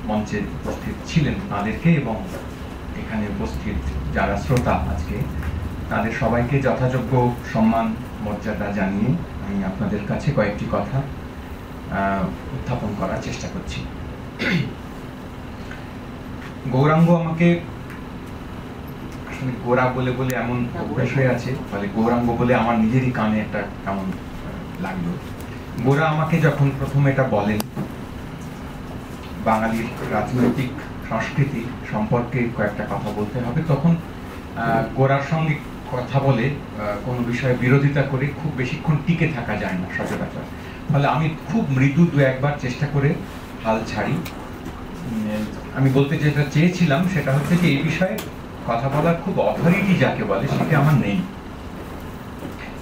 মঞ্চে উপস্থিত ছিলেন তাদেরকে এবং এখানে উপস্থিত যারা শ্রোতা আজকে তাদের সবাইকে যথাযোগ্য সম্মান মর্যাদা জানিয়ে আমি আপনাদের কাছে কয়েকটি কথা উত্থাপন করার চেষ্টা করছি। গৌরাঙ্গ আমাকে আসলে গোরা বলে বলে এমন অভ্যাস হয়ে আছে, ফলে গৌরাঙ্গ বলে আমার নিজেরই কানে একটা কেমন লাগলো। গোরা আমাকে যখন প্রথম এটা বলেন বাঙালির রাজনৈতিক সংস্কৃতি সম্পর্কে কয়েকটা কথা বলতে হবে, তখন গোরার সঙ্গে কথা বলে কোনো বিষয়ে বিরোধিতা করে খুব বেশিক্ষণ টিকে থাকা যায় না সচরাচর। ফলে আমি খুব মৃদু দু একবার চেষ্টা করে হাল ছাড়ি। আমি বলতে যেটা চেয়েছিলাম সেটা হচ্ছে যে এই বিষয়ে কথা বলার খুব অথরিটি যাকে বলে সেটা আমার নেই।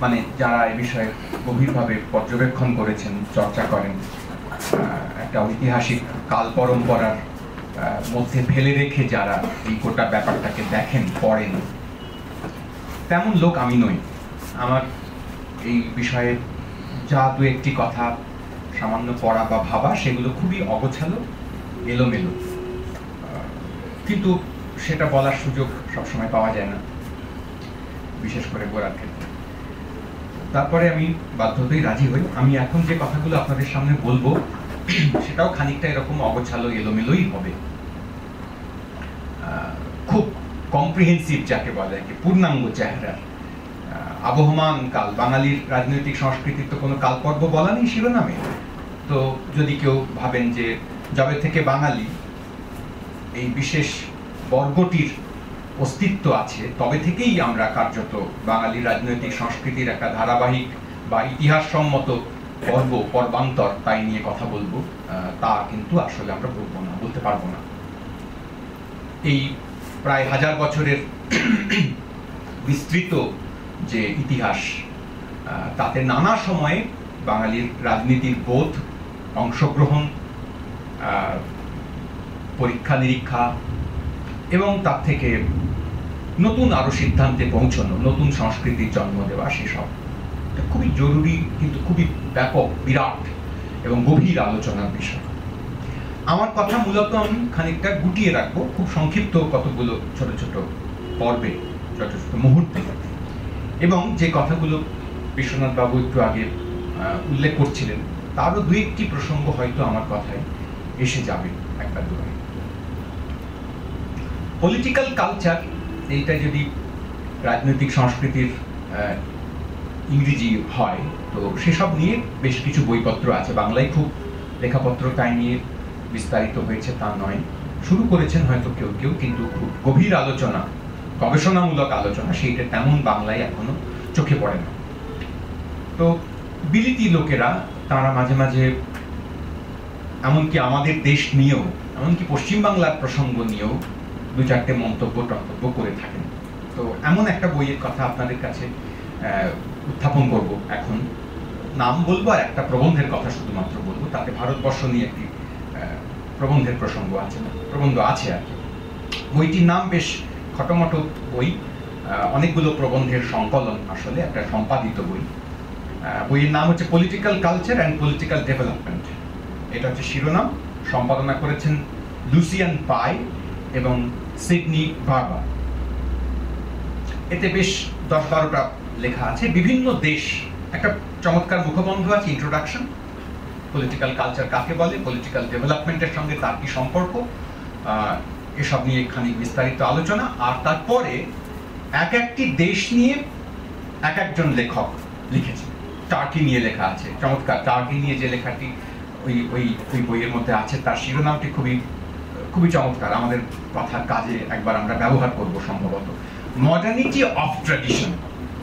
মানে যারা এই বিষয়ে গভীরভাবে পর্যবেক্ষণ করেছেন, চর্চা করেন, একটা ঐতিহাসিক কাল পরম্পরার মধ্যে ফেলে রেখে যারা এই গোটা ব্যাপারটাকে দেখেন, পড়েন, তেমন লোক আমি নই। আমার এই বিষয়ে যা দু একটি কথা সামান্য পড়া বা ভাবা সেগুলো খুবই অগোছালো, এলোমেলো, কিন্তু সেটা বলার সুযোগ সবসময় পাওয়া যায় না, বিশেষ করে গোড়ার ক্ষেত্রে। তারপরে আমি বাধ্যতই রাজি হই। আমি এখন যে কথাগুলো আপনাদের সামনে বলবো সেটাও খানিকটা এরকম অগোছালো, এলোমেলোই হবে। খুব কম্প্রিহেন্সিভ যাকে বলে, পূর্ণাঙ্গ চেহারার আবহমান কাল। বাঙালির রাজনৈতিক সংস্কৃতির তো কোনো কালপর্ব বলা নেই শিরোনামে। তো যদি কেউ ভাবেন যে যবে থেকে বাঙালি এই বিশেষ বর্গটির অস্তিত্ব আছে তবে থেকেই আমরা কার্যত বাঙালির রাজনৈতিক সংস্কৃতির একটা ধারাবাহিক বা ইতিহাসসম্মত পর্ব, পর্বান্তর তাই নিয়ে কথা বলবো, তা কিন্তু আসলে আমরা বলতে পারবো না। এই প্রায় 1000 বছরের বিস্তৃত যে ইতিহাস, তাতে নানা সময়ে বাঙালির রাজনীতির বোধ, অংশগ্রহণ, পরীক্ষা নিরীক্ষা এবং তার থেকে নতুন আরো সিদ্ধান্তে পৌঁছানো, নতুন সংস্কৃতির জন্ম দেওয়া, সেসব খুবই জরুরি কিন্তু খুবই ব্যাপক, বিরাট এবং গভীর আলোচনার বিষয়। আমার কথা মূলত আমি খানিকটা গুটিয়ে রাখবো খুব সংক্ষিপ্ত কতগুলো ছোট ছোট পর্বে, ছোট ছোট মুহূর্তে, এবং যে কথাগুলো বিশ্বনাথ বাবু একটু আগে উল্লেখ করছিলেন তারও দুই একটি প্রসঙ্গ হয়তো আমার কথায় এসে যাবে একটা দুটো। পলিটিক্যাল কালচার, এইটা যদি রাজনৈতিক সংস্কৃতির ইংরেজি হয় তো সেসব নিয়ে বেশ কিছু বইপত্র আছে। বাংলায় খুব লেখাপত্র তাই নিয়ে বিস্তারিত হয়েছে তা নয়, শুরু করেছেন হয়তো কেউ কেউ, কিন্তু খুব গভীর আলোচনা, গবেষণামূলক আলোচনা সেইটা তেমন বাংলায় এখনো চোখে পড়ে না। তো বিলিতি লোকেরা তারা মাঝে মাঝে এমনকি আমাদের দেশ নিয়েও, এমনকি পশ্চিমবাংলার প্রসঙ্গ নিয়েও দু চারটে মন্তব্য করে থাকেন। তো এমন একটা বইয়ের কথা আপনাদের কাছে উত্থাপন করব এখন। নাম বলবো আর একটা প্রবন্ধের কথা শুধুমাত্র বলবো, তাতে ভারতবর্ষ নিয়ে একটি প্রবন্ধের প্রসঙ্গ আছে, প্রবন্ধ আছে আর কি। বইটির নাম বেশ খটোমটো বই, অনেকগুলো প্রবন্ধের সংকলন, আসলে একটা সম্পাদিত বই। বইয়ের নাম হচ্ছে political culture and political development, এটা হচ্ছে শিরোনাম। সম্পাদনা করেছেন লুসিয়ান পাই এবং সিডনি বার্বার। এতে বেশ 10-12টা লেখা আছে, বিভিন্ন দেশ, একটা চমৎকার মুখবন্ধ আছে, ইন্ট্রোডাকশন, পলিটিক্যাল কালচার কাকে বলে, পলিটিক্যাল ডেভেলপমেন্টের সঙ্গে তার কি সম্পর্ক, এসব নিয়ে খানিক বিস্তারিত আলোচনা। আর তারপরে এক একটি দেশ নিয়ে এক একজন লেখক লিখেছে। টার্কি নিয়ে লেখা আছে, চমৎকার। টার্কি নিয়ে যে লেখাটি ওই বইয়ের মধ্যে আছে তার শিরোনামটি খুবই চমৎকার, আমাদের কথার কাজে একবার আমরা ব্যবহার করব সম্ভবত। মডার্নিটি অফ ট্র্যাডিশন,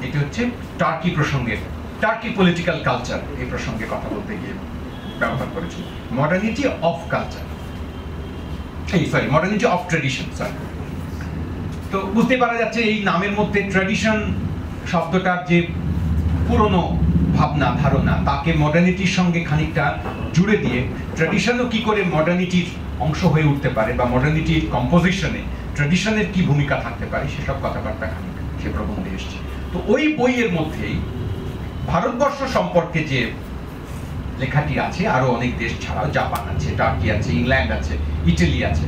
এটি হচ্ছে টার্কি প্রসঙ্গে, টার্কি পলিটিক্যাল কালচার এই প্রসঙ্গে কথা বলতে গিয়ে ব্যবহার করেছি। Modernity of culture, modernity of tradition, তো বুঝতে পারা যাচ্ছে এই নামের মধ্যে ট্র্যাডিশন শব্দটার যে পুরনো ভাবনা, ধারণা, তাকে মডার্নিটির সঙ্গে খানিকটা জুড়ে দিয়ে ট্র্যাডিশনও কি করে মডার্নিটির অংশ হয়ে উঠতে পারে বা মডার্নিটির কম্পোজিশনে ট্র্যাডিশনের কি ভূমিকা থাকতে পারে সেসব কথাবার্তা খানিক সে প্রবন্ধে এসছে। তো ওই বইয়ের মধ্যেই ভারতবর্ষ সম্পর্কে যে লেখাটি আছে, আরো অনেক দেশ ছাড়াও জাপান আছে, টার্কি আছে, ইংল্যান্ড আছে, ইটালি আছে।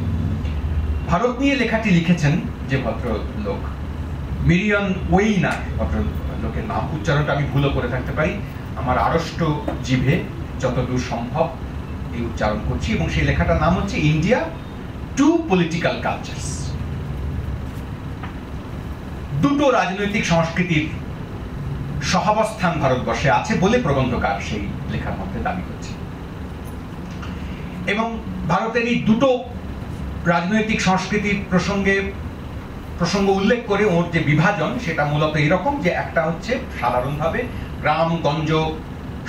ভারত নিয়ে লেখাটি লিখেছেন যে ভদ্রলোক, মিরিয়ান ওয়েইনার ভদ্রলোকের নাম, উচ্চারণটা আমি ভুলও করে থাকতে পারি, আমার আড়ষ্ট জিভে যতদূর সম্ভব এই উচ্চারণ করছি, এবং সেই লেখাটার নাম হচ্ছে ইন্ডিয়া টু পলিটিক্যাল কালচারস। দুটো রাজনৈতিক সংস্কৃতির সহাবস্থান ভারতবর্ষে আছে বলে প্রবন্ধকার সেই লেখার মধ্যে দাবি করছে। এবং ভারতের এই দুটো রাজনৈতিক সংস্কৃতির প্রসঙ্গ উল্লেখ করে ওর যে বিভাজন সেটা মূলত এরকম যে একটা হচ্ছে সাধারণভাবে গ্রামগঞ্জ,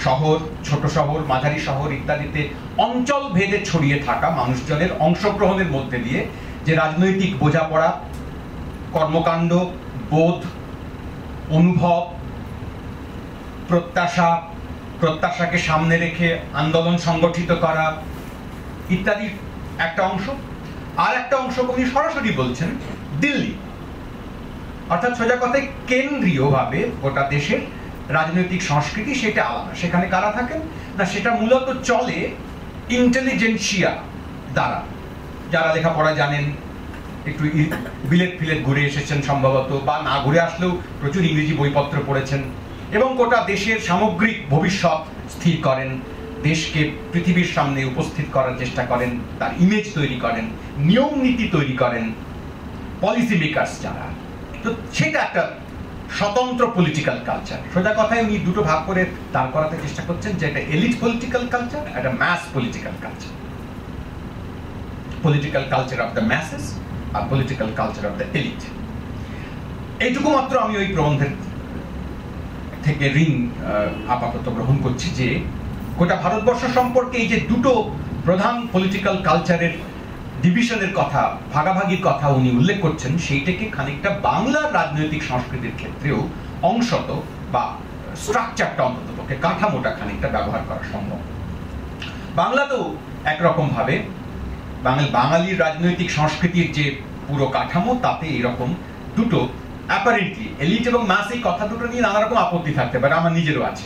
শহর, ছোট শহর, মাঝারি শহর ইত্যাদিতে অঞ্চল ভেদে ছড়িয়ে থাকা মানুষজনের অংশগ্রহণের মধ্যে দিয়ে যে রাজনৈতিক বোঝাপড়া, কর্মকাণ্ড, বোধ, অনুভব, প্রত্যাশাকে সামনে রেখে আন্দোলন সংগঠিত করা ইত্যাদি একটা অংশ। আর একটা অংশ উনি সরাসরি বলছেন দিল্লি, অর্থাৎ সোজা কথায় কেন্দ্রীয়ভাবে গোটা দেশের রাজনৈতিক সংস্কৃতি সেটা আলাদা। সেখানে কারা থাকেন না, সেটা মূলত চলে ইন্টেলিজেন্সিয়া দ্বারা, যারা লেখাপড়া জানেন, একটু বিলেত ফিলেত ঘুরে এসেছেন সম্ভবত, বা না ঘুরে আসলেও প্রচুর ইংরেজি বইপত্র পড়েছেন, এবং গোটা দেশের সামগ্রিক ভবিষ্যৎ স্থির করেন, দেশকে পৃথিবীর সামনে উপস্থিত করার চেষ্টা করেন, তার ইমেজ তৈরি করেন, নিয়ম নীতি তৈরি করেন, পলিসি মেকার্স যারা। তো সেটা একটা স্বতন্ত্র পলিটিক্যাল কালচার। সোজা কথায় উনি দুটো ভাগ করে দাঁড় করাতে চেষ্টা করছেন, যে একটা এলিট পলিটিক্যাল কালচার, একটা mass political culture. Political culture of the masses আর political culture of the elite. এইটুকু মাত্র আমি ওই প্রবন্ধের থেকে ঋণ আপাতত গ্রহণ করছি, যে গোটা ভারতবর্ষ সম্পর্কে এই যে দুটো প্রধান পলিটিক্যাল কালচারের ডিভিশনের কথা, ভাগাভাগির কথা উনি উল্লেখ করছেন, সেইটাকে খানিকটা বাংলার রাজনৈতিক সংস্কৃতির ক্ষেত্রেও অংশত বা স্ট্রাকচারটা অন্ততপক্ষে কাঠামোটা খানিকটা ব্যবহার করা সম্ভব। বাংলাতেও একরকম ভাবে বাঙালির রাজনৈতিক সংস্কৃতির যে পুরো কাঠামো, তাতে এরকম দুটো অ্যাপারেন্টলি এলিট এবং মাস, এই কথা দুটো নিয়ে নানা রকম আপত্তি থাকতে পারে, আমার নিজেরও আছে,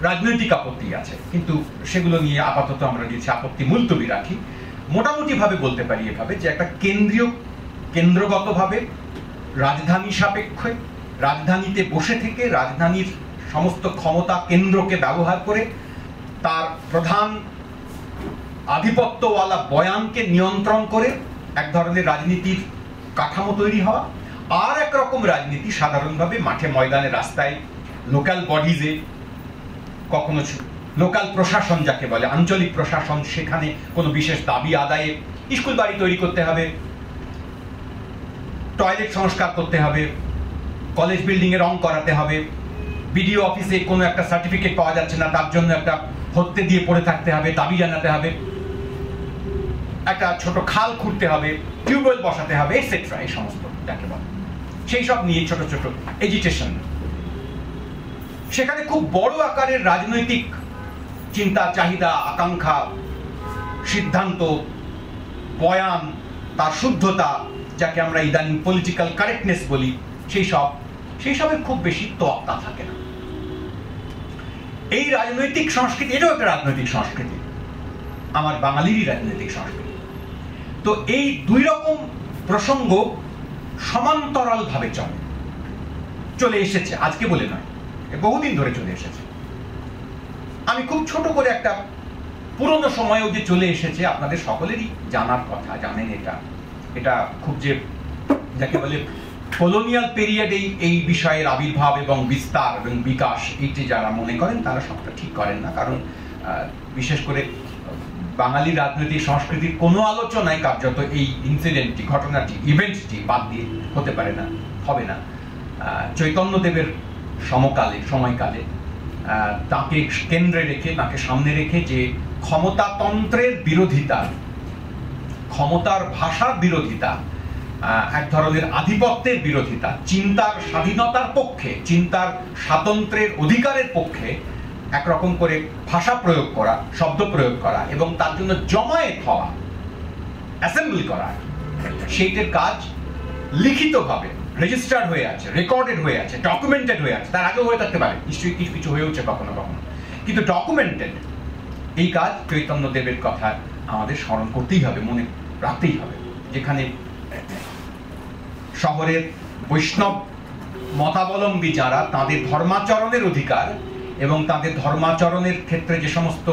রাজনৈতিক আপত্তি আছে, কিন্তু সেগুলো নিয়ে আপাতত আমরা যদি আপত্তি মুলতবি রাখি, মোটামুটি ভাবে বলতে পারি এভাবে যে একটা কেন্দ্রগতভাবে রাজধানী সাপেক্ষে, রাজধানীতে বসে থেকে রাজধানীর সমস্ত ক্ষমতা কেন্দ্রকে ব্যবহার করে তার প্রধান আধিপত্যওয়ালা বয়ানকে নিয়ন্ত্রণ করে এক ধরনের রাজনীতির কাঠামো তৈরি হওয়া, আর একরকম রাজনীতি সাধারণভাবে মাঠে ময়দানে রাস্তায় লোকাল বডিজে, কখনো লোকাল প্রশাসন যাকে বলে, আঞ্চলিক প্রশাসন, সেখানে কোনো বিশেষ দাবি আদায়ে স্কুল বাড়ি তৈরি করতে হবে, টয়লেট সংস্কার করতে হবে, কলেজ বিল্ডিং এ রং করাতে হবে, বিডিও অফিসে কোনো একটা সার্টিফিকেট পাওয়া যাচ্ছে না, তার জন্য একটা হত্যে দিয়ে পড়ে থাকতে হবে, দাবি জানাতে হবে, একটা ছোট খাল খুঁড়তে হবে, টিউবওয়েল বসাতে হবে, এটসেট্রা, এই সমস্ত যাকে বলে, সেই সব নিয়ে ছোট ছোট এজিটেশন। সেখানে খুব বড় আকারের রাজনৈতিক চিন্তা, চাহিদা, আকাঙ্ক্ষা, সিদ্ধান্ত, বয়ান, তার শুদ্ধতা, যাকে আমরা ইদানিং পলিটিক্যাল কারেক্টনেস বলি, সেই সবের খুব বেশি তোয়াক্কা থাকে না। এই রাজনৈতিক সংস্কৃতি, এটাও একটা রাজনৈতিক সংস্কৃতি, আমার বাঙালিরই রাজনৈতিক সংস্কৃতি। তো এই দুই রকম প্রসঙ্গ সমান্তরাল ভাবে চলে এসেছে, আজকে বলে নয়, বহুদিন ধরে চলে এসেছে। আমি খুব ছোট করে একটা পুরনো সময়েও যে চলে এসেছে, আপনাদের সকলেরই জানার কথা, জানেন এটা খুব যে যাকে বলে কলোনিয়াল পিরিয়ড, এই বিষয়ের আবির্ভাব এবং বিস্তার এবং বিকাশ, এইটি যারা মনে করেন তারা সবটা ঠিক করেন না। কারণ বিশেষ করে বাঙালি রাজনৈতিক সংস্কৃতির কোনো আলোচনায় কার্যত এই ইনসিডেন্টটি, ঘটনাটি, ইভেন্টটি বাদ দিয়ে হতে পারে না, হবে না। চৈতন্যদেবের সময়কালে তাকে কেন্দ্রে রেখে, তাকে সামনে রেখে যে ক্ষমতাতন্ত্রের বিরোধিতা, ক্ষমতার ভাষার বিরোধিতা, এক ধরনের আধিপত্যের বিরোধিতা, চিন্তার স্বাধীনতার পক্ষে, চিন্তার স্বাতন্ত্র্যের অধিকারের পক্ষে একরকম করে ভাষা প্রয়োগ করা, শব্দ প্রয়োগ করা এবং তার জন্য জমায়েত হওয়া, অ্যাসেম্বলি করা, সেইটার কাজ লিখিতভাবে রেজিস্টার্ড হয়ে আছে, রেকর্ডেড হয়ে আছে, ডকুমেন্টেড হয়ে আছে। তার আগেও হয়ে থাকতে পারে, নিশ্চয়ই কিছু কিছু হয়েওছে কখনো কখনো, কিন্তু ডকুমেন্টেড এই কাজ চৈতন্যদেবের কথা আমাদের স্মরণ করতেই হবে, মনে রাখতেই হবে। যেখানে শহরের বৈষ্ণব মতাবলম্বী যারা, তাদের ধর্মাচরণের অধিকার এবং তাদের ধর্মাচরণের ক্ষেত্রে যে সমস্ত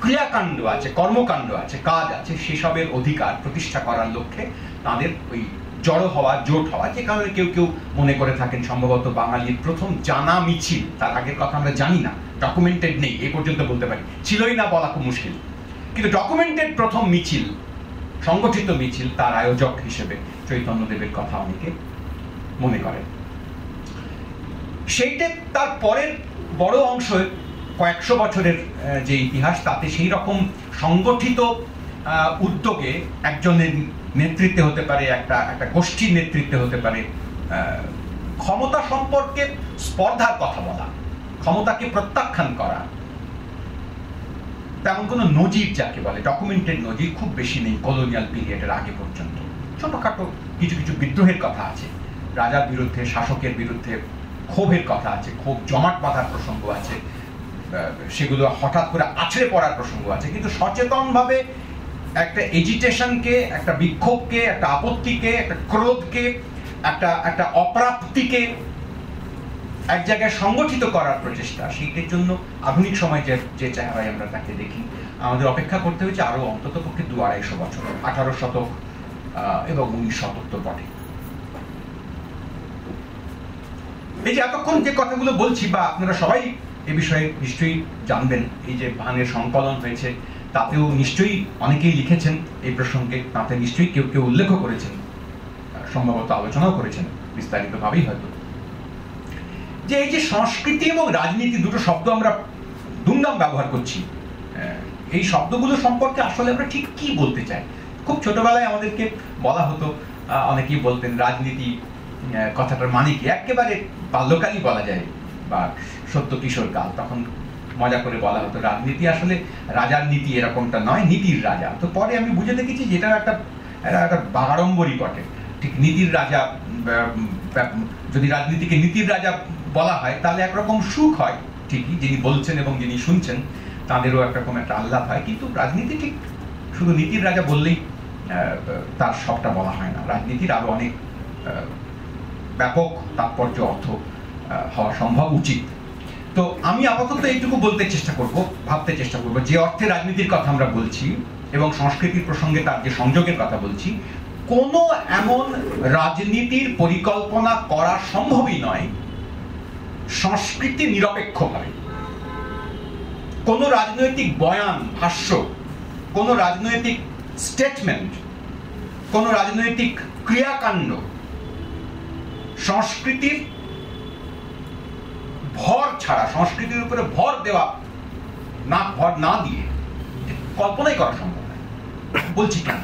ক্রিয়াকাণ্ড আছে, কর্মকাণ্ড আছে, কাজ আছে, সেসবের অধিকার প্রতিষ্ঠা করার লক্ষ্যে তাদের ওই জড়ো হওয়া, জোট হওয়া, যে কারণে কেউ কেউ মনে করে থাকেন সম্ভবত বাঙালির প্রথম জানা মিছিল, তার আগের কথা আমরা জানি না, ডকুমেন্টেড নেই, এ পর্যন্ত বলতে পারি, ছিলই না বলা খুব মুশকিল, কিন্তু ডকুমেন্টেড প্রথম মিছিল, সংগঠিত মিছিল, তার আয়োজক হিসেবে চৈতন্যদেবের কথা অনেকে মনে করেন। সেইটা তার পরের বড় অংশ, কয়েকশো বছরের যে ইতিহাস, তাতে সেই রকম সংগঠিত উদ্যোগে একজনের নেতৃত্বে হতে পারে, একটা গোষ্ঠীর নেতৃত্বে হতে পারে, ক্ষমতা সম্পর্কে স্পর্ধার কথা বলা, ক্ষমতাকে প্রত্যাখ্যান করা, তেমন কোনো নজির যাকে বলে ডকুমেন্টেড নজির খুব বেশি নেই কলোনিয়াল পিরিয়ডের আগে পর্যন্ত। ছোটখাটো কিছু কিছু বিদ্রোহের কথা আছে, রাজার বিরুদ্ধে, শাসকের বিরুদ্ধে ক্ষোভের কথা আছে, ক্ষোভ জমাট বাঁধার প্রসঙ্গ আছে, সেগুলো হঠাৎ করে আছড়ে পড়ার প্রসঙ্গ আছে, কিন্তু সচেতনভাবে একটা এজিটেশনকে, একটা বিক্ষোভকে, একটা আপত্তিকে, একটা ক্রোধকে, একটা অপ্রাপ্তিকে এক জায়গায় সংগঠিত করার প্রচেষ্টা, সেইটার জন্য আধুনিক সময় যে চেহারায় আমরা তাকে দেখি, আমাদের অপেক্ষা করতে হয়েছে আরো অন্তত পক্ষে ২-২৫০ বছর, ১৮ শতক এবং ১৯ শতক তো বটে। এই যে এতক্ষণ যে কথাগুলো বলছি, বা আপনারা সবাই এ বিষয়ে নিশ্চয়ই জানবেন, এই যে ভানের সংকলন হয়েছে, তাতেও নিশ্চয়ই অনেকেই লিখেছেন এই প্রসঙ্গে, তাতে নিশ্চয়ই কেউ কেউ উল্লেখ করেছেন, সম্ভবত আলোচনাও করেছেন বিস্তারিতভাবেই হয়তো, যে এই যে সংস্কৃতি এবং রাজনীতি দুটো শব্দ আমরা দুমদাম ব্যবহার করছি, এই শব্দগুলো সম্পর্কে আসলে আমরা ঠিক কি বলতে চাই। খুব ছোটবেলায় আমাদেরকে বলা হতো, অনেকেই বলতেন রাজনীতি কথাটার মানে কি, একেবারে বাল্যকালই বলা যায় বা সত্য কিশোর কাল, তখন মজা করে বলা হতো রাজনীতি আসলে রাজার নীতি এরকমটা নয়, নীতির রাজা। তো পরে আমি বুঝে দেখেছি যে এটা একটা বাগাড়ম্বরই বটে। ঠিক নীতির রাজা, যদি রাজনীতিকে নীতির রাজা বলা হয় তাহলে একরকম সুখ হয় ঠিকই, যিনি বলছেন এবং যিনি শুনছেন তাদেরও একরকম একটা আহ্লাদ হয়, কিন্তু রাজনীতি ঠিক শুধু নীতির রাজা বললেই তার সবটা বলা হয় না, রাজনীতির আরো অনেক ব্যাপক তাৎপর্য, অর্থ হওয়া সম্ভব, উচিত। তো আমি আপাতত এইটুকু বলতে চেষ্টা করব, ভাবতে চেষ্টা করব, যে অর্থে রাজনীতির কথা আমরা বলছি এবং সংস্কৃতির প্রসঙ্গে তার যে সংযোগের কথা বলছি, কোনো এমন রাজনীতির পরিকল্পনা করা সম্ভবই নয় সংস্কৃতি নিরপেক্ষভাবে। কোন রাজনৈতিক বয়ান, ভাষ্য, কোন রাজনৈতিক স্টেটমেন্ট, কোন রাজনৈতিক ক্রিয়াকাণ্ড সংস্কৃতির ভর ছাড়া, সংস্কৃতির উপরে ভর দেওয়া না, ভর না দিয়ে কল্পনাই করা সম্ভব নয়। বলছি কেন?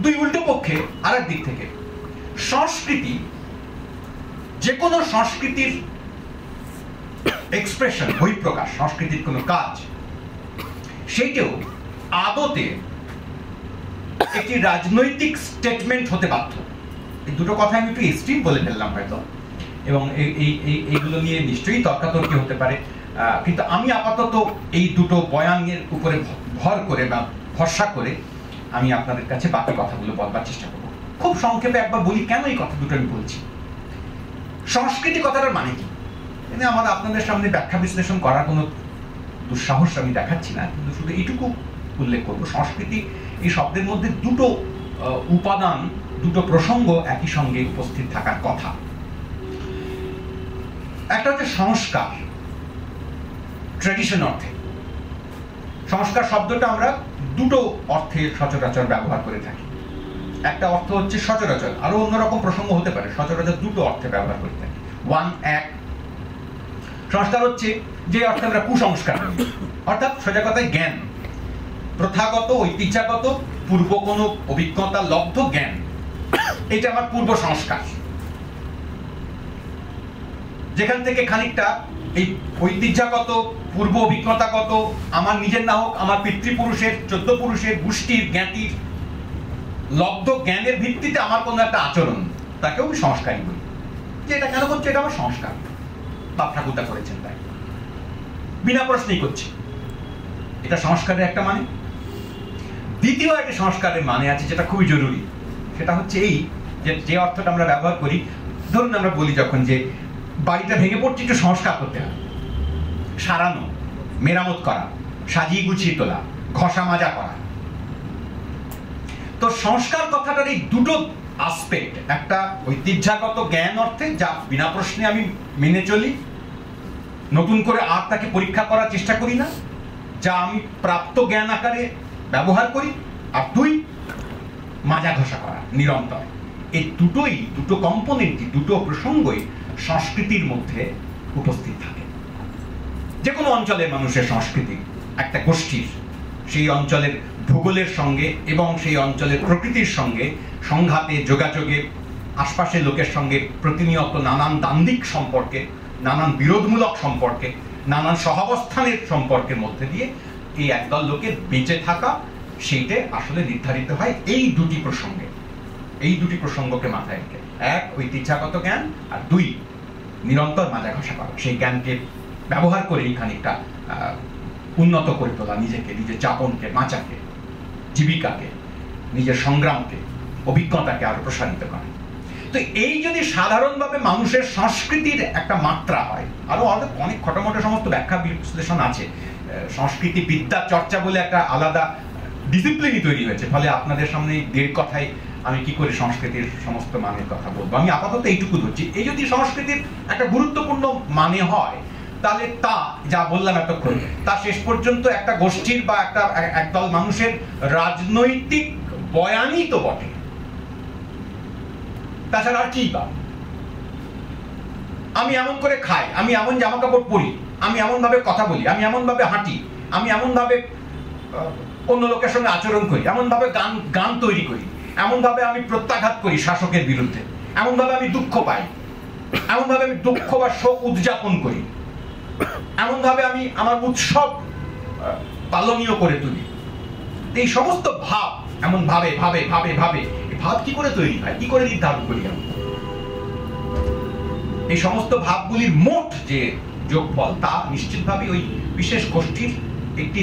দুই উল্টো পক্ষে আরেক দিক থেকে সংস্কৃতি, যে কোনো সংস্কৃতির এক্সপ্রেশন, বহিঃপ্রকাশ, সংস্কৃতির কোনো কাজ, সেইটাও আদতে একটি রাজনৈতিক স্টেটমেন্ট হতে বাধ্য। এই দুটো কথা আমি একটু এক্সট্রিম বলে ফেললাম হয়তো, এবং এইগুলো নিয়ে নিশ্চয়ই তর্কাতর্কি হতে পারে, কিন্তু আমি আপাতত এই দুটো বয়ানের উপরে ভর করে বা ভরসা করে আমি আপনাদের কাছে বাকি কথাগুলো বলবার চেষ্টা করব। খুব সংক্ষেপে একবার বলি কেন এই কথা দুটো আমি বলছি। সংস্কৃতি কথাটার মানে কি, আমাদের আপনাদের সামনে ব্যাখ্যা বিশ্লেষণ করার কোনো দুঃসাহস আমি দেখাচ্ছি না, কিন্তু শুধু এইটুকু উল্লেখ করবো, সংস্কৃতি এই শব্দের মধ্যে দুটো উপাদান, দুটো প্রসঙ্গ একই সঙ্গে উপস্থিত থাকার কথা। একটা হচ্ছে সংস্কার, ট্র্যাডিশন অর্থে। সংস্কার শব্দটা আমরা দুটো অর্থে সচরাচর ব্যবহার করে থাকি। একটা অর্থ হচ্ছে সচরাচর, আরো অন্যরকম প্রসঙ্গ হতে পারে, সচরাচর দুটো অর্থে ব্যবহার করে থাকি। এক সংস্কার হচ্ছে যে অর্থে আমরা কুসংস্কার, অর্থাৎ সোজা কথায় জ্ঞান, প্রথাগত, ঐতিহ্যগত, পূর্ব কোনো অভিজ্ঞতা লব্ধ জ্ঞান, এটা আমার পূর্ব সংস্কার। যেখান থেকে খানিকটা এই ঐতিহ্যগত, পূর্ব অভিজ্ঞতাগত, আমার নিজের না হোক আমার পিতৃপুরুষের, 14 পুরুষের, গোষ্ঠীর, জ্ঞাতির লব্ধ জ্ঞানের ভিত্তিতে আমার কোনো একটা আচরণ, তাকেও আমি সংস্কারই বলি। যে এটা কেন করছে, এটা আমার সংস্কার, বাপ ঠাকুরদা করেছেন, তাই বিনা প্রশ্নেই করছি। এটা সংস্কারের একটা মানে। দ্বিতীয় একটা সংস্কারের মানে আছে যেটা খুবই জরুরি, সেটা হচ্ছে এই যে অর্থটা আমরা ব্যবহার করি, ধরুন আমরা বলি যখন যে বাড়িটা ভেঙে পড়ছে একটু সংস্কার করতে হবে, সারানো, মেরামত করা, সাজিয়ে গুছিয়ে তোলা, ঘষা মাজা করা। তো সংস্কার কথাটার এই দুটো আসপেক্ট, একটা ঐতিহ্যগত জ্ঞান অর্থে যা বিনা প্রশ্নে আমি মেনে চলি, নতুন করে আর তাকে পরীক্ষা করার চেষ্টা করি না, যা আমি প্রাপ্ত জ্ঞান আকারে ব্যবহার করি, আর দুই মাজা ঘষা করা নিরন্তর। এই দুটো কম্পোনেন্টই, দুটো প্রসঙ্গই সংস্কৃতির মধ্যে উপস্থিত থাকে। যে কোনো অঞ্চলের মানুষের সংস্কৃতি একটা গোষ্ঠীর সেই অঞ্চলের ভূগোলের সঙ্গে এবং সেই অঞ্চলের প্রকৃতির সঙ্গে সংঘাতে, যোগাযোগে, আশপাশের লোকের সঙ্গে প্রতিনিয়ত নানান দ্বান্দ্বিক সম্পর্কে, নানান বিরোধমূলক সম্পর্কে, নানান সহাবস্থানের সম্পর্কের মধ্যে দিয়ে এই একদল লোকের বেঁচে থাকা, সেইটা আসলে নির্ধারিত হয় এই দুটি প্রসঙ্গে। এই দুটি প্রসঙ্গকে মাথায় রেখে, এক ঐতিহ্যগত জ্ঞান, আর দুই নিরন্তর মাজা ঘষা করা। সেই জ্ঞানকে ব্যবহার করেই খানিকটা উন্নত করে তোলা নিজেকে, নিজের যাপনকে, বাঁচাকে, জীবিকাকে, নিজের সংগ্রামকে, অভিজ্ঞতাকে আরো প্রসারিত করে। তো এই যদি সাধারণভাবে মানুষের সংস্কৃতির একটা মাত্রা হয়, আরো অনেক খটোমটো সমস্ত ব্যাখ্যা বিশ্লেষণ আছে, সংস্কৃতি বিদ্যা চর্চা বলে একটা আলাদা ডিসিপ্লিনই তৈরি হয়েছে, ফলে আপনাদের সামনে দেড় কথায় আমি কি করে সংস্কৃতির সমস্ত মানের কথা বলবো। আমি আপাতত এইটুকু ধরছি। এই যদি সংস্কৃতির একটা গুরুত্বপূর্ণ মানে হয়, তাহলে তা যা বললাম এতক্ষণ, তা শেষ পর্যন্ত একটা গোষ্ঠীর বা একদল মানুষের রাজনৈতিক বয়ানই তো বটে, তাছাড়া আর কি বা। আমি এমন করে খাই, আমি এমন জামা কাপড় পরি, আমি এমন ভাবে কথা বলি, আমি এমন ভাবে হাঁটি, আমি এমন ভাবে অন্য লোকের সঙ্গে আচরণ করি, এমন ভাবে গান তৈরি করি, এমন ভাবে আমি প্রত্যাঘাত করি শাসকের বিরুদ্ধে, এমন ভাবে আমি দুঃখ পাই, এমন ভাবে আমি দুঃখ বা শোক উদযাপন করি, এমন ভাবে আমি আমার উৎসব পালনীয় করে তুলি। এই সমস্ত ভাব এমন ভাবে ভাবে ভাবে ভাবে ভাব কি করে তৈরি হয়, কি করে নির্ধারণ করি আমি? এই সমস্ত ভাবগুলির মোট যে যোগফল, তা নিশ্চিতভাবে ওই বিশেষ গোষ্ঠীর একটি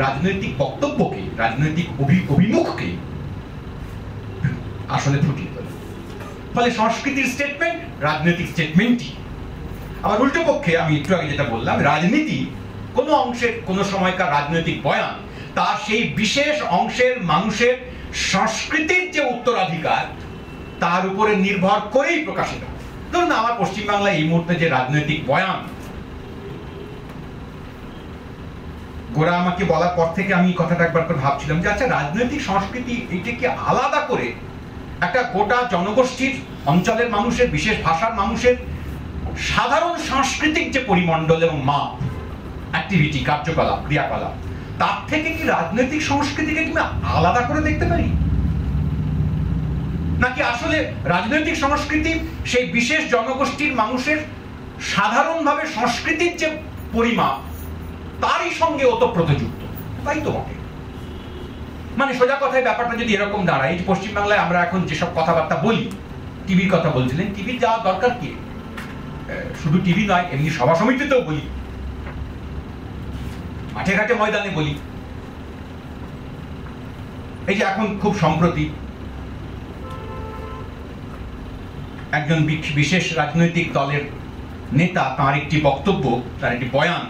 রাজনৈতিক বক্তব্যকে, রাজনৈতিক অভিমুখকে আসলে ফুটিয়ে তোলে। ফলে সংস্কৃতির স্টেটমেন্ট রাজনৈতিক স্টেটমেন্টই। আবার উল্টো পক্ষে আমি একটু আগে যেটা বললাম, রাজনীতি কোনো অংশের কোনো সময়কার রাজনৈতিক বয়ান, তা সেই বিশেষ অংশের মানুষের সংস্কৃতির যে উত্তরাধিকার, তার উপরে নির্ভর করেই প্রকাশিত হয়। ধরুন আমার পশ্চিমবাংলায় এই মুহূর্তে যে রাজনৈতিক বয়ান, গোরা আমাকে বলার পর থেকে আমি কথাটা একবার করে ভাবছিলাম যে আচ্ছা, রাজনৈতিক সংস্কৃতি এটাকে আলাদা করে একটা গোটা জনগোষ্ঠীর, অঞ্চলের মানুষের, বিশেষ ভাষার মানুষের সাধারণ সাংস্কৃতিক যে পরিমণ্ডল এবং মাপ, অ্যাক্টিভিটি, কার্যকলাপ, ক্রিয়াকলাপ, তার থেকে কি রাজনৈতিক সংস্কৃতিকে তুমি আলাদা করে দেখতে পারি? নাকি আসলে রাজনৈতিক সংস্কৃতি সেই বিশেষ জনগোষ্ঠীর মানুষের সাধারণভাবে সংস্কৃতির যে পরিমাপ, তারই সঙ্গে ওতপ্রোতযুক্ত? তাই তো বটে। মানে সোজা কথায় ব্যাপারটা যদি এরকম দাঁড়ায়, এই পশ্চিমবাংলায় আমরা এখন যেসব কথাবার্তা বলি, টিভির কথা বলছিলেন, টিভির যাওয়ার দরকার কি? শুধু টিভি নয়, এমনি সভা সমিতিতেও বলি, মাঠে ঘাটে ময়দানে বলি। এই যে এখন খুব সম্প্রতি একজন বিশেষ রাজনৈতিক দলের নেতা, তার একটি বক্তব্য, তার একটি বয়ান,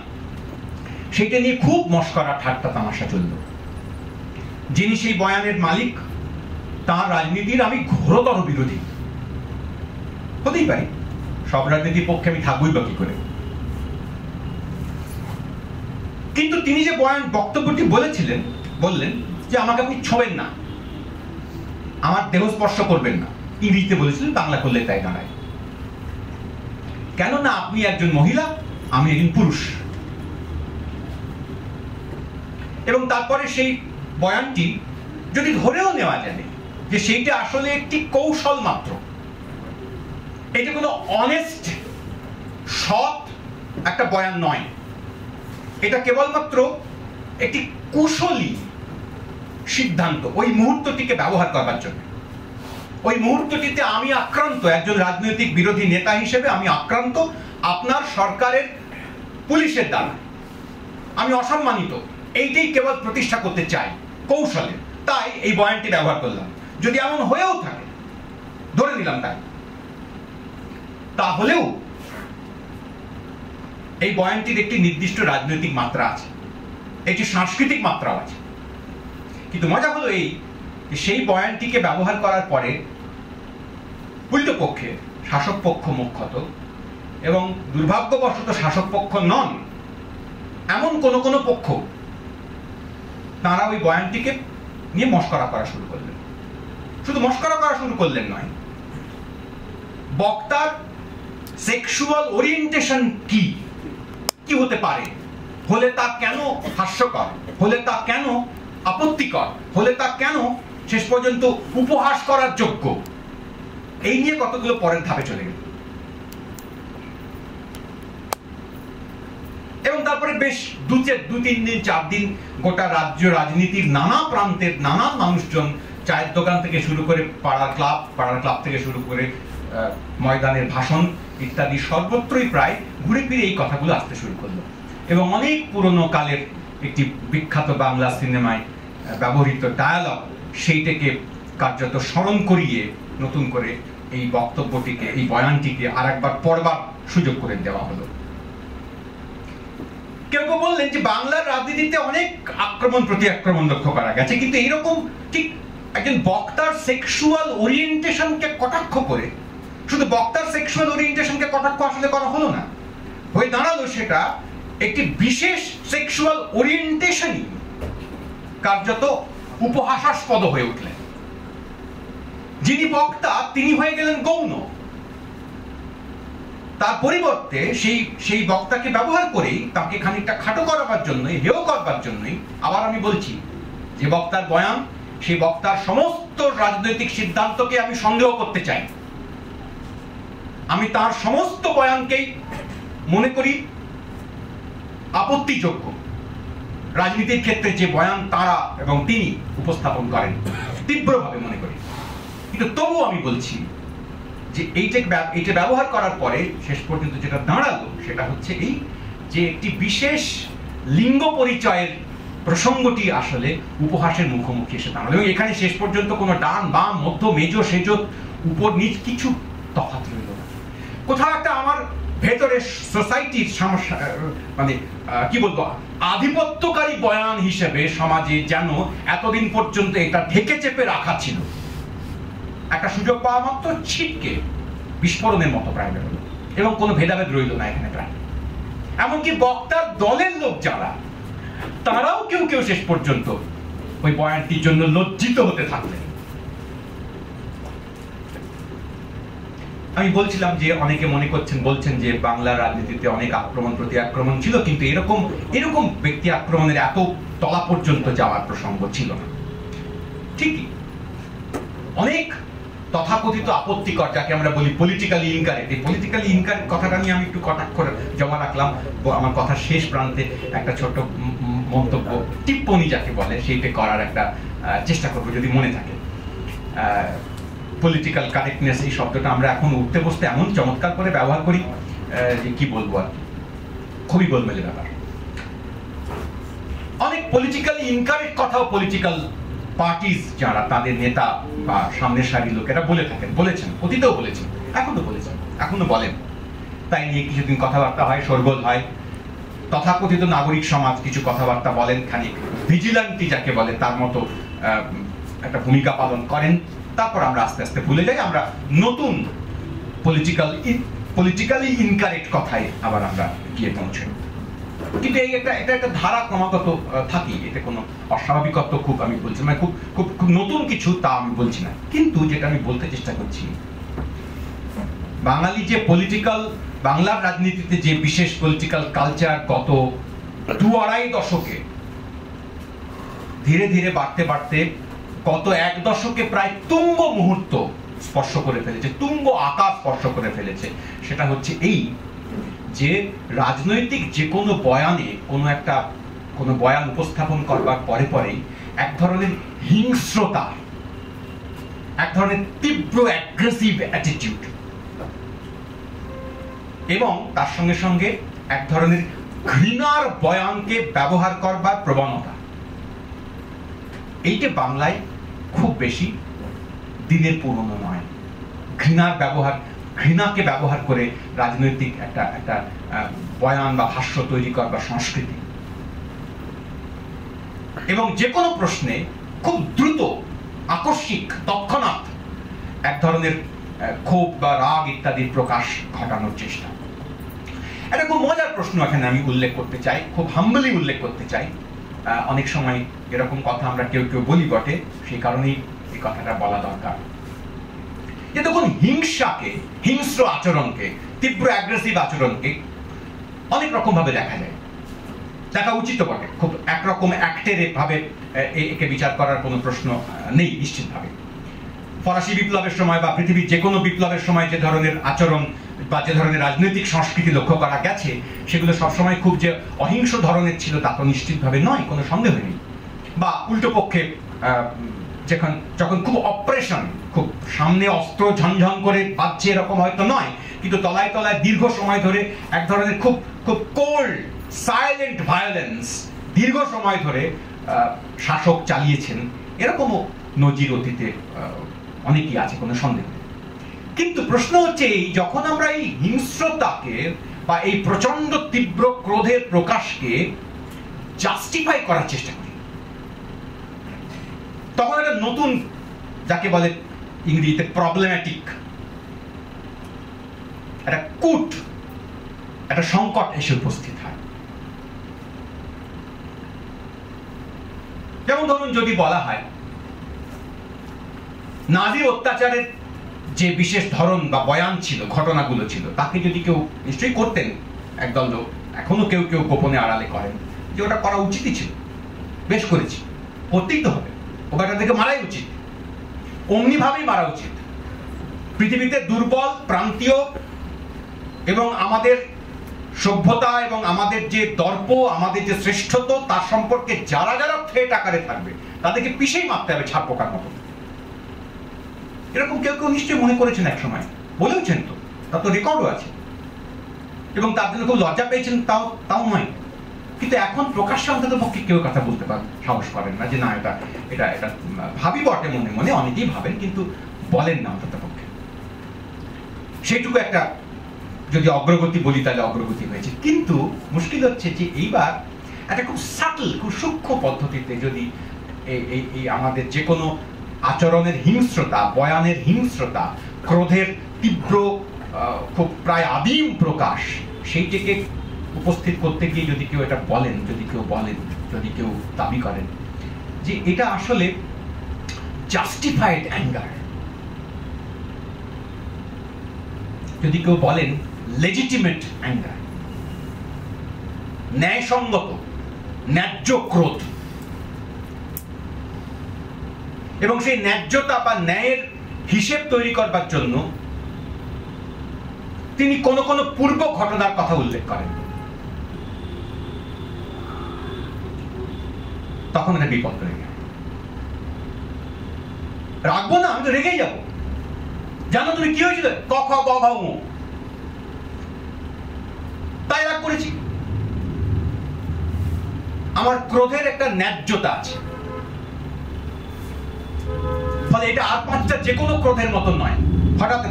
সেটা নিয়ে খুব মশকরা, ঠাট্টা তামাশা চলল। যিনি সেই বয়ানের মালিক, তার রাজনীতির আমি ঘোরতর বিরোধী। হতেই পারি, সব রাজনীতির পক্ষে আমি থাকবই বা কি করে। কিন্তু তিনি যে বক্তব্যটি বললেন যে আমাকে আপনি ছোঁবেন না, আমার দেহ স্পর্শ করবেন না। ইংরেজিতে বলেছিলেন, বাংলা করলে তাই দাঁড়ায়। কেননা আপনি একজন মহিলা, আমি একজন পুরুষ। এবং তারপরে সেই বয়ানটি যদি ধরেও নেওয়া যাবে যে সেইটা আসলে একটি কৌশল মাত্র, এটা কোনো অনেস্ট, সৎ একটা বয়ান নয়, এটা কেবলমাত্র একটি কুশলী সিদ্ধান্ত ওই মুহূর্তটিকে ব্যবহার করবার জন্য। ওই মুহূর্তটিতে আমি আক্রান্ত, একজন রাজনৈতিক বিরোধী নেতা হিসেবে আমি আক্রান্ত আপনার সরকারের পুলিশের দ্বারা, আমি অসম্মানিত, এইটাই কেবল প্রতিষ্ঠা করতে চাই কৌশলে, তাই এই বয়ানটি ব্যবহার করলাম। যদি এমন হয়েও থাকে, ধরে নিলাম তাই, তাহলেও এই বয়ানটির একটি নির্দিষ্ট রাজনৈতিক মাত্রা আছে, একটি সাংস্কৃতিক মাত্রাও আছে। কিন্তু মজা হলো এই, সেই বয়ানটিকে ব্যবহার করার পরে উল্টো পক্ষে শাসক পক্ষ মুখ্যত, এবং দুর্ভাগ্যবশত শাসক পক্ষ নন এমন কোন পক্ষ, তারা ওই বয়ানটিকে নিয়ে মস্করা করা শুরু করলেন। শুধু মস্করা করা শুরু করলেন নয়, বক্তার সেক্সুয়াল ওরিয়েন্টেশন কি হতে পারে, হলে তা কেন হাস্যকর, হলে তা কেন আপত্তিকর, হলে তা কেন শেষ পর্যন্ত উপহাস করার যোগ্য, এই নিয়ে কতগুলো পরের ধাপে চলে গেল। এবং তারপরে বেশ দু তিন দিন 4 দিন গোটা রাজ্য রাজনীতির নানা প্রান্তের নানা মানুষজন, চায়ের দোকান থেকে শুরু করে পাড়ার ক্লাব থেকে শুরু করে ময়দানের ভাষণ ইত্যাদি সর্বত্রই প্রায় ঘুরে ফিরে এই কথাগুলো আসতে শুরু করলো। এবং অনেক পুরনো কালের একটি বিখ্যাত বাংলা সিনেমায় ব্যবহৃত ডায়ালগ, সেইটাকে কার্যত স্মরণ করিয়ে নতুন করে এই বক্তব্যটিকে, এই বয়ানটিকে আরেকবার পড়বার সুযোগ করে দেওয়া হলো। কেউ কেউ বললেন যে বাংলার রাজনীতিতে অনেক আক্রমণ প্রতি আক্রমণ লক্ষ্য করা গেছে, কিন্তু এইরকম ঠিক একজন বক্তার সেক্সুয়াল ওরিয়েন্টেশনকে কটাক্ষ করে, শুধু বক্তার সেক্সুয়াল ওরিয়েন্টেশনকে কটাক্ষ আসলে করা হলো না, হয়ে দাঁড়ালো সেটা একটি বিশেষ সেক্সুয়াল ওরিয়েন্টেশনই কার্যত উপহাসাস্পদ হয়ে উঠলেন। যিনি বক্তা তিনি হয়ে গেলেন গৌণ। তার পরিবর্তে সেই বক্তাকে ব্যবহার করেই তাকে খানিকটা খাটো করাবার জন্যই, হেয় করবার জন্যই, আবার আমি বলছি, যে বক্তার বয়ান, সেই বক্তার সমস্ত রাজনৈতিক সিদ্ধান্তকে আমি সন্দেহ করতে চাই। আমি তার সমস্ত বয়ানকেই মনে করি আপত্তিযোগ্য। রাজনীতির ক্ষেত্রে যে বয়ান তারা এবং তিনি উপস্থাপন করেন তীব্রভাবে মনে করি। কিন্তু তবুও আমি বলছি যে এইটা ব্যবহার করার পরে শেষ পর্যন্ত যেটা দাঁড়ালো সেটা হচ্ছে এই, যে একটি বিশেষ লিঙ্গ পরিচয়ের প্রসঙ্গটি আসলে উপহাসের মুখোমুখি এসে দাঁড়ালো। এবং এখানে শেষ পর্যন্ত কোনো ডান বাম মধ্য মেজ সেজ উপর নিচ কিছু তফাৎ রইল না। কোথাও একটা আমার ভেতরে সোসাইটির সমস্যা, মানে কি বলবো, আধিপত্যকারী বয়ান হিসেবে সমাজে যেন এতদিন পর্যন্ত এটা ঢেকে চেপে রাখা ছিল, একটা সুযোগ পাওয়া মাত্র ছিটকে বিস্ফোরণের মতো প্রায় বেরোল, এবং কোনো ভেদাভেদ রইল না এখানে প্রায়। এমনকি বক্তার দলের লোক যারা, তারাও কেউ কেউ শেষ পর্যন্ত ওই বয়ানটির জন্য লজ্জিত হতে থাকলেন। আমি বলছিলাম যে অনেকে মনে বলছেন যে বাংলা রাজনীতিতে অনেক আক্রমণ প্রতি আক্রমণ ছিল, কিন্তু এরকম ব্যক্তি আক্রমণের এত তলা পর্যন্ত যাওয়ার প্রসঙ্গ ছিল না। ঠিকই অনেক তথাকথিত আপত্তিকর, যাকে আমরা বলি পলিটিক্যালি ইনকারেক্ট, এই পলিটিক্যালি ইনকারেক্ট কথাটা নিয়ে আমি একটু কটাক্ষ করে জমা রাখলাম। আমার কথার শেষ প্রান্তে একটা ছোট্ট মন্তব্য, টিপ্পনি যাকে বলে, সেইটা করার একটা চেষ্টা করবো যদি মনে থাকে। পলিটিক্যাল কারেক্টনেস এই শব্দটা আমরা এখন উঠতে বসতে এমন চমৎকার করে ব্যবহার করি যে কি বলবো আর কি, খুবই গোলমেলে ব্যাপার। অনেক পলিটিক্যালি ইনকারেক্ট কথাও পলিটিক্যাল পার্টিজ যারা, তাদের নেতা বা সামনের সারির লোকেরা বলে থাকেন, বলেছেন, অতীতেও বলেছেন, এখনো বলেন। তাই নিয়ে কিছুদিন কথাবার্তা হয়, শোরগোল হয়। তথাকথিত নাগরিক সমাজ কিছু কথাবার্তা বলেন, খানিক ভিজিল্যান্টি যাকে বলে তার মতো একটা ভূমিকা পালন করেন। তারপর আমরা আস্তে আস্তে ভুলে যাই, আমরা নতুন পলিটিক্যালি ইনকারেক্ট কথায় আবার আমরা গিয়ে পৌঁছাই। কিন্তু এটা একটা ধারা ক্রমাগত থাকি, এতে কোনো অস্বাভাবিকত্ব খুব আমি বলছি মানে খুব নতুন কিছু তা আমি বলছি না। কিন্তু যেটা আমি বলতে চেষ্টা করছি, বাঙালি যে বাংলার রাজনীতিতে যে বিশেষ পলিটিক্যাল কালচার গত 2-2.5 দশকে ধীরে ধীরে বাড়তে গত 1 দশকে প্রায় তুঙ্গ মুহূর্ত স্পর্শ করে ফেলেছে, তুঙ্গ আকাশ স্পর্শ করে ফেলেছে। সেটা হচ্ছে এই যে রাজনৈতিক যে কোনো বয়ানে, কোনো বয়ান উপস্থাপন করবার পরেই এক ধরনের হিংস্রতা, এক ধরনের তীব্র অ্যাগ্রেসিভ অ্যাটিটিউড, এবং তার সঙ্গে সঙ্গে এক ধরনের ঘৃণার বয়ানকে ব্যবহার করবার প্রবণতা, এইটা বাংলায় খুব বেশি দিনের পুরনো নয়। ঘৃণাকে ব্যবহার করে রাজনৈতিক একটা বয়ান বা ভাষ্য তৈরি করবার সংস্কৃতি, এবং যে কোনো প্রশ্নে খুব দ্রুত, আকস্মিক, তৎক্ষণাৎ এক ধরনের ক্ষোভ বা রাগ ইত্যাদির প্রকাশ ঘটানোর চেষ্টা। একটা খুব মজার প্রশ্ন এখানে আমি উল্লেখ করতে চাই, খুব হাম্বলি উল্লেখ করতে চাই। অনেক সময় এরকম কথা আমরা কেউ কেউ বলি বটে, সেই কারণেই এই কথাটা বলা দরকার। যে তখন হিংস্র আচরণকে, তীব্র অ্যাগ্রেসিভ আচরণকে অনেক রকম ভাবে দেখা যায়, দেখা উচিত বটে। খুব একরকম অ্যাক্টের ভাবে একে বিচার করার কোনো প্রশ্ন নেই নিশ্চিতভাবে। ফরাসি বিপ্লবের সময় বা পৃথিবীর যে কোনো বিপ্লবের সময় যে ধরনের আচরণ বা যে ধরনের রাজনৈতিক সংস্কৃতি লক্ষ্য করা গেছে, সেগুলো সবসময় খুব যে অহিংস ধরনের ছিল তা তো নিশ্চিতভাবে নয়, কোনো সন্দেহ নেই। বা উল্টো পক্ষে যখন খুব অপারেশন, খুব সামনে অস্ত্র ঝনঝন করে বাজছে এরকম হয়তো নয়, কিন্তু তলায় তলায় দীর্ঘ সময় ধরে এক ধরনের খুব খুব কোল্ড সাইলেন্ট ভায়োলেন্স দীর্ঘ সময় ধরে শাসক চালিয়েছেন, এরকমও নজির অতীতে অনেকই আছে, কোনো সন্দেহ নেই। কিন্তু প্রশ্ন হচ্ছে এই, যখন আমরা এই হিংস্রতাকে বা এই প্রচন্ড তীব্র ক্রোধের প্রকাশকে জাস্টিফাই করার চেষ্টা করি, তখন একটা নতুন, যাকে বলে ইংরেজিতে প্রবলেম্যাটিক, একটা সংকট এসে উপস্থিত হয়। যেমন ধরুন, যদি বলা হয় নাজির অত্যাচারের যে বিশেষ ধরন বা বয়ান ছিল, ঘটনাগুলো ছিল, তাকে যদি কেউ নিশ্চয়ই করতেন একদল লোক, এখনো কেউ কেউ গোপনে আড়ালে করেন, যে ওটা করা উচিতই ছিল, বেশ করেছি, করতেই তো হবে, ওটা থেকে মারাই উচিত, অমনি ভাবেই মারা উচিত। পৃথিবীতে দুর্বল, প্রান্তীয় এবং আমাদের সভ্যতা এবং আমাদের যে দর্প, আমাদের যে শ্রেষ্ঠত্ব, তার সম্পর্কে যারা যারা থ্রেট আকারে থাকবে তাদেরকে পিষেই মারতে হবে ছাপ পোকার মতো। এরকম কেউ কেউ নিশ্চয়ই মনে করেছেন, এক সময় বলেওছেন, তো তার তো রেকর্ডও আছে, এবং তার জন্য খুব লজ্জা পেয়েছেন, তাও নয়। কিন্তু এখন প্রকাশ্যে অন্তত পক্ষে কেউ কথা বলতে সাহস করেন না, যে না এটা এটা এটা ভাবি বটে, মনে মনে অনেকেই ভাবেন, কিন্তু বলেন না অন্তত পক্ষে। সেইটুকু একটা যদি অগ্রগতি বলি তাহলে অগ্রগতি হয়েছে। কিন্তু মুশকিল হচ্ছে যে এইবার একটা খুব সাটল, খুব সূক্ষ্ম পদ্ধতিতে যদি এই আমাদের যে কোনো আচরণের হিংস্রতা, বয়ানের হিংস্রতা, ক্রোধের তীব্র খুব প্রায় আদিম প্রকাশ, সেইটাকে উপস্থিত করতে গিয়ে যদি কেউ এটা বলেন, যদি কেউ দাবি করেন যে এটা আসলে জাস্টিফাইড অ্যাঙ্গার, যদি কেউ বলেন লেজিটিমেট অ্যাঙ্গার, ন্যায়সঙ্গত, ন্যায্য ক্রোধ, এবং সেই ন্যায্যতা বা ন্যায়ের হিসেব তৈরি করবার জন্য তিনি কোন কোন পূর্ব ঘটনার কথা উল্লেখ করেন, তখন এটা বিপদ হয়ে গেল। রাখবো না, আমি তো রেগেই যাবো। জানো তুমি কি হয়েছিল? ক খ গ ঘ ঙ, তাই রাগ করেছি। আমার ক্রোধের একটা ন্যায্যতা আছে, ফলে এটা আর পাঁচটা যে কোনো ক্রোধের মতন নয়। হঠাৎ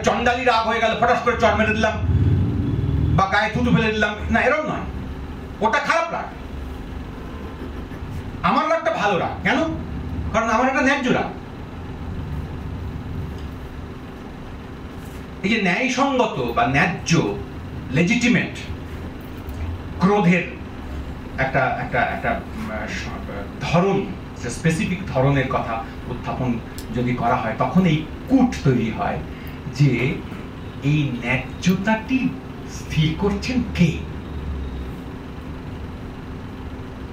চন্ডালি রাগ হয়ে গেল, হঠাৎ করে চড় মেরে দিলাম বা গায়ে থুতু ফেলে দিলাম, না, এরকম নয়। ওটা খারাপ রাগ। আমার রাগটা ভালো রাগ। কেন? কারণ আমার একটা ন্যায্য রাগ। এই যে ন্যায়সঙ্গত বা ন্যায্য, লেজিটিমেট ক্রোধের একটা একটা একটা ধরন, স্পেসিফিক ধরনের কথা উত্থাপন যদি করা হয়, তখন এই কূট তৈরি হয় যে এই ন্যায্যতাটি স্থির করছেন কে,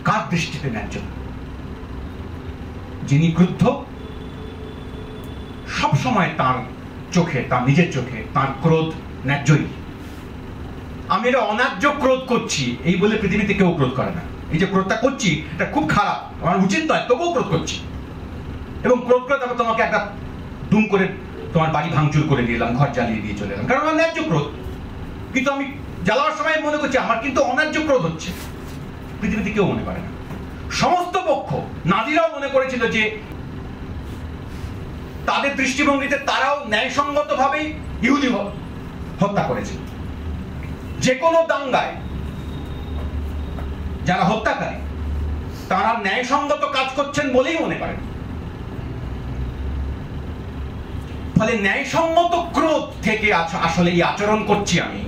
কার দৃষ্টিতে ন্যায্যতা? যিনি ক্রুদ্ধ, সবসময় তার চোখে, তার নিজের চোখে তার ক্রোধ ন্যায্যই। আমি এটা অন্যায্য ক্রোধ করছি এই বলে পৃথিবীতে কেউ ক্রোধ করে না। এই যে ক্রোধটা করছি এটা খুব খারাপ, আমার উচিত নয়, তবুও ক্রোধ করছি। এবং ক্রোধ করে তারপর তোমাকে একটা দুম করে তোমার বাড়ি ভাঙচুর করে দিলাম, ঘর জ্বালিয়ে দিয়ে চলে এলাম, কারণ আমার ন্যায্য ক্রোধ। কিন্তু আমি জ্বালাবার সময় মনে করছি আমার কিন্তু অন্যায্য ক্রোধ হচ্ছে। পৃথিবীতে কেউ মনে করে না। সমস্ত পক্ষ, নাজিরাও মনে করেছিল যে তাদের দৃষ্টিভঙ্গিতে তারাও ন্যায়সঙ্গতভাবেই ইহুদি হত্যা করেছে। যে কোনো দাঙ্গায় যারা হত্যাকারী তারা ন্যায়সঙ্গত কাজ করছেন বলেই মনে করেন। ফলে ন্যায়সঙ্গত ক্রোধ থেকে আসলে এই আচরণ করছি আমি,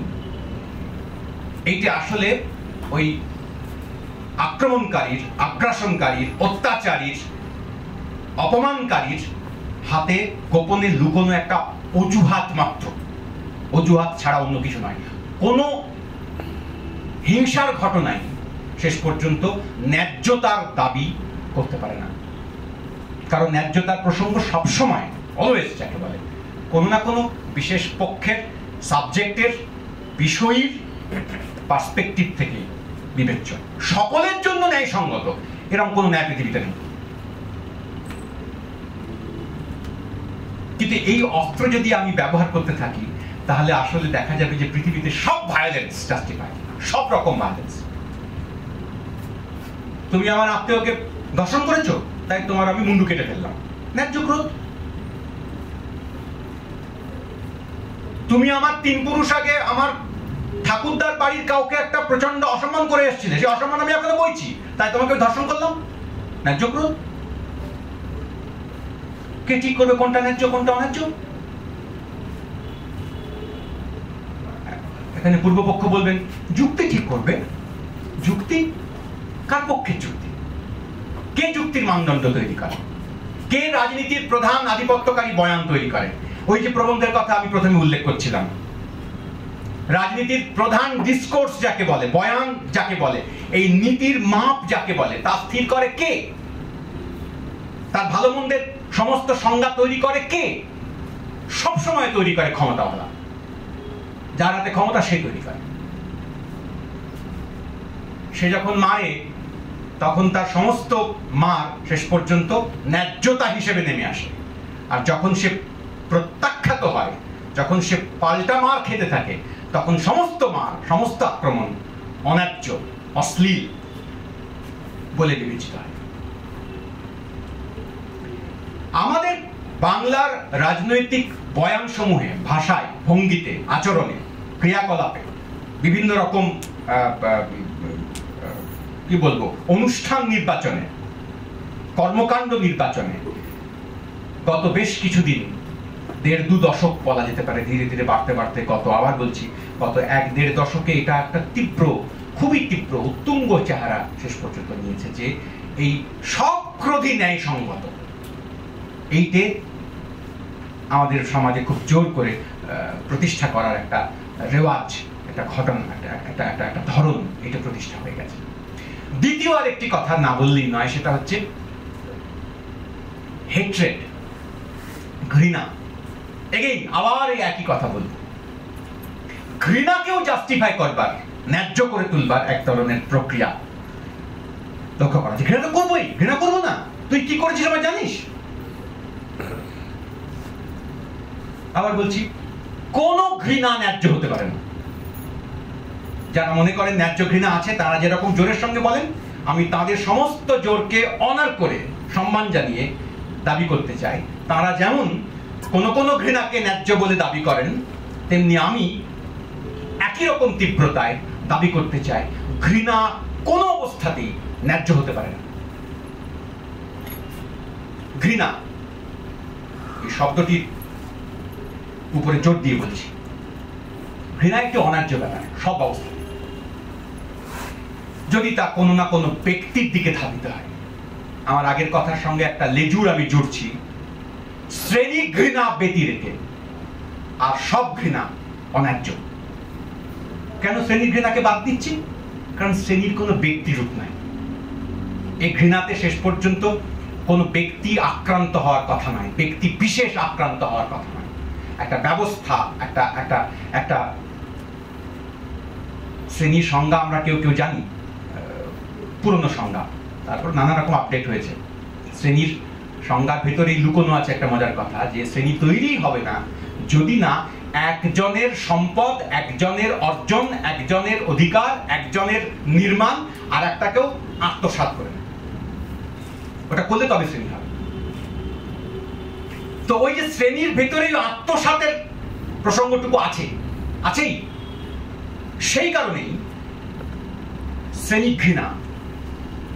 এইটা আসলে ওই আক্রমণকারীর, আগ্রাসনকারীর, অত্যাচারীর, অপমানকারীর হাতে গোপনে লুকোনো একটা অজুহাত মাত্র, অজুহাত ছাড়া অন্য কিছু নয়। কোনো হিংসার ঘটনায় শেষ পর্যন্ত ন্যায্যতার দাবি করতে পারে না, কারণ ন্যায্যতার প্রসঙ্গ সবসময় অলওয়েজ যাকে বলে কোনো না কোনো বিশেষ পক্ষের, সাবজেক্টের, বিষয়ের পার্সপেক্টিভ থেকে বিবেচ্য। সকলের জন্য ন্যায়সঙ্গত এরকম কোনো ন্যায় পৃথিবীতে নেই। কিন্তু এই অস্ত্র যদি আমি ব্যবহার করতে থাকি তাহলে আসলে দেখা যাবে যে পৃথিবীতে সব ভায়োলেন্স জাস্টিফাই, সব রকম ভায়োলেন্স। তুমি আমার আত্মীয়কে দর্শন করেছো, তাই তোমার আমি মুন্ডু কেটে ফেললাম, ন্যায্য ক্রোধ। তুমি আমার 3 পুরুষ আগে আমার ঠাকুরদার বাড়ির কাউকে একটা প্রচন্ড অসম্মান করে এসেছিলে, সেই অসম্মান আমি এখনো বইছি, তাই তোমাকে ধর্ষণ করলাম, ন্যায্য ক্রোধ। কে ঠিক করবে কোনটা ন্যায্য কোনটা অন্যায্য? এখানে পূর্বপক্ষ বলবেন যুক্তি ঠিক করবে। যুক্তি কার পক্ষের যুক্তি? কে যুক্তির মানদণ্ড তৈরি করে? কে রাজনীতির প্রধান আধিপত্যকারী বয়ান তৈরি করে? ওই যে প্রবন্ধের কথা আমি প্রথমে উল্লেখ করছিলাম, রাজনীতির প্রধান ডিসকোর্স যাকে বলে, বয়ান যাকে বলে, এই নীতির মাপ যাকে বলে, তা স্থির করে কে? তার ভালো মন্দের সমস্ত সংজ্ঞা তৈরি করে কে? সব সময় তৈরি করে ক্ষমতাওয়ালা, যার হাতে ক্ষমতা সে তৈরি করে। সে যখন মারে তখন তার সমস্ত মার শেষ পর্যন্ত ন্যায্যতা হিসেবে নেমে আসে, আর যখন সে প্রত্যাখ্যাত হয়, যখন সে পাল্টা মার খেতে থাকে, তখন সমস্ত মার, সমস্ত আক্রমণ অন্যায্য, অশ্লীল বলে বিবেচিত হয়। আমাদের বাংলার রাজনৈতিক বয়ান সমূহে, ভাষায়, ভঙ্গিতে, আচরণে, ক্রিয়াকলাপে, বিভিন্ন রকম কি বলবো অনুষ্ঠান নির্বাচনে, কর্মকাণ্ড নির্বাচনে গত বেশ কিছুদিন, 1.5-2 দশক বলা যেতে পারে, ধীরে ধীরে বাড়তে বাড়তে গত, আবার বলছি, গত 1-1.5 দশকে এটা একটা তীব্র, খুবই তীব্র, উত্তুঙ্গ চেহারা শেষ পর্যন্ত নিয়েছে যে এই সক্রোধী ন্যায়সঙ্গত, এইটে আমাদের সমাজে খুব জোর করে প্রতিষ্ঠা করার একটা রেওয়াজ, একটা ঘটনা, একটা ধরন, এটা প্রতিষ্ঠা হয়ে গেছে। দ্বিতীয় আরেকটি কথা না বললেই নয়, সেটা হচ্ছে হেট্রেড, ঘৃণা। এগেইন আবার এই একই কথা বলবো, ঘৃণাকেও জাস্টিফাই করবার, ন্যায্য করে তুলবার এক ধরনের প্রক্রিয়া লক্ষ্য করা। ঘৃণা তো করবোই, ঘৃণা করবো না? তুই কি করেছিস আমার জানিস? আবার বলছি, কোন ঘৃণা ন্যায্য হতে পারে না। যারা মনে করেন ন্যায্য ঘৃণা আছে, তারা যেরকম জোরের সঙ্গে বলেন, আমি তাদের সমস্ত জোরকে অনার করে, সম্মান জানিয়ে দাবি করতে চাই। তারা যেমন কোন ঘৃণাকে ন্যায্য বলে দাবি করেন, তেমনি আমি একই রকম তীব্রতায় দাবি করতে চাই, ঘৃণা কোন অবস্থাতেই ন্যায্য হতে পারে না। ঘৃণা এই শব্দটির উপরে জোর দিয়ে বলছি, ঘৃণা একটি অন্যায্য ব্যাপার সব অবস্থায়, যদি তা কোনো না কোনো ব্যক্তির দিকে ধাবিত হয়। আমার আগের কথার সঙ্গে একটা লেজুর আমি জুড়ছি, শ্রেণী ঘৃণা ব্যতি রেখে আর সব ঘৃণা অন্যায্য। কেন শ্রেণী ঘৃণাকে বাদ দিচ্ছি? কারণ শ্রেণীর কোনো ব্যক্তি রূপ নাই। এই ঘৃণাতে শেষ পর্যন্ত কোনো ব্যক্তি আক্রান্ত হওয়ার কথা নয়, ব্যক্তি বিশেষ আক্রান্ত হওয়ার কথা নয়। একটা ব্যবস্থা, একটা শ্রেণীর সংজ্ঞা আমরা কেউ কেউ জানি, পুরনো সংজ্ঞা, তারপর নানা রকম আপডেট হয়েছে। শ্রেণীর সংজ্ঞার ভেতরেই লুকোনো আছে একটা মজার কথা, যে শ্রেণী তৈরি হবে না যদি না একজনের সম্পদ, একজনের অর্জন, একজনের অধিকার, একজনের নির্মাণ আর একটাকেও আত্মসাৎ করে নেয়। ওটা করলে তবে শ্রেণী হবে। তো ওই যে শ্রেণীর ভেতরেই আত্মসাতের প্রসঙ্গটুকু আছেই। সেই কারণেই শ্রেণী ঘৃণা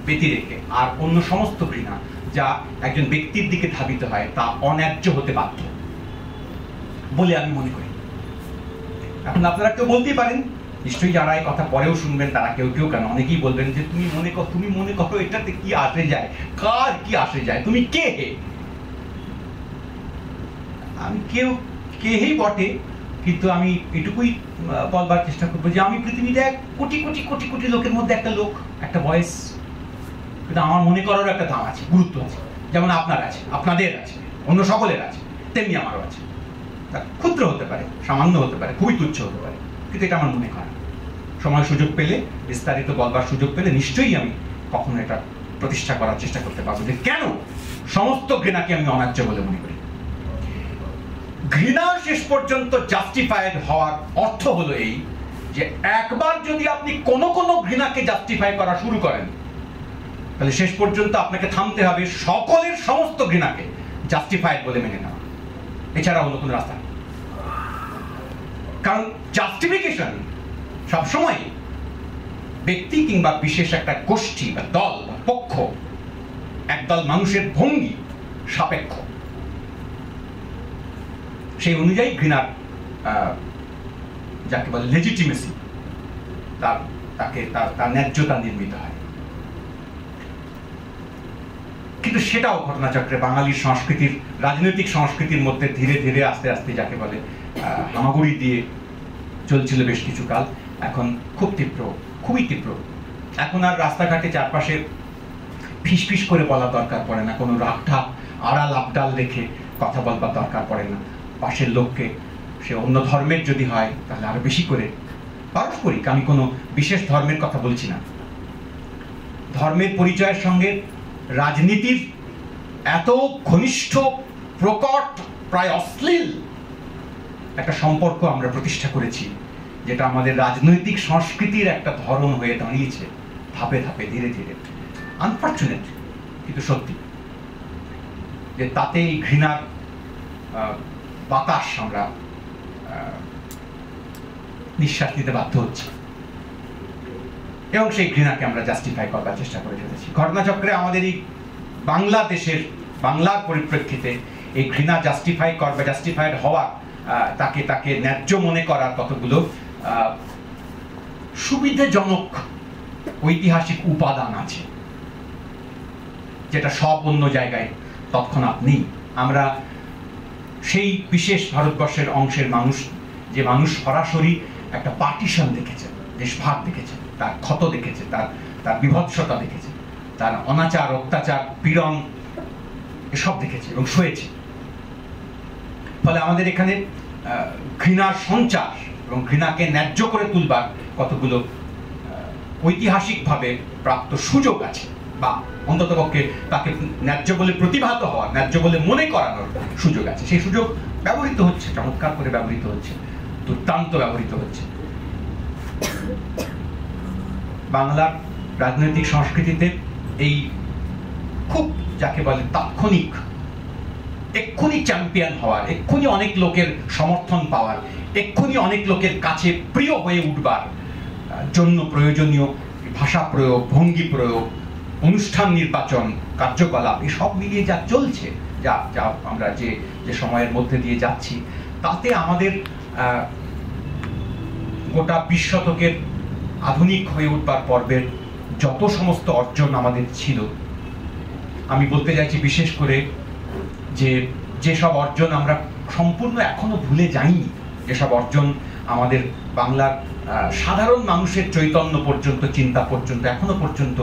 ব্যতি রেখে আর অন্য সমস্ত ঘৃণা যা একজন ব্যক্তির দিকে ধাবিত হয় তা অন্যায্য হতে বাধ্য বলে আমি মনে করি। এখন আপনারা কেউ বলতেই পারেন, নিশ্চয়ই যারা এই কথা পরেও শুনবেন তারা কেউ কেন অনেকেই বলবেন যে তুমি মনে করো এটাতে কি আসে যায়, কার কি আসে যায়, তুমি কে হে? আমি কেই বটে, কিন্তু আমি এটুকুই বলবার চেষ্টা করবো যে আমি পৃথিবীতে কোটি কোটি কোটি কোটি লোকের মধ্যে একটা লোক, একটা ভয়েস, কিন্তু আমার মনে করারও একটা দাম আছে, গুরুত্ব আছে। যেমন আপনার আছে, আপনাদের আছে, অন্য সকলের আছে, তেমনি আমারও আছে। তা ক্ষুদ্র হতে পারে, সামান্য হতে পারে, খুবই তুচ্ছ হতে পারে, কিন্তু এটা আমার মনে হয় সময় সুযোগ পেলে, বিস্তারিত বলবার সুযোগ পেলে নিশ্চয়ই আমি কখনো এটা প্রতিষ্ঠা করার চেষ্টা করতে পারবো যে কেন সমস্ত ঘৃণাকে আমি অন্যায্য বলে মনে করি। ঘৃণা শেষ পর্যন্ত জাস্টিফাইড হওয়ার অর্থ হলো এই যে একবার যদি আপনি কোনো ঘৃণাকে জাস্টিফাই করা শুরু করেন তাহলে শেষ পর্যন্ত আপনাকে থামতে হবে সকলের সমস্ত ঘৃণাকে জাস্টিফাইড বলে মেনে নেওয়া, এছাড়া অন্য কোনো রাস্তা নেই। কারণ জাস্টিফিকেশন সবসময় ব্যক্তি কিংবা বিশেষ একটা গোষ্ঠী বা দল বা পক্ষ, একদল মানুষের ভঙ্গি সাপেক্ষ। সেই অনুযায়ী ঘৃণার যাকে বলে লেজিটিমেসি, তার ন্যায্যতা নির্মিত হয়। কিন্তু সেটাও ঘটনাচক্রে বাঙালির সংস্কৃতির, রাজনৈতিক সংস্কৃতির মধ্যে ধীরে ধীরে আস্তে আস্তে যাকে বলে হামাগুড়ি দিয়ে চলছিল বেশ কিছু কাল। এখন খুবই তীব্র। এখন আর রাস্তাঘাটে চারপাশে ফিসফিস করে বলা দরকার পড়ে না, কোনো রাগঢাক আড়াল আবডাল রেখে কথা বলবার দরকার পড়ে না। পাশের লোককে, সে অন্য ধর্মের যদি হয় তাহলে আরো বেশি করে পারস্পরিক, আমি কোনো বিশেষ ধর্মের কথা বলছি না, ধর্মের পরিচয়ের সঙ্গে রাজনীতির এত ঘনিষ্ঠ, প্রকট, প্রায় অশ্লীল একটা সম্পর্ক আমরা প্রতিষ্ঠা করেছি, যেটা আমাদের রাজনৈতিক সংস্কৃতির একটা ধরন হয়ে দাঁড়িয়েছে ধাপে ধাপে ধীরে ধীরে। আনফর্চুনেট, কিন্তু সত্যি যে তাতে এই ঘৃণার বাতাস আমরা নিঃশ্বাস নিতে বাধ্য হচ্ছে এবং সেই ঘৃণাকে আমরা জাস্টিফাই করবার চেষ্টা করে চলেছি। ঘটনাচক্রে আমাদের এই বাংলার পরিপ্রেক্ষিতে এই ঘৃণা জাস্টিফাইড হওয়া, তাকে ন্যায্য মনে করার কতগুলো সুবিধাজনক ঐতিহাসিক উপাদান আছে, যেটা সব অন্য জায়গায় তৎক্ষণাৎ নেই। আমরা সেই বিশেষ ভারতবর্ষের অংশের মানুষ, যে মানুষ সরাসরি একটা পার্টিশন দেখেছে, দেশভাগ দেখেছে, তার ক্ষত দেখেছে, তার বিভৎসতা দেখেছে, তার অনাচার, অত্যাচার, পীড়ন এসব দেখেছে এবং সয়েছে। ফলে আমাদের এখানে ঘৃণার সঞ্চার এবং ঘৃণাকে ন্যায্য করে তুলবার কতগুলো ঐতিহাসিকভাবে প্রাপ্ত সুযোগ আছে, বা অন্ততপক্ষে তাকে ন্যায্য বলে প্রতিভাত হওয়ার, ন্যায্য বলে মনে করানোর সুযোগ আছে। সেই সুযোগ ব্যবহৃত হচ্ছে, চমৎকার করে ব্যবহৃত হচ্ছে, দুর্দান্ত ব্যবহৃত হচ্ছে। বাংলার রাজনৈতিক সংস্কৃতিতে এই খুব যাকে বলে তাৎক্ষণিক, এক্ষুনি চ্যাম্পিয়ন হওয়ার, এক্ষুনি অনেক লোকের সমর্থন পাওয়ার, এক্ষুনি অনেক লোকের কাছে প্রিয় হয়ে উঠবার জন্য প্রয়োজনীয় ভাষা প্রয়োগ, ভঙ্গি প্রয়োগ, অনুষ্ঠান নির্বাচন, কার্যকলাপ, এসব মিলিয়ে যা চলছে, যা আমরা যে সময়ের মধ্যে দিয়ে যাচ্ছি, তাতে আমাদের গোটা 20 শতকের আধুনিক হয়ে উঠবার পর্বের যত সমস্ত অর্জন আমাদের ছিল, আমি বলতে চাইছি বিশেষ করে যেসব অর্জন আমরা সম্পূর্ণ এখনো ভুলে যাইনি, যেসব অর্জন আমাদের বাংলার সাধারণ মানুষের চৈতন্য পর্যন্ত, চিন্তা পর্যন্ত এখনো পর্যন্ত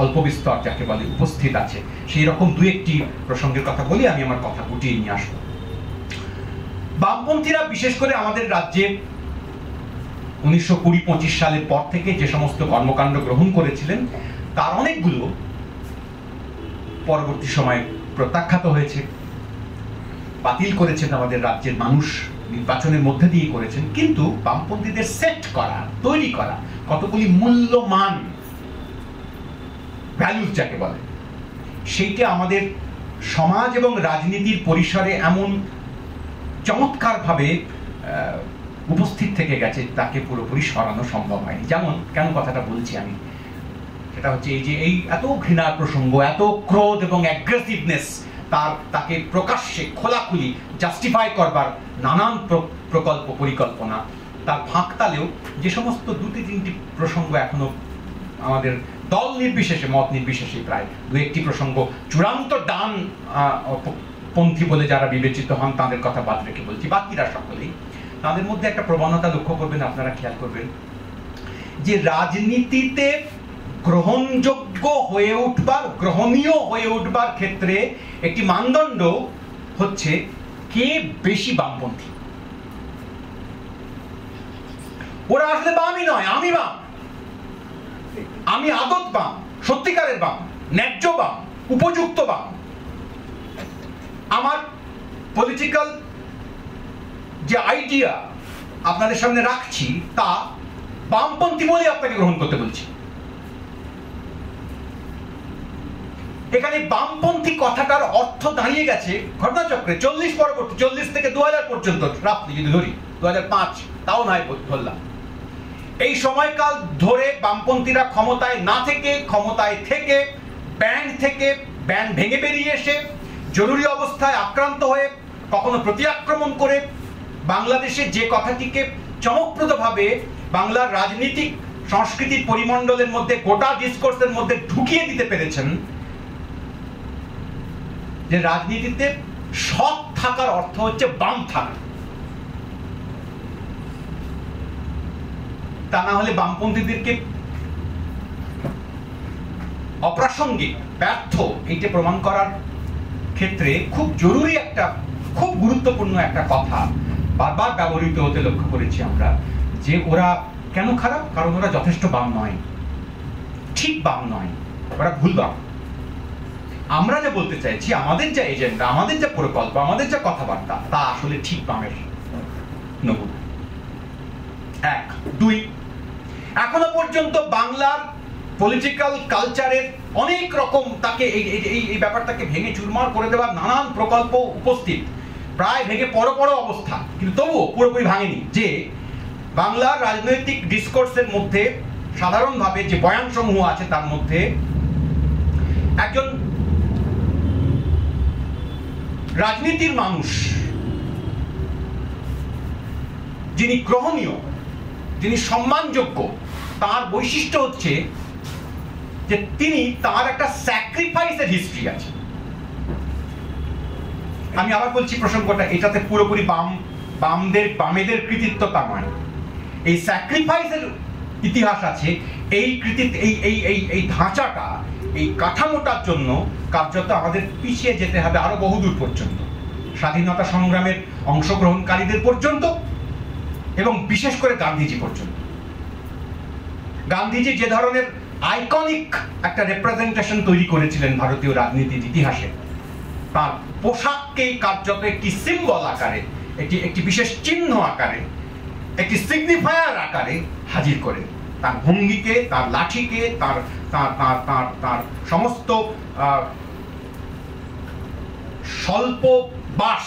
অল্প বিস্তর যাকে বলে উপস্থিত আছে, সেই রকম দু একটি প্রসঙ্গের কথা বলি, আমি আমার কথা গুটিয়ে নিয়ে আসবো। বামপন্থীরা বিশেষ করে আমাদের রাজ্যে 1920-25 সালের পর থেকে যে সমস্ত কর্মকাণ্ড গ্রহণ করেছিলেন, তার অনেকগুলো পরবর্তী সময়ে প্রত্যাখ্যাত হয়েছে, বাতিল করেছেন আমাদের রাজ্যের মানুষ, নির্বাচনের মধ্যে দিয়ে করেছেন, কিন্তু বামপন্থীদের সেট করা, তৈরি করা কতগুলি মূল্যমান, ভ্যালুজ যাকে বলে, সেইটা আমাদের সমাজ এবং রাজনীতির পরিসরে এমন চমৎকারভাবে উপস্থিত থেকে গেছে তাকে পুরোপুরি সরানো সম্ভব হয়নি। যেমন কেন কথাটা বলছি আমি, সেটা হচ্ছে এই যে এই এত ঘৃণার প্রসঙ্গ, এত ক্রোধ এবং অ্যাগ্রেসিভনেস, তাকে প্রকাশ্যে খোলাখুলি জাস্টিফাই করবার নানান প্রকল্প পরিকল্পনা, তার ফাঁকতালেও যে সমস্ত দুটি তিনটি প্রসঙ্গ এখনো আমাদের দল নির্বিশেষে, মত নির্বিশেষে প্রায় দু একটি প্রসঙ্গ চূড়ান্ত ডান পন্থী বলে যারা বিবেচিত হন তাদের কথা বাদ রেখে বলছি, বাকিরা সকলেই, তাদের মধ্যে একটা প্রবণতা লক্ষ্য করবেন, আপনারা খেয়াল করবেন যে রাজনীতিতে গ্রহণযোগ্য হয়ে উঠবার, গ্রহণীয় হয়ে উঠবার ক্ষেত্রে একটি মানদণ্ড হচ্ছে কে বেশি বামপন্থী। ওরা আসলে বামই নয়, আমি বাম, আমি আদত বাম, সত্যিকারের বাম, ন্যায্য বাম, উপযুক্ত বাম, আমার পলিটিক্যাল যে আইডিয়া আপনাদের সামনে রাখছি তা বামপন্থী বলে আপনাকে গ্রহণ করতে বলছি। এখানে বামপন্থী কথাটার অর্থ দাঁড়িয়ে গেছে ঘটনাচক্রে 40 পরবর্তী, 40 থেকে 2000 পর্যন্ত, রাফলি যদি ধরি 2005, তাও নয় ধরলাম, এই সময়কাল ধরে বামপন্থীরা ক্ষমতায় না থেকে, ক্ষমতায় থেকে, ব্যান্ড ভেঙে বেরিয়ে এসে, জরুরি অবস্থায় আক্রান্ত হয়ে, কখনো প্রতি আক্রমণ করে বাংলাদেশে যে কথাটিকে চমকপ্রদভাবে বাংলার রাজনীতিক সংস্কৃতির পরিমণ্ডলের মধ্যে, গোটা ডিসকোর্সের মধ্যে ঢুকিয়ে দিতে পেরেছেন যে রাজনীতিতে সৎ থাকার অর্থ হচ্ছে বাম থাকা। তা না হলে বামপন্থীদেরকে অপ্রাসঙ্গিক, ব্যর্থ এইটা প্রমাণ করার ক্ষেত্রে খুব জরুরি একটা, খুব গুরুত্বপূর্ণ একটা কথা বারবার ব্যবহৃত হতে লক্ষ্য করেছি আমরা, যে ওরা কেন খারাপ? কারণ ওরা যথেষ্ট বাম নয়, ঠিক বাম নয়, ওরা ভুল বাম। আমরা যা বলতে চাইছি, আমাদের যা এজেন্ডা, আমাদের যা প্রকল্প, আমাদের যা কথাবার্তা, তা আসলে ঠিক বামের নমুনা। 1, 2, এখনো পর্যন্ত বাংলার পলিটিক্যাল কালচারের অনেক রকম তাকে এই ব্যাপারটাকে ভেঙে চুরমার করে দেওয়ার নানান প্রকল্প উপস্থিত, প্রায় ভেঙে পড়ো অবস্থা, কিন্তু তবুও পুরোপুরি ভাঙেনি। যে বাংলার রাজনৈতিক ডিসকোর্সের মধ্যে সাধারণভাবে যে বয়ানসমূহ আছে তার মধ্যে একজন রাজনীতির মানুষ যিনি গ্রহণীয়, যিনি সম্মানযোগ্য, তার বৈশিষ্ট্য হচ্ছে যে তিনি, তার একটা স্যাক্রিফাইসের হিস্ট্রি আছে। আমি আবার বলছি প্রসঙ্গটা, এটাতে পুরোপুরি বামেদের কৃতিত্ব তা নয়, এই স্যাক্রিফাইসের ইতিহাস আছে। এই এই ধাঁচাটা, এই কাঠামোটার জন্য কার্যত আমাদের পিছিয়ে যেতে হবে আরো বহুদূর পর্যন্ত, স্বাধীনতা সংগ্রামের অংশগ্রহণকারীদের পর্যন্ত, এবং বিশেষ করে গান্ধীজি পর্যন্ত। গান্ধীজি যে ধরনের আইকনিক একটা রিপ্রেজেন্টেশন তৈরি করেছিলেন ভারতীয় রাজনীতির ইতিহাসে, তার পোশাককেই কার্যত একটি সিম্বল আকারে, একটি বিশেষ চিহ্ন আকারে, একটি সিগনিফায়ার আকারে হাজির করে, তার ভঙ্গিকে, তার লাঠিকে, তার তার তার তার তার সমস্ত স্বল্প বাস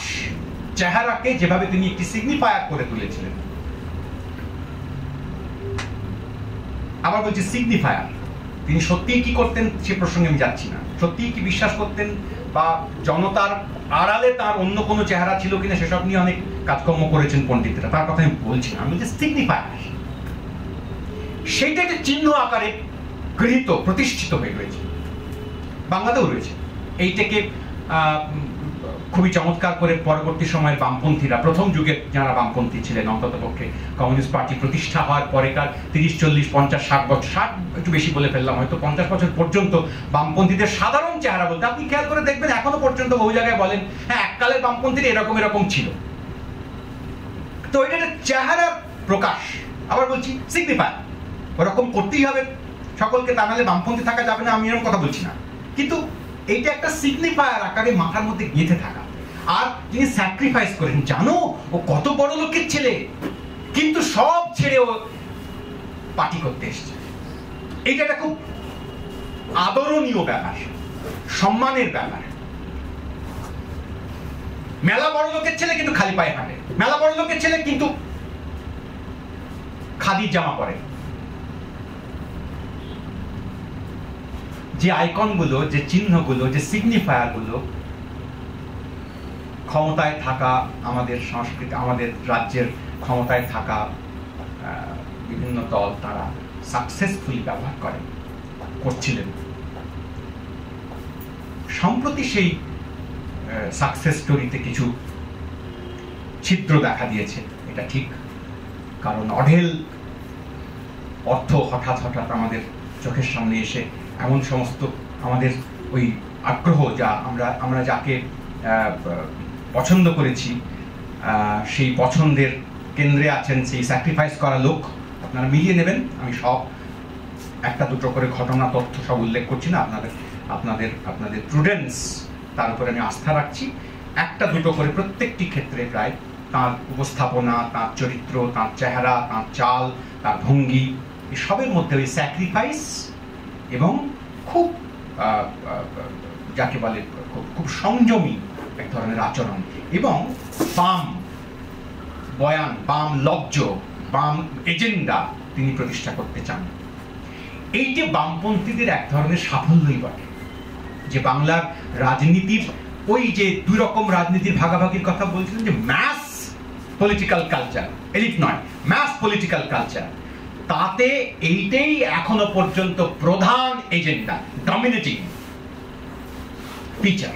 চেহারাকে যেভাবে তিনি একটি সিগনিফায়ার করে তুলেছিলেন। আবার বলছি সিগনিফায়ার, তিনি সত্যিই কি করতেন সে প্রসঙ্গে আমি যাচ্ছি না, সত্যিই কি বিশ্বাস করতেন বা জনতার আড়ালে তার অন্য কোনো চেহারা ছিল কিনা সেসব নিয়ে অনেক কাজকর্ম করেছেন পণ্ডিতরা, তার কথা আমি বলছি না, আমি বলছি সিগনিফায়ার। সেইটা একটা চিহ্ন আকারে গৃহীত, প্রতিষ্ঠিত হয়ে রয়েছে, বাংলাতেও রয়েছে। এইটাকে খুবই চমৎকার করে পরবর্তী সময়ের বামপন্থীরা, প্রথম যুগের যারা বামপন্থী ছিলেন, অন্তত পক্ষে কমিউনিস্ট পার্টি প্রতিষ্ঠা হওয়ার পরেকার 30, 40, 50, 60 বছর, 60 একটু বেশি বলে ফেললাম, হয়তো 50 বছর পর্যন্ত বামপন্থীদের সাধারণ চেহারা বলতে আপনি খেয়াল করে দেখবেন এখনো পর্যন্ত বহু জায়গায় বলেন হ্যাঁ এককালের বামপন্থীরা এরকম ছিল। তো এটা একটা চেহারার প্রকাশ। আবার বলছি সিগনিফাই, ওরকম করতেই হবে সকলকে, তা নাহলে বামপন্থী থাকা যাবে না, আমি এরকম কথা বলছি না, কিন্তু এইটা একটা সিগনিফায়ার আকারে মাথার মধ্যে গেঁথে থাকা। আর যিনি স্যাক্রিফাইস করেন, জানো ও কত বড় লোকের ছেলে, কিন্তু সব ছেড়ে ও পার্টি করতে এসছে। এইটা একটা খুব আদরণীয় ব্যাপার, সম্মানের ব্যাপার। মেলা বড় লোকের ছেলে কিন্তু খালি পায়ে হাঁটে, মেলা বড় লোকের ছেলে কিন্তু খাদির জামা পরে। যে আইকন গুলো, যে চিহ্নগুলো, যে সিগনিফায়ার গুলো ক্ষমতায় থাকা আমাদের সংস্কৃতি, আমাদের রাজ্যের ক্ষমতায় থাকা বিভিন্ন দল তারা সাকসেসফুলি ব্যবহার করছিলেন। সম্প্রতি সেই সাকসেস স্টোরিতে কিছু ছিদ্র দেখা দিয়েছে, এটা ঠিক। কারণ অঢেল অর্থ হঠাৎ হঠাৎ আমাদের চোখের সামনে এসে এমন সমস্ত আমাদের ওই আগ্রহ, যা আমরা যাকে পছন্দ করেছি, সেই পছন্দের কেন্দ্রে আছেন সেই স্যাক্রিফাইস করা লোক। আপনারা মিলিয়ে নেবেন, আমি সব একটা দুটো করে ঘটনা তথ্য সব উল্লেখ করছি না, আপনাদের প্রুডেন্স তার উপরে আমি আস্থা রাখছি। একটা দুটো করে প্রত্যেকটি ক্ষেত্রে প্রায় তার উপস্থাপনা, তার চরিত্র, তার চেহারা, তার চাল, তার ভঙ্গি, এসবের মধ্যে ওই স্যাক্রিফাইস এবং খুব যাকে বলে খুব সংযমী এক ধরনের আচরণ, এবং বাম বয়ান, বাম লব্জ, বাম এজেন্ডা তিনি প্রতিষ্ঠা করতে চান। এইটি বামপন্থীদের এক ধরনের সাফল্যই বটে, যে বাংলার রাজনীতির ওই যে দুই রকম রাজনীতির ভাগাভাগির কথা বলছিলেন, যে ম্যাস পলিটিক্যাল কালচার, এলিট নয়, ম্যাস পলিটিক্যাল কালচার, তাতে এইটাই এখনো পর্যন্ত প্রধান এজেন্ডা, ডমিনেটিং ফিচার।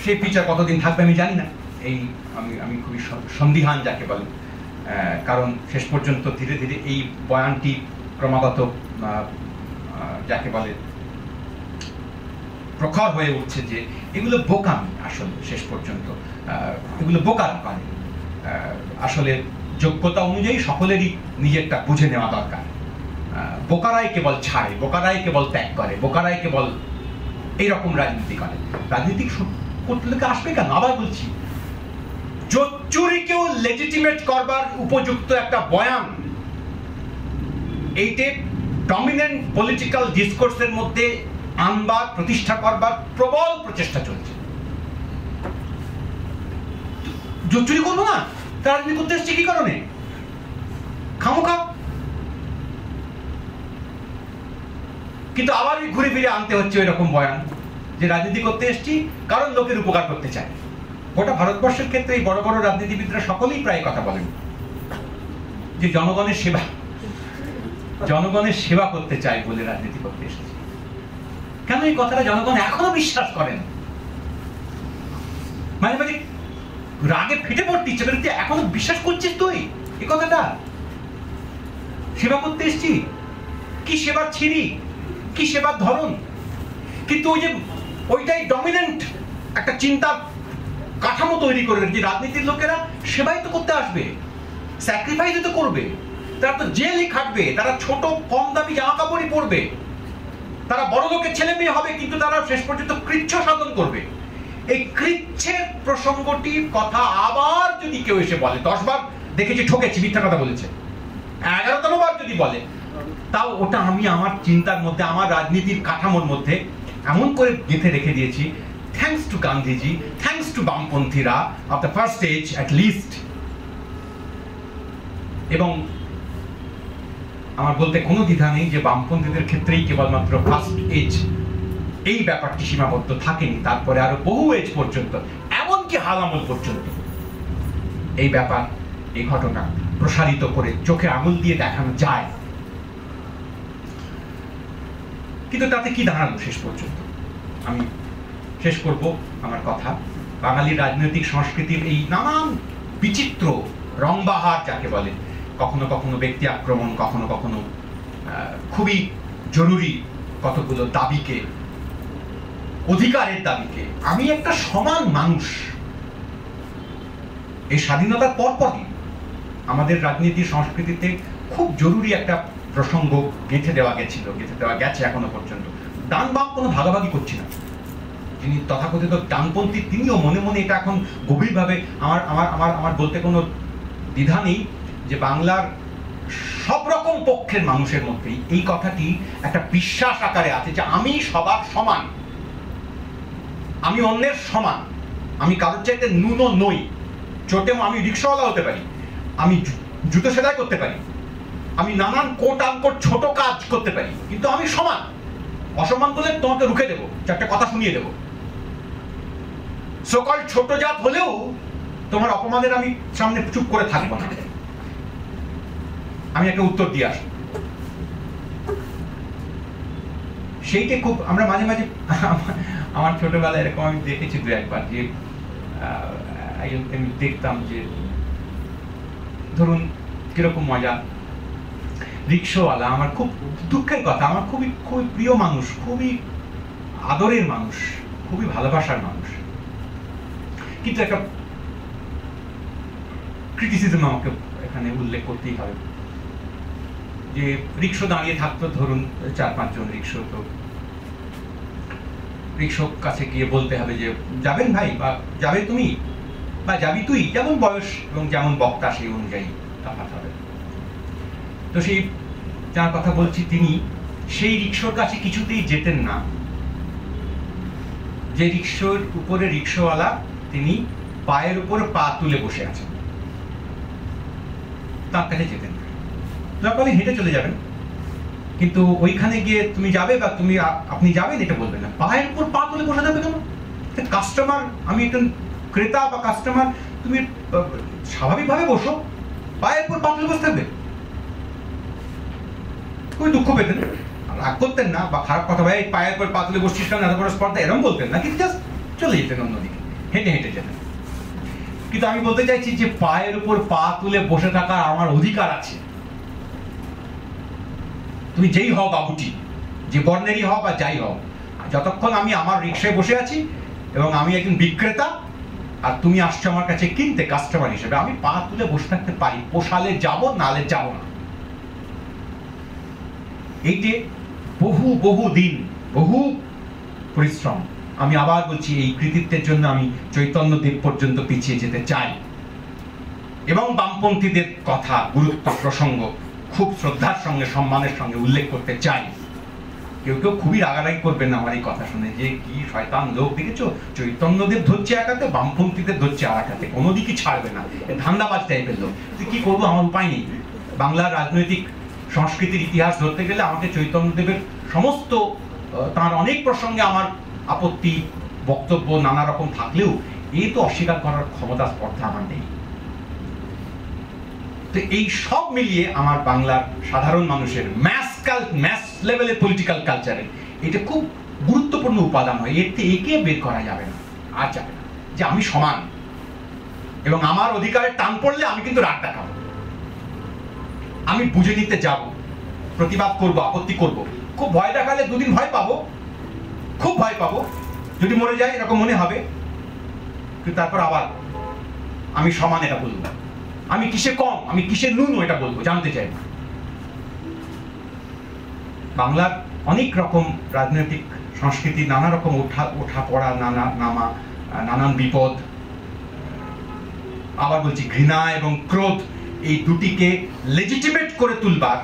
সেই ফিচার কতদিন থাকবে আমি জানি না, এই আমি খুবই সন্দিহান যাকে বলে। কারণ শেষ পর্যন্ত ধীরে ধীরে এই বয়ানটি ক্রমাগত যাকে বলে প্রখর হয়ে উঠছে যে এগুলো বোকামি। আসলে শেষ পর্যন্ত এগুলো বোকার করে। আসলে যোগ্যতা অনুযায়ী সকলেরই নিজেরটা বুঝে নেওয়া দরকার। বোকারাই কেবল ছাড়ে, বোকারাই কেবল ত্যাগ করে, বোকারাই কেবল এইরকম রাজনীতি করে। রাজনীতি করতে আসবে কেন? আবার বলছি, জোচ্চুরিকেও লেজিটিমেট করবার উপযুক্ত একটা বয়ান, এইটে ডমিনেন্ট পলিটিক্যাল ডিসকোর্সের মধ্যে আনবার, প্রতিষ্ঠা করবার প্রবল প্রচেষ্টা চলছে। জোচ্চুরি করবো না, রাজনীতি করতে এসছি কি কারণে? খামোখা। কিন্তু আবার ঘুরে ফিরে আনতে হচ্ছে ওই রকম বয়ান, যে রাজনীতি করতে এসছি কারণ লোকের উপকার করতে চায়। গোটা ভারতবর্ষের ক্ষেত্রে এই বড় বড় রাজনীতিবিদরা সকলেই প্রায় কথা বলেন যে জনগণের সেবা করতে চায় বলে রাজনীতি করতে এসেছে। কেন এই কথাটা জনগণ এখনো বিশ্বাস করেন? মাঝে মাঝে রাগে ফেটে পড়তে ইচ্ছে করে, এখনো বিশ্বাস করছিস তুই এই কথাটা? সেবা করতে এসছি, কি সেবার ছিরি, কি সেবার ধরন। কিন্তু ওই যে ওইটাই ডমিনেন্ট একটা চিন্তা কাঠামো তৈরি করে যে রাজনীতির লোকেরা সেবাই তো করতে আসবে, স্যাক্রিফাইস তো করবে, তারা তো জেলই খাটবে, তারা ছোট কম দামি জামা কাপড়ই পরবে, তারা বড় লোকের ছেলে মেয়ে হবে, কিন্তু তারা শেষ পর্যন্ত কৃচ্ছ সাধন করবে। এই কৃচ্ছের প্রসঙ্গটির কথা আবার যদি কেউ এসে বলে, 10 বার দেখেছি ঠকেছি, মিথ্যা কথা বলেছে, 11তম বার যদি বলে, তাও ওটা আমি আমার চিন্তার মধ্যে, আমার রাজনীতির কাঠামোর মধ্যে এমন করে গেঁথে রেখে দিয়েছি, thanks to Gandhiji, thanks to বামপন্থীরা of the first age at least. এবং আমার বলতে কোনো দ্বিধা নেই যে বামপন্থীদের ক্ষেত্রেই কেবলমাত্র ফার্স্ট এজ এই ব্যাপারটি সীমাবদ্ধ থাকেনি, তারপরে আরো বহু এজ পর্যন্ত, এমনকি হালামল পর্যন্ত এই ব্যাপার, এই ঘটনা প্রসারিত করে চোখে আঙুল দিয়ে দেখানো যায়। কিন্তু তাতে কি দাঁড়ালো শেষ পর্যন্ত? আমি শেষ করব আমার কথা। বাঙালির রাজনৈতিক সংস্কৃতির এই নানান বিচিত্র রংবাহার যাকে বলে, কখনো কখনো ব্যক্তি আক্রমণ, কখনো কখনো খুবই জরুরি কতগুলো দাবিকে, অধিকারের দাবিকে, আমি একটা সমান মানুষ, এই স্বাধীনতার পরপরই আমাদের রাজনীতির সংস্কৃতিতে খুব জরুরি একটা প্রসঙ্গ গেঁথে দেওয়া গেছিল, গেঁথে দেওয়া গেছে এখনো পর্যন্ত। ডান বাম কোনো ভাগাভাগি করছি না। যিনি তথাকথিত ডানপন্থী তিনিও মনে মনে এটা এখন গভীরভাবে আমার আমার আমার আমার বলতে কোনো দ্বিধা নেই যে বাংলার সব রকম পক্ষের মানুষের মধ্যেই এই কথাটি একটা বিশ্বাস আকারে আছে যে আমি সবার সমান, আমি অন্যের সমান, আমি কারোর চাইতে ন্যূন নই। চোটে আমি রিক্সাওয়ালা হতে পারি, আমি জুতো সেলাই করতে পারি, আমি নানান কোট আনকোট ছোট কাজ করতে পারি, কিন্তু আমি সমান। অসম্মান করলে তোমাকে রুখে দেবো, চারটে কথা শুনিয়ে দেবো। সকল ছোট জাত হলেও তোমার অপমানের আমি সামনে চুপ করে থাকবো না, আমি একটা উত্তর দিয়ে আসবো। সেইটা খুব আমরা মাঝে মাঝে আমার ছোটবেলায় এরকম আমি দেখেছি দু একবার যে আমি দেখতাম যে ধরুন কিরকম মজা, রিক্সাওয়ালা আমার খুব দুঃখের কথা, আমার খুবই খুবই প্রিয় মানুষ, খুবই আদরের মানুষ, খুবই ভালোবাসার মানুষ, কিন্তু একটা ক্রিটিসিজম আমাকে এখানে উল্লেখ করতেই হবে যে রিক্সা দাঁড়িয়ে থাকতো ধরুন 4-5 জন রিক্সা, তো রিক্সার কাছে গিয়ে বলতে হবে যে যাবেন ভাই, বা যাবে তুমি, বা যাবি তুই, যেমন বয়স এবং যেমন বক্তা সেই অনুযায়ী তফাৎ হবে। তো সেই যার কথা বলছি তিনি সেই রিক্সার কাছে কিছুতেই যেতেন না, যে রিক্সার উপরে রিক্সাওয়ালা তিনি পায়ের উপর পা তুলে বসে আছেন, তার কাছে যেতেন না। তারপরে হেঁটে চলে যাবেন, কিন্তু ওইখানে গিয়ে তুমি যাবে বা তুমি আপনি যাবেন এটা বলবেন না। পায়ের উপর পা তুলে বসে যাবে কেন? কাস্টমার, আমি একজন ক্রেতা বা কাস্টমার, তুমি স্বাভাবিকভাবে বসো, পায়ের উপর পা তুলে বসে থাকবে? খুবই দুঃখ পেতেন, রাগ করতেন না বা খারাপ কথা, ভাই পায়ের উপর পা তুলে বসছিস কেন, এত বড় স্পর্ধা, এরকম বলতেন না, কিন্তু জাস্ট চলে যেতেন অন্যদিকে, হেঁটে হেঁটে যেতেন। কিন্তু আমি বলতে চাইছি যে পায়ের উপর পা তুলে বসে থাকার আমার অধিকার আছে। তুমি যেই হও বাবুটি, যে বর্ণেরই হও বা যাই হও, যতক্ষণ আমি আমার রিক্সায় বসে আছি এবং আমি একজন বিক্রেতা আর তুমি আসছো আমার কাছে কিনতে কাস্টমার হিসেবে, আমি পা তুলে বসে থাকতে পারি, পোষালে যাব, নালে যাব না। এইটে বহু বহু দিন, বহু পরিশ্রম, আমি আবার বলছি এই কৃতিত্বের জন্য আমি চৈতন্যদেব পর্যন্ত পিছিয়ে যেতে চাই এবং বামপন্থীদের কথা, গুরুত্ব, প্রসঙ্গ খুব শ্রদ্ধার সঙ্গে সম্মানের সঙ্গে উল্লেখ করতে চাই। কেউ কেউ খুবই রাগারাগি করবেন আমার এই কথা শুনে যে কি শয়তান লোক, দেখেছো চৈতন্যদেব ধরছে এক হাতে, বামপন্থীদের ধরছে আর এক হাতে, কোনো দিকই ছাড়বে না, ধান্দাবাজ টাইপের লোক। কি করবো, আমার উপায় নেই। বাংলার রাজনৈতিক সংস্কৃতির ইতিহাস ধরতে গেলে আমাকে চৈতন্যদেবের সমস্ত তার অনেক প্রসঙ্গে আমার আপত্তি বক্তব্য নানা রকম থাকলেও এই তো অস্বীকার করার ক্ষমতা স্পর্ধা আমার নেই। তো এই সব মিলিয়ে আমার বাংলার সাধারণ মানুষের ম্যাস লেভেলের পলিটিক্যাল কালচারে এটা খুব গুরুত্বপূর্ণ উপাদান হয়। একে বের করা যাবে না, আর যাবে না যে আমি সমান এবং আমার অধিকারের টান পড়লে আমি কিন্তু রাগ দেখাবো, আমি বুঝে নিতে যাব, প্রতিবাদ করব, আপত্তি করব। খুব ভয় দেখালে দুদিন ভয় পাবো, খুব ভয় পাবো, যদি মরে যায় এরকম মনে হবে, কিন্তু তারপর আবার আমি সমান এটা বলবো, আমি কিসে কম, আমি কিসে ন্যূন এটা বলবো, জানতে চাই না। বাংলার অনেক রকম রাজনৈতিক সংস্কৃতি, নানা রকম ওঠা পড়া, নানান বিপদ, আবার বলছি ঘৃণা এবং ক্রোধ, এই দুটিকে লেজিটিমেট করে তুলবার,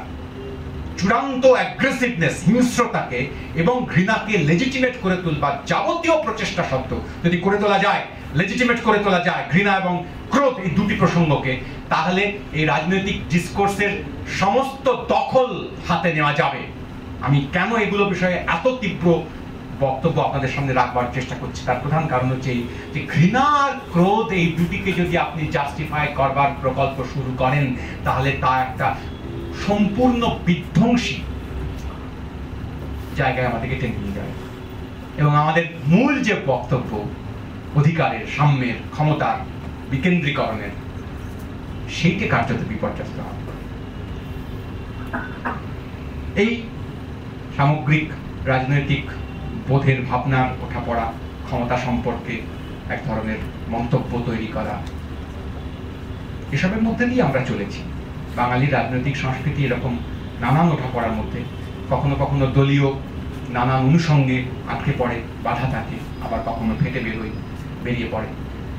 চূড়ান্ত অ্যাগ্রেসিভনেস, হিংস্রতাকে এবং ঘৃণাকে লেজিটিমেট করে তুলবার যাবতীয় প্রচেষ্টা সত্ত্বেও যদি করে তোলা যায়, লেজিটিমেট করে তোলা যায় ঘৃণা এবং ক্রোধ এই দুটি প্রসঙ্গকে, তাহলে এই রাজনৈতিক ডিসকোর্সের সমস্ত দখল হাতে নেওয়া যাবে। আমি কেন এগুলো বিষয়ে এত তীব্র বক্তব্য আপনাদের সামনে রাখবার চেষ্টা করছি, তার প্রধান কারণ হচ্ছে যে ঘৃণা আর ক্রোধ এই দুটিকে যদি আপনি জাস্টিফাই করবার প্রকল্প শুরু করেন, তাহলে তা একটা সম্পূর্ণ বিধ্বংসী জায়গায় আমাদেরকে টেনে নিয়ে যাবে এবং আমাদের মূল যে বক্তব্য অধিকারের, সাম্যের, ক্ষমতার বিকেন্দ্রীকরণের, সেইটি কার্যত বিপর্যস্ত হবে। এই সামগ্রিক রাজনৈতিক বোধের, ভাবনার ওঠাপড়া, ক্ষমতা সম্পর্কে এক ধরনের মন্তব্য তৈরি করা, এসবের মধ্যে দিয়ে আমরা চলেছি। বাঙালির রাজনৈতিক সংস্কৃতি এরকম নানান ওঠাপড়ার মধ্যে, কখনো কখনো দলীয় নানান অনুষঙ্গে আটকে পড়ে, বাধা থাকে, আবার কখনো ফেটে বেরিয়ে পড়ে।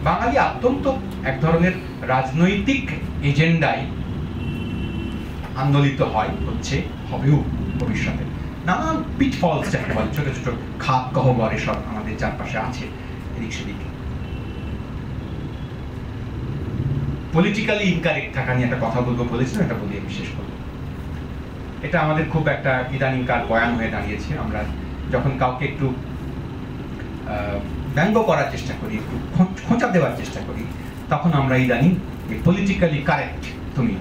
বাঙালি অত্যন্ত এক ধরনের রাজনৈতিক এজেন্ডায় আন্দোলিত হচ্ছে, হবেও ভবিষ্যতে। নানান পিটফলস যাকে বলে, ছোট ছোট খাত গহ্বর এসব আমাদের চারপাশে আছে এদিক সেদিক। পলিটিক্যালি ইনকারেক্ট থাকা নিয়ে একটা কথা বলবো বলেছিলাম, এটা বলি আমি শেষ করবো। এটা আমাদের খুব একটা ইদানিংকার বয়ান হয়ে দাঁড়িয়েছে। আমরা যখন কাউকে একটু ব্যঙ্গ করার চেষ্টা করি, একটু খোঁচা দেওয়ার চেষ্টা করি, তখন আমরা ইদানিং পলিটিক্যালি কারেক্ট, তুমি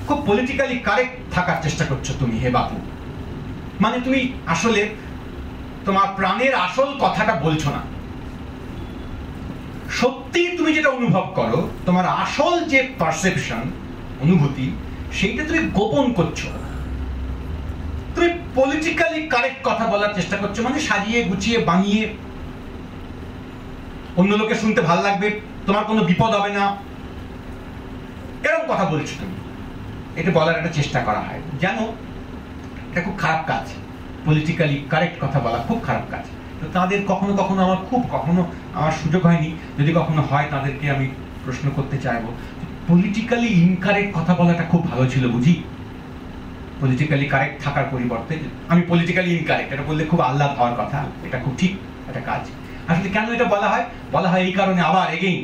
খুব পলিটিক্যালি কারেক্ট থাকার চেষ্টা করছো তুমি, হে বাপু। মানে তুমি আসলে তোমার প্রাণের আসল কথাটা বলছো না। সত্যি তুমি যেটা অনুভব করো, তোমার আসল যে পারসেপশন, অনুভূতি, সেইটা তুমি গোপন করছো। তুমি পলিটিক্যালি কারেক্ট কথা বলার চেষ্টা করছো, মানে সাজিয়ে গুছিয়ে বানিয়ে, অন্য লোকে শুনতে ভালো লাগবে, তোমার কোনো বিপদ হবে না, এরকম কথা বলছো তুমি। এটা বলার একটা চেষ্টা করা হয়, জানো এটা খুব খারাপ কাজ। পলিটিক্যালি কারেক্ট কথা বলা খুব খারাপ কাজ। তো তাদের কখনো কখনো আমার সুযোগ হয়নি, যদি কখনো হয় তাদেরকে আমি প্রশ্ন করতে চাইবো, পলিটিক্যালি ইনকারেক্ট কথা বলাটা খুব ভালো ছিল বুঝি। পলিটিক্যালি কারেক্ট থাকার পরিবর্তে আমি পলিটিক্যালি ইনকারেক্ট, এটা বললে খুব আহ্লাদ হওয়ার কথা, এটা খুব ঠিক একটা কাজ। আসলে কেন এটা বলা হয় এই কারণে, আবার এগেইন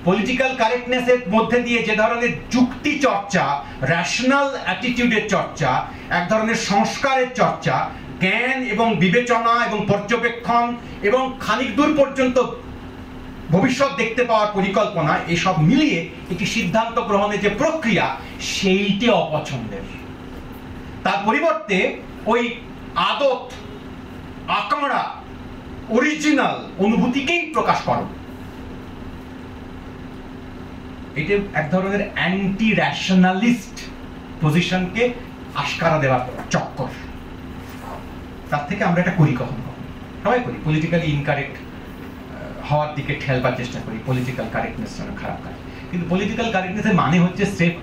পলিটিক্যাল কারেক্টনেসের মধ্যে দিয়ে যে ধরনের যুক্তি চর্চা, রেশনাল অ্যাটিটিউডের চর্চা, এক ধরনের সংস্কারের চর্চা, জ্ঞান এবং বিবেচনা এবং পর্যবেক্ষণ এবং খানিক দূর পর্যন্ত ভবিষ্যৎ দেখতে পাওয়ার পরিকল্পনা, এসব মিলিয়ে একটি সিদ্ধান্ত গ্রহণের যে প্রক্রিয়া, সেইটি অপছন্দের। তার পরিবর্তে ওই আদত, আকাড়া, অরিজিনাল অনুভূতিকেই প্রকাশ করো। এটা এক ধরনের অ্যান্টি রেশনালিস্ট পজিশনকে আশকারা দেওয়ার চক্কর। তার থেকে আমরা এটা করি, কখনো সবাই করি, পলিটিক্যালি ইনকারেক্ট হওয়ার দিকে ঠেলবার চেষ্টা করি। পলিটিক্যাল কারেক্টনেস যেন খারাপ কাজ, কিন্তু পলিটিক্যাল কারেক্টনেসের মানে হচ্ছে স্রেফ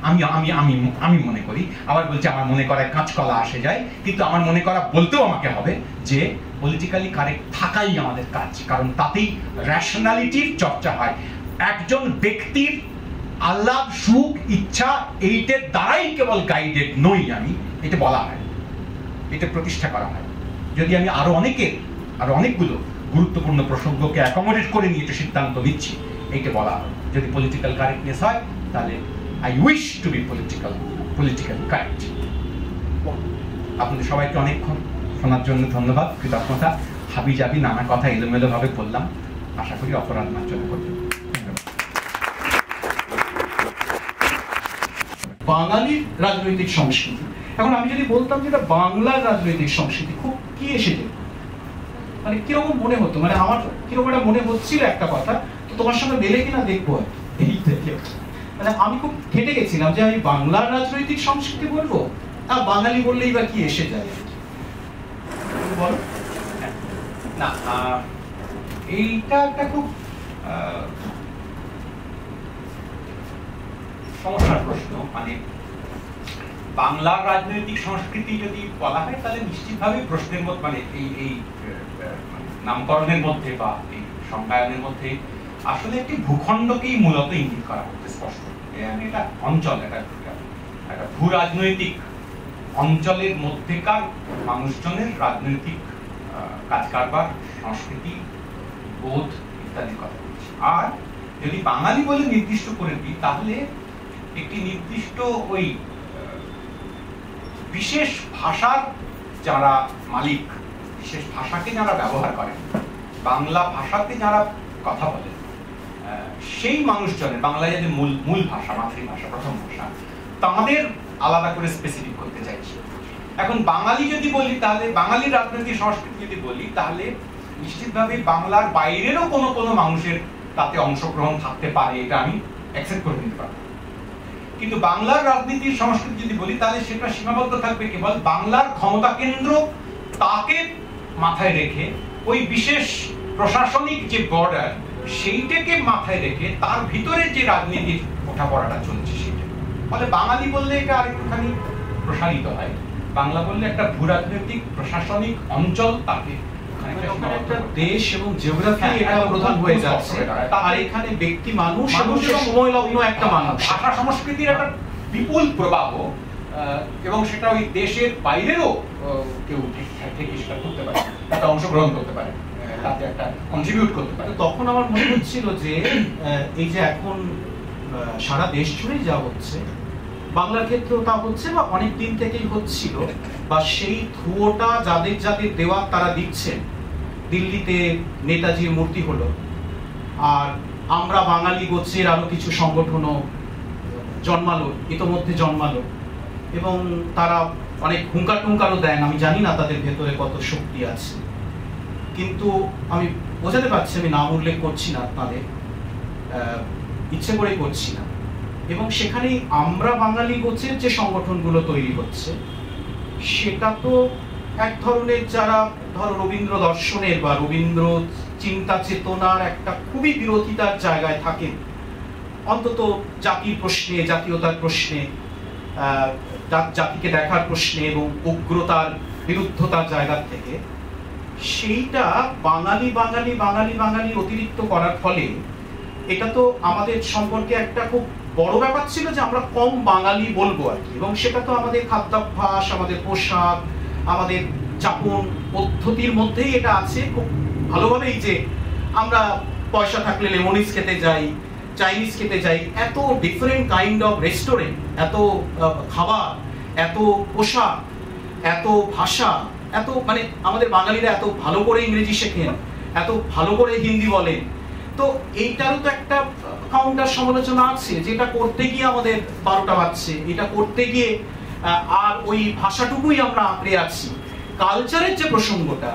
আমি মনে করি, আবার বলছি আমার মনে করায় কাঁচকলা আসে যায়, কিন্তু আমার মনে করা বলতেও আমাকে হবে যে পলিটিক্যালি কারেক্ট থাকাই আমাদের কাজ, কারণ তাতেই রেশনালিটির চর্চা হয়। একজন ব্যক্তির আহ্লাদ, সুখ, ইচ্ছা, এইটার দ্বারাই কেবল গাইডেড নই আমি, এটা বলা হয়, এটা প্রতিষ্ঠা করা হয়। যদি আমি আরো অনেকগুলো গুরুত্বপূর্ণ প্রসঙ্গকে অ্যাকোমোডেট করে নিয়ে এটা সিদ্ধান্ত নিচ্ছি, এইটা বলা হয়। যদি পলিটিক্যাল কারেক্টনেস হয়, তাহলে I wish to B political correct. আপনাদের সবাইকে অনেকক্ষণ শোনার জন্য ধন্যবাদ, কৃতজ্ঞতা। হাবি জাবি নানা কথা এলোমেলো ভাবে বললাম, আশা করি অপরাধ মার্জনা করবেন। বাঙালির রাজনৈতিক সংস্কৃতি, এখন আমি যদি বলতাম যেটা বাংলার রাজনৈতিক সংস্কৃতি, খুব কি এসে যেত, মানে কিরকম মনে হতো, মানে আমার কিরকম একটা মনে হচ্ছিল একটা কথা, তো তোমার সঙ্গে মেলে কিনা দেখবো। এই থেকে মানে আমি খুব ঘেটে গেছিলাম যে আমি বাংলার রাজনৈতিক সংস্কৃতি বলবো, আর বাঙালি বললেই বা কি এসে যায়, বলো না। এইটা একটা খুব সমস্যার প্রশ্ন। মানে বাংলার রাজনৈতিক সংস্কৃতি যদি বলা হয়, তাহলে নিশ্চিতভাবে প্রশ্নের মধ্যে, মানে এই নামকরণের মধ্যে বা এই সংজ্ঞায়নের মধ্যে আসলে একটি ভূখণ্ডকেই মূলত ইঙ্গিত করা হচ্ছে স্পষ্ট। এটা অঞ্চল, একটা ভূ রাজনৈতিক অঞ্চলের মধ্যেকার মানুষজনের রাজনৈতিক কাজ কারবার, সংস্কৃতি, বোধ ইত্যাদির কথা বলছি। আর যদি বাঙালি বলে নির্দিষ্ট করে দিই, তাহলে একটি নির্দিষ্ট ওই বিশেষ ভাষার যারা মালিক, বিশেষ ভাষাকে যারা ব্যবহার করেন, বাংলা ভাষাতে যারা কথা বলেন, সেই মানুষজনের, বাংলা যাদের মূল ভাষা, মাতৃভাষা, প্রথম ভাষা, তাদের আলাদা করে স্পেসিফিক করতে চাইছি। এখন বাঙালি যদি বলি, তাহলে বাঙালির রাজনৈতিক সংস্কৃতি যদি বলি, তাহলে নিশ্চিতভাবে বাংলার বাইরেরও কোনো মানুষের তাতে অংশগ্রহণ থাকতে পারে, এটা আমি অ্যাকসেপ্ট করে নিতে পারবো। কিন্তু বাংলার রাজনীতির সংস্কৃতি যদি বলি, তাহলে সেটা সীমাবদ্ধ থাকবে কেবল বাংলার ক্ষমতা কেন্দ্র, তাকে মাথায় রেখে ওই বিশেষ প্রশাসনিক যে বর্ডার, সেইটাকে মাথায় রেখে তার ভিতরে যে রাজনীতির ওঠাপড়াটা চলছে সেটা। ফলে বাঙালি বললে এটা আরেকটুখানি প্রসারিত হয়। বাংলা বললে একটা ভূ রাজনৈতিক প্রশাসনিক অঞ্চল তাকে ওখানে একটা দেশ এবং জিওগ্রাফি এটা প্রধান হয়ে যাচ্ছে, আর এখানে ব্যক্তি মানুষ এবং সময় লগ্ন একটা মানুষ, ভাষা সংস্কৃতির একটা বিপুল প্রবাহ, এবং সেটা ওই দেশের বাইরেও কেউ থেকে সেটা করতে পারে, একটা অংশগ্রহণ করতে পারে, তাতে একটা কন্ট্রিবিউট করতে পারে। তখন আমার মনে হচ্ছিল যে এই যে এখন সারা দেশ জুড়েই যা হচ্ছে, বাংলার ক্ষেত্রেও তা হচ্ছে বা অনেক দিন থেকেই হচ্ছিল, বা সেই ধুয়োটা যাদের যাদের দেওয়া তারা দিচ্ছেন। দিল্লিতে নেতাজির মূর্তি হলো, আর আমরা বাঙালি গোত্রের আরো কিছু সংগঠনও জন্মালো, ইতোমধ্যে জন্মালো, এবং তারা অনেক হুঙ্কার টুঙ্কারও দেন। আমি জানি না তাদের ভেতরে কত শক্তি আছে, কিন্তু আমি বোঝাতে পারছি, আমি নাম উল্লেখ করছি না, আপনাদের ইচ্ছে করে করছি না। এবং সেখানে আমরা বাঙালি গোছের যে সংগঠনগুলো তৈরি হচ্ছে, সেটা তো এক ধরনের যারা ধরো রবীন্দ্র দর্শনের বা রবীন্দ্র চিন্তা চেতনার একটা খুবই বিরোধিতার জায়গায় থাকেন, অন্তত জাতির প্রশ্নে, জাতীয়তার প্রশ্নে, জাতিকে দেখার প্রশ্নে এবং উগ্রতার বিরুদ্ধতার জায়গা থেকে, সেইটা বাঙালি বাঙালি বাঙালি বাঙালি অতিরিক্ত করার ফলে এটা তো আমাদের সম্পর্কে একটা খুব বড় ব্যাপার ছিল যে আমরা কম বাঙালি বলবো আর কি। এবং সেটা তো আমাদের খাদ্যাভ্যাস, আমাদের পোশাক, আমাদের যাপন পদ্ধতির মধ্যেই এটা আছে খুব ভালোভাবেই, যে আমরা পয়সা থাকলে লেমনিজ খেতে যাই, চাইনিজ খেতে যাই, এত ডিফারেন্ট কাইন্ড অফ রেস্টুরেন্ট, এত খাবার, এত পোশাক, এত ভাষা, এত মানে আমাদের বাঙালিরা এত ভালো করে ইংরেজি শেখেন, এত ভালো করে হিন্দি বলেন। তো এইটারও তো একটা কাউন্টার সমালোচনা আছে, যেটা করতে গিয়ে আমাদের 12টা বাজছে, এটা করতে গিয়ে আর ওই ভাষাটুকুই আমরা আঁকড়ে আছি। কালচারের যে প্রসঙ্গটা,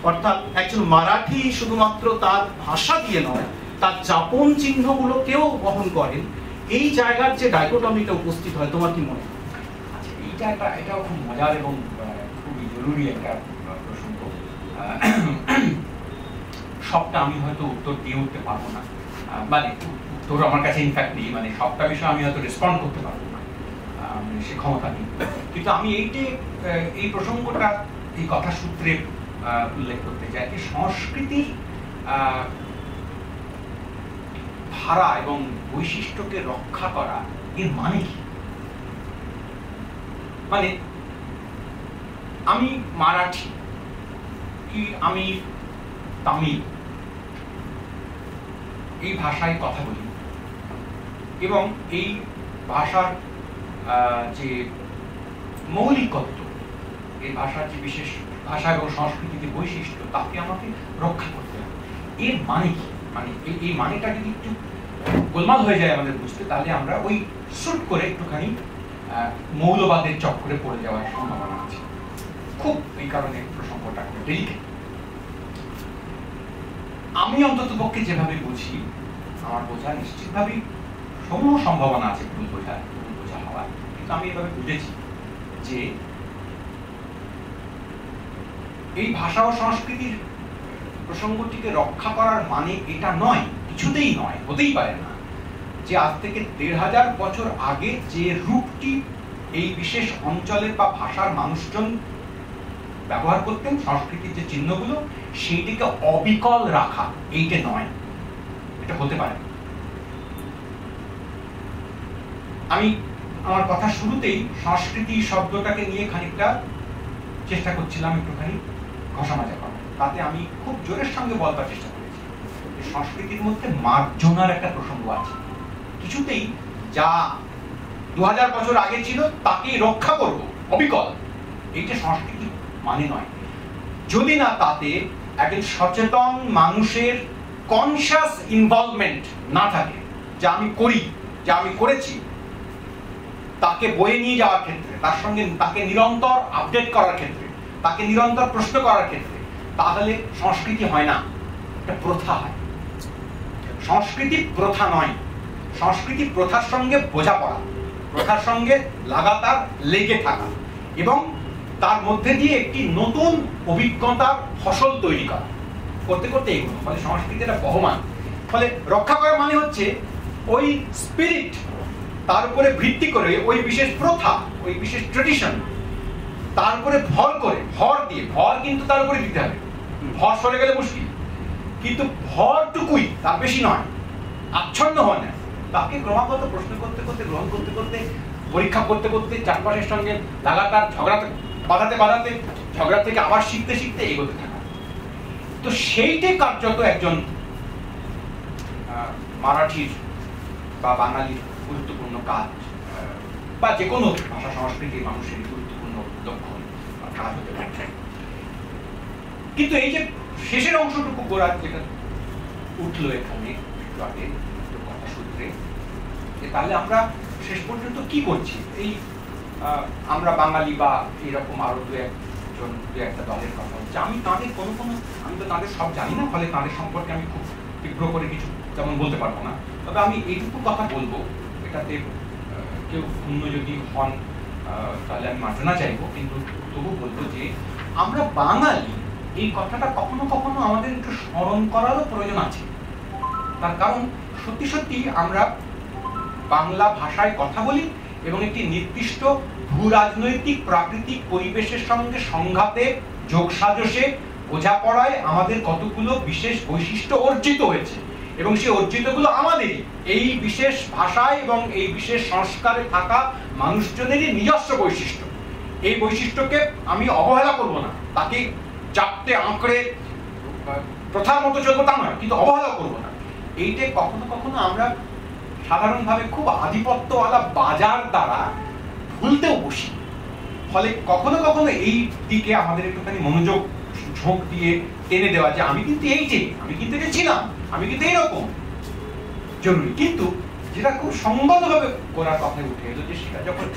অর্থাৎ একজন মারাঠি শুধুমাত্র তার ভাষা দিয়ে নয়, তার যাপন চিহ্নগুলোকেও বহন করেন, এই জায়গার যে ডাইকোটমিটা উপস্থিত হয়, তোমার কি মনে হয়? আচ্ছা, এটাও খুব মজার এবং খুবই জরুরি একটা প্রসঙ্গ। সবটা আমি হয়তো উত্তর দিয়ে উঠতে পারবো না, মানে উত্তর আমার কাছে ইনফ্যাক্ট নেই, মানে সবটা বিষয়ে আমি হয়তো রেসপন্ড করতে পারবো না, সে ক্ষমতা নেই। কিন্তু আমি এই প্রসঙ্গটা এই কথা সূত্রে উল্লেখ করতে চাই যে সংস্কৃতির ধারা এবং বৈশিষ্ট্যকে রক্ষা করা এর মানে কি? মানে আমি মারাঠি কি আমি তামিল এই ভাষায় কথা বলি, এবং এই ভাষার যে মৌলিকত্ব, এই ভাষার যে বিশেষ ভাষা এবং সংস্কৃতির বৈশিষ্ট্য, তাকে আমাকে রক্ষা করতে হবে। এর মানে কি? মানে এই মানেটা যদি একটু গোলমাল হয়ে যায় আমাদের বুঝতে, তাহলে আমরা ওই শুট করে একটুখানি মৌলবাদের চক্করে পড়ে যাওয়ার সম্ভাবনা আছে। খুব এই কারণে প্রসঙ্গটা ডেলিকেট। আমি অন্তত পক্ষে যেভাবে বুঝি, আমার বোঝা নিশ্চিতভাবেই সমূহ সম্ভাবনা আছে ভুল বোঝা হওয়ার, কিন্তু আমি এভাবে বুঝেছি যে এই ভাষা ও সংস্কৃতির প্রসঙ্গটিকে রক্ষা করার মানে এটা নয়, কিছুতেই নয়, হতেই পারে না যে আজ থেকে ১৫০০ বছর আগে যে রূপটি এই বিশেষ অঞ্চলের বা ভাষার মানুষজন ব্যবহার করতেন, সংস্কৃতির যে চিহ্নগুলো, সেইটিকে অবিকল রাখা, এইটা নয়, এটা হতে পারে। আমি আমার কথা শুরুতেই সংস্কৃতি শব্দটাকে নিয়ে খানিকটা চেষ্টা করছিলাম একটুখানি ঘষামাজা করা, তাতে আমি খুব জোরের সঙ্গে বলবার চেষ্টা করেছি সংস্কৃতির মধ্যে মার্জনার একটা প্রসঙ্গ আছে। কিছুতেই যা ২০০০ বছর আগে ছিল তাকেই রক্ষা করব অবিকল, এইটা সংস্কৃতি মানে নয়, যদি না তাতে একজন সচেতন মানুষের কনশাস ইনভলভমেন্ট না থাকে, যা আমি করি, যা আমি করেছি তাকে বয়ে নিয়ে যাওয়ার ক্ষেত্রে, তার সঙ্গে তাকে নিরন্তর আপডেট করার ক্ষেত্রে, তাকে নিরন্তর প্রশ্ন করার ক্ষেত্রে, তাহলে সংস্কৃতি হয় না, এটা প্রথা হয়। সংস্কৃতি প্রথা নয়, সংস্কৃতি প্রথার সঙ্গে বোঝাপড়া, প্রথার সঙ্গে লাগাতার লেগে থাকা এবং তার মধ্যে দিয়ে একটি নতুন অভিজ্ঞতার ফসল তৈরি করা, করতে করতে এগুলো ফলে সংস্কৃতিটা বহমান। ফলে রক্ষা করা মানে হচ্ছে ওই স্পিরিট, তার উপরে ভিত্তি করে ওই বিশেষ প্রথা, ওই বিশেষ ট্রেডিশন, তার উপরে ভর করে, ভর দিয়ে, ভর কিন্তু তার উপরে দিতে হবে, ভর সরে গেলে মুশকিল, কিন্তু ভরটুকুই, তার বেশি নয়, আচ্ছন্ন হয় না। তাকে ক্রমাগত প্রশ্ন করতে করতে, গ্রহণ করতে করতে, পরীক্ষা করতে করতে, চারপাশের সঙ্গে লাগাতার ঝগড়াতে বাধাতে বাধাতে, ঝগড়া থেকে আবার শিখতে শিখতে এগোতে থাকা। তো সেইটাই কার্যত একজন মারাঠির বা বাঙালির গুরুত্বপূর্ণ কাজ, বা যে কোনো ভাষা সংস্কৃতির মানুষের গুরুত্বপূর্ণ লক্ষণ বা কাজ হতে পারে। কিন্তু এই যে শেষের অংশটুকু গোড়া যেটা উঠলো এখানে একটু আগে কথা সূত্রে, যে তাহলে আমরা শেষ পর্যন্ত কি করছি? এই আমরা বাঙালি বা এরকম আরো দু একটা দলের কথা হচ্ছে। আমি তাদের আমি তো তাদের সব জানি না, ফলে তাদের সম্পর্কে আমি খুব তীব্র করে কিছু তেমন বলতে পারবো না। তবে আমি এইটুকু কথা বলবো, এটাতে কেউ অন্য যদি হন তাহলে আমি মার্জনা চাইবো, কিন্তু তবু বলবো যে আমরা বাঙালি, এই কথাটা কখনো কখনো আমাদের একটু স্মরণ করারও প্রয়োজন আছে। তার কারণ সত্যি সত্যি আমরা বাংলা ভাষায় কথা বলি এবং একটি নির্দিষ্ট ভূ রাজনৈতিক প্রাকৃতিক পরিবেশের সঙ্গে সংঘাতে, যোগসাজশে, বোঝাপড়ায় আমাদের কতগুলো বিশেষ বৈশিষ্ট্য অর্জিত হয়েছে, এবং সেই অর্জিতগুলো আমাদেরই, এই বিশেষ ভাষায় এবং এই বিশেষ সংস্কারে থাকা মানুষজনেরই নিজস্ব বৈশিষ্ট্য। এই বৈশিষ্ট্যকে আমি অবহেলা করব না, তাকে চাপতে আঁকড়ে প্রথার মতো চলবো তা নয়, কিন্তু অবহেলা করব না। এইটা কখনো কখনো আমরা সাধারণভাবে খুব আধিপত্যওয়ালা বাজার দ্বারা ভুলতেও বসি। ফলে কখনো কখনো এই দিকে আমাদের একটুখানি মনোযোগ ঝোঁক দিয়ে টেনে দেওয়া, যে আমি কিন্তু এই যে, আমি কিন্তু এটা ছিলাম, আমি কিন্তু এইরকম, জরুরি। কিন্তু যেটা খুব সংগতভাবে করার কথায় উঠে এলো, যে সেটা যখন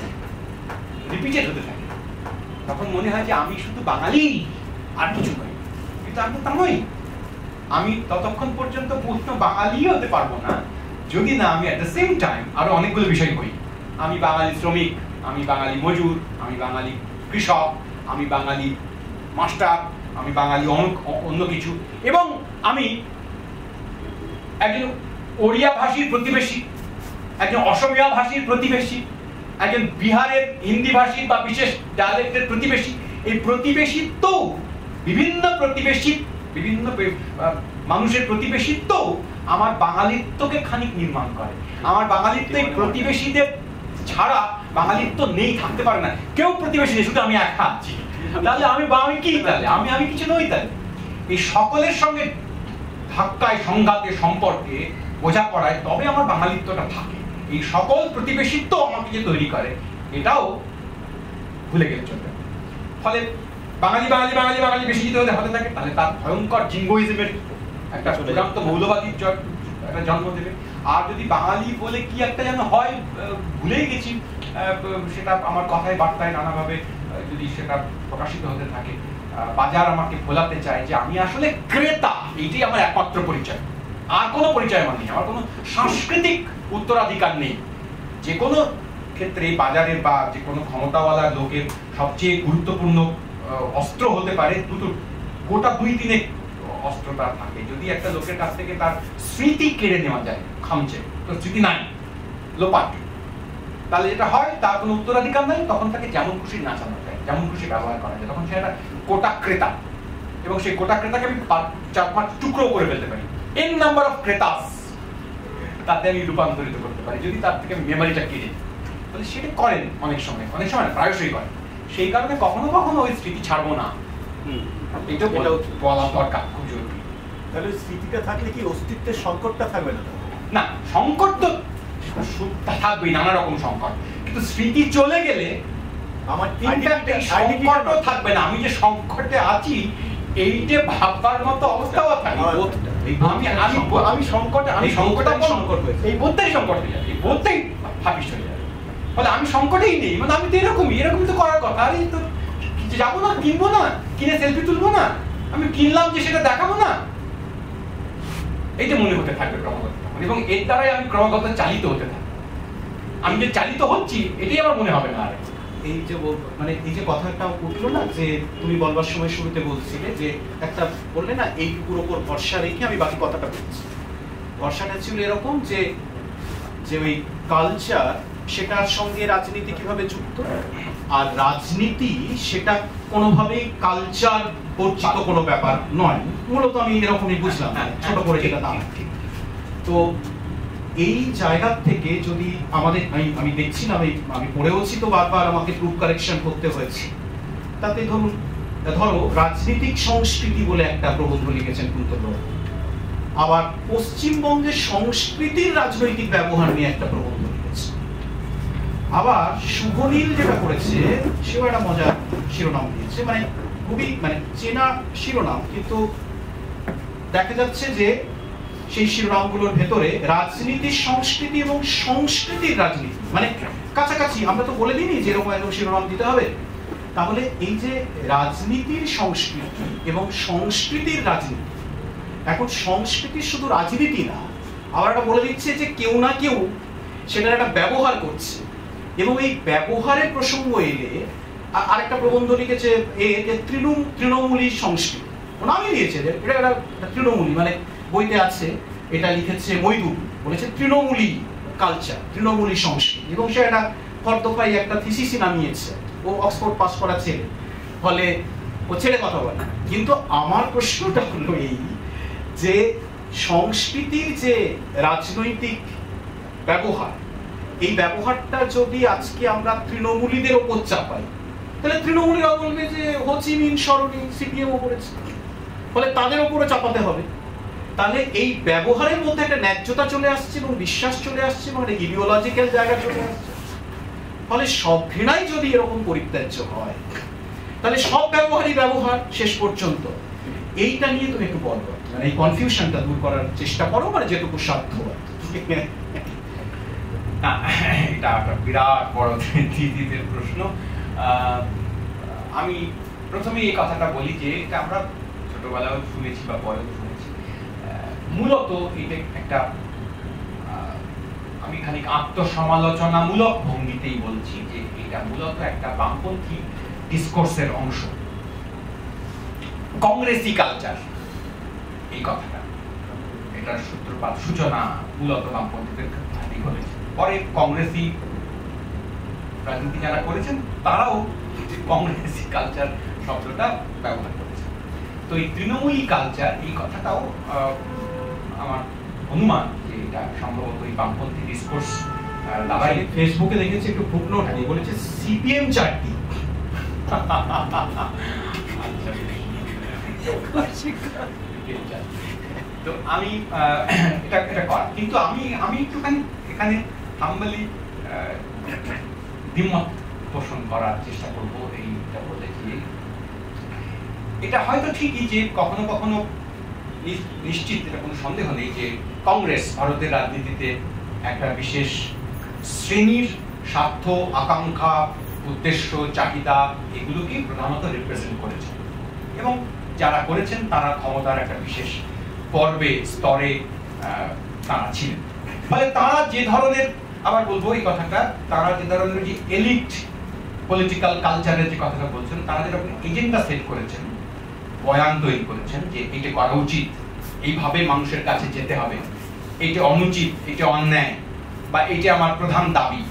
রিপিটেড হতে থাকে তখন মনে হয় যে আমি শুধু বাঙালি আর কিছু নই। কিন্তু আমি তো তা নই। আমি ততক্ষণ পর্যন্ত পূর্ণ বাঙালি হতে পারবো না যদি না আমি অ্যাট দ্য সেম টাইম আরো অনেকগুলো বিষয় হই। আমি বাঙালি শ্রমিক, আমি বাঙালি মজুর, আমি বাঙালি কৃষক, আমি বাঙালি মাস্টার, আমি বাঙালি অন্য কিছু, এবং আমি একজন ওড়িয়া ভাষীর প্রতিবেশী, একজন অসমীয়া ভাষীর প্রতিবেশী, একজন বিহারের হিন্দি ভাষী বা বিশেষ ডায়ালেক্টের প্রতিবেশী। এই প্রতিবেশিত্ব, বিভিন্ন প্রতিবেশী, বিভিন্ন মানুষের প্রতিবেশিত্ব আমার বাঙালিত্বকে খানিক নির্মাণ করে। আমার বাঙালিত্ব এই প্রতিবেশীদের ছাড়া বাঙালিত্ব নেই, থাকতে পারে না। কেউ প্রতিবেশী নেই, শুধু আমি একা আছি। তাহলে আমি কি? তাহলে আমি কিছু নই। তাহলে এই সকলের সঙ্গে ধাক্কায়, সংঘাতে, সম্পর্কে, বোঝাপড়ায় তবে আমার বাঙালিত্বটা থাকে। এই সকল প্রতিবেশিত্ব আমাকে যে তৈরি করে, এটাও ভুলে গেলে চলবে। ফলে বাঙালি বাঙালি বাঙালি বাঙালি বেশি যদি হতে থাকে, তাহলে তার ভয়ঙ্কর জিঙ্গোইজমের একটা চূড়ান্ত মৌলবাদীর একটা জন্ম দেবে। আর যদি বাঙালি বলে কি একটা যেন হয়, ভুলেই গেছি, সেটা আমার কথায় বার্তায় নানাভাবে যদি সেটা প্রকাশিত হতে থাকে, বাজার আমাকে ভোলাতে চায় যে আমি আসলে ক্রেতা, এইটাই আমার একমাত্র পরিচয়, আর কোনো পরিচয় আমার নেই, আমার কোনো সাংস্কৃতিক উত্তরাধিকার নেই। যে কোনো ক্ষেত্রে বাজারের বা যে কোনো ক্ষমতাওয়ালা লোকের সবচেয়ে গুরুত্বপূর্ণ অস্ত্র হতে পারে দুটো, গোটা 2-3 অস্ত্রটা থাকে। যদি একটা লোকের কাছ থেকে তার স্মৃতি কেড়ে নেওয়া যায়, খামচে, তো স্মৃতি নাই, লোপাট, তাহলে যেটা হয় তার কোনো উত্তরাধিকার নাই, তখন তাকে যেমন খুশি নাচানো যায়, যেমন খুশি ব্যবহার করা যায়, তখন সে একটা কোটা ক্রেতা। এবং সেই কোটা ক্রেতাকে আমি 4-5 টুকরো করে ফেলতে পারি, n নাম্বার অফ ক্রেতাস, তাতে আমি রূপান্তরিত করতে পারি, যদি তার থেকে মেমোরিটা কেড়ে। তাহলে সেটা করেন অনেক সময় প্রায়শই করেন। সেই কারণে কখনো কখনো ওই স্মৃতি ছাড়বো না, এটাও বলা দরকার, খুব জরুরি। তাহলে স্মৃতিটা থাকলে কি অস্তিত্বের সংকটটা থাকবে না? না, সংকট তো থাকবেই, নানা রকম সংকট, কিন্তু স্মৃতি চলে গেলে আমার সংকটও থাকবে না। আমি যে সংকটে আছি এই যে ভাববার মতো অবস্থাও থাকবে, আমি সংকটে, এই বোধটাই সংকট হয়ে যাবে, এই বোধটাই হাফিস হয়ে যাবে। ফলে আমি সংকটেই নেই, মানে আমি তো এরকমই তো করার কথা। আরে তো যাবো না, কিনবো না, কিনে সেলফি তুলবো না, আমি কিনলাম যে সেটা দেখাবো না, এইটা মনে হতে থাকবে ক্রমাগত, এবং এর দ্বারাই আমি ক্রমাগত চালিত হতে থাকবো। আমি যে চালিত হচ্ছি এটাই আমার মনে হবে না। আর এই যে মানে এই যে কথাটা উঠলো না, যে তুমি বলবার সময় শুরুতে বলছিলে যে একটা বললে না, এইটুকুর ওপর ভরসা রেখে আমি বাকি কথাটা বলছি। ভরসাটা ছিল এরকম যে ওই কালচার, সেটার সঙ্গে রাজনীতি কিভাবে যুক্ত, আর রাজনীতি সেটা কোনোভাবেই কালচার অর্জিত কোনো ব্যাপার নয়, মূলত আমি এরকমই বুঝলাম, ছোট করে যেটা দাম। তো এই জায়গা থেকে যদি আমাদের, আমি দেখছিলাম, আমি পড়েওছি তো বারবার, আমাকে প্রুফ কারেকশন করতে হয়েছে। তাতে ধরো রাজনৈতিক সংস্কৃতি বলে একটা প্রবন্ধ লিখেছেন কুন্তল, আবার পশ্চিমবঙ্গের সংস্কৃতির রাজনৈতিক ব্যবহার নিয়ে একটা প্রবন্ধ লিখেছে। আবার শুভনীল যেটা করেছে সেও একটা মজার শিরোনাম দিয়েছে, মানে খুবই চেনা শিরোনাম, কিন্তু দেখা যাচ্ছে যে সেই শিরোনামগুলোর ভেতরে রাজনীতির সংস্কৃতি এবং সংস্কৃতির রাজনীতি মানে কাছাকাছি। আমরা তো বলে দিইনি যে এরকম এরকম শিরোনাম দিতে হবে। তাহলে এই যে রাজনীতির সংস্কৃতি এবং সংস্কৃতির রাজনীতি, এখন সংস্কৃতি শুধু রাজনীতি না, আবার এটা বলে দিচ্ছে যে কেউ না কেউ সেটার একটা ব্যবহার করছে, এবং এই ব্যবহারের প্রসঙ্গ এলে আরেকটা প্রবন্ধ লিখেছে তৃণমূলী সংস্কৃতি, নামই দিয়েছে এটা একটা তৃণমূলী, মানে বইতে আছে, এটা লিখেছে মইদুল, বলেছে তৃণমূলী কালচার, তৃণমূলী সংস্কৃতি, এবং সে একটা ফর্দফাই একটা থিসিসই নামিয়েছে। ও অক্সফোর্ড পাস করা ছেলে, ফলে ও ছেড়ে কথা বলে। কিন্তু আমার প্রশ্নটা হলো এই যে সংস্কৃতির যে রাজনৈতিক ব্যবহার, এই ব্যবহারটা যদি আজকে আমরা তৃণমূলীদের ওপর চাপাই, তাহলে তৃণমূলীরা বলবে যে হোচিমিন সরণি সিপিএম ও করেছে, ফলে তাদের ওপরে চাপাতে হবে। তাহলে এই ব্যবহারের মধ্যে একটা ন্যায্যতা চলে আসছে এবং বিশ্বাস চলে আসছে এবং একটা ইডিওলজিক্যাল জায়গা চলে আসছে। ফলে সব ঘৃণাই যদি এরকম পরিত্যাজ্য হয়, তাহলে সব ব্যবহারই ব্যবহার শেষ পর্যন্ত। এইটা নিয়ে তুমি একটু বলবো, মানে এই কনফিউশনটা দূর করার চেষ্টা করো, মানে যেটুকু সাধ্য হয়। এটা একটা বিরাট বড় দিদিদের প্রশ্ন। আমি প্রথমে এই কথাটা বলি যে এটা আমরা ছোটবেলাও শুনেছি বা পরেও শুনেছি। মূলত এটা একটা, আমি খানিক আত্মসমালোচনামূলক ভঙ্গিতেই বলছি যে এটা মূলত একটা বামপন্থী ডিসকোর্সের অংশ। কংগ্রেসি কালচার, এই কথাটা, এটার সূত্রপাত সূচনা মূলত বামপন্থীদের হাতেই ঘটেছে। পরে কংগ্রেসি রাজনীতি যারা করেছেন তারাও কংগ্রেসি কালচার শব্দটা ব্যবহার করেছেন। তো এই তৃণমূলী কালচার, এই কথাটাও আমার অনুমান যে এটা সম্ভবত এই বামপন্থী ডিসকোর্স লাগাই। ফেসবুকে দেখেছি একটু ফুটনোট দিয়ে বলেছে সিপিএম চারটি। তো আমি এটা করা, কিন্তু আমি একটুখানি এখানে হাম্বলি দ্বিমত পোষণ করার চেষ্টা করব। এইটা বলে যে এটা হয়তো ঠিকই যে কখনো কখনো নিশ্চিত, এটা কোনো সন্দেহ নেই যে কংগ্রেস ভারতের রাজনীতিতে একটা বিশেষ শ্রেণীর স্বার্থ, আকাঙ্ক্ষা, উদ্দেশ্য, চাহিদা এগুলোকে প্রধানত রিপ্রেজেন্ট করেছেন, এবং যারা করেছেন তারা ক্ষমতার একটা বিশেষ পর্বে স্তরে তারা ছিলেন। ফলে তারা যে ধরনের, আবার বলবো এই কথাটা, তারা যে ধরনের যে এলিট পলিটিক্যাল কালচারের যে কথাটা বলছেন, তারা যেরকম এজেন্ডা সেট করেছেন, বয়ান তৈরি করেছেন যে এটা করা উচিত, এইভাবে মানুষের কাছে যেতে হবে, এটা অনুচিত, এটা অন্যায়, বা এটা আমার প্রধান দাবি,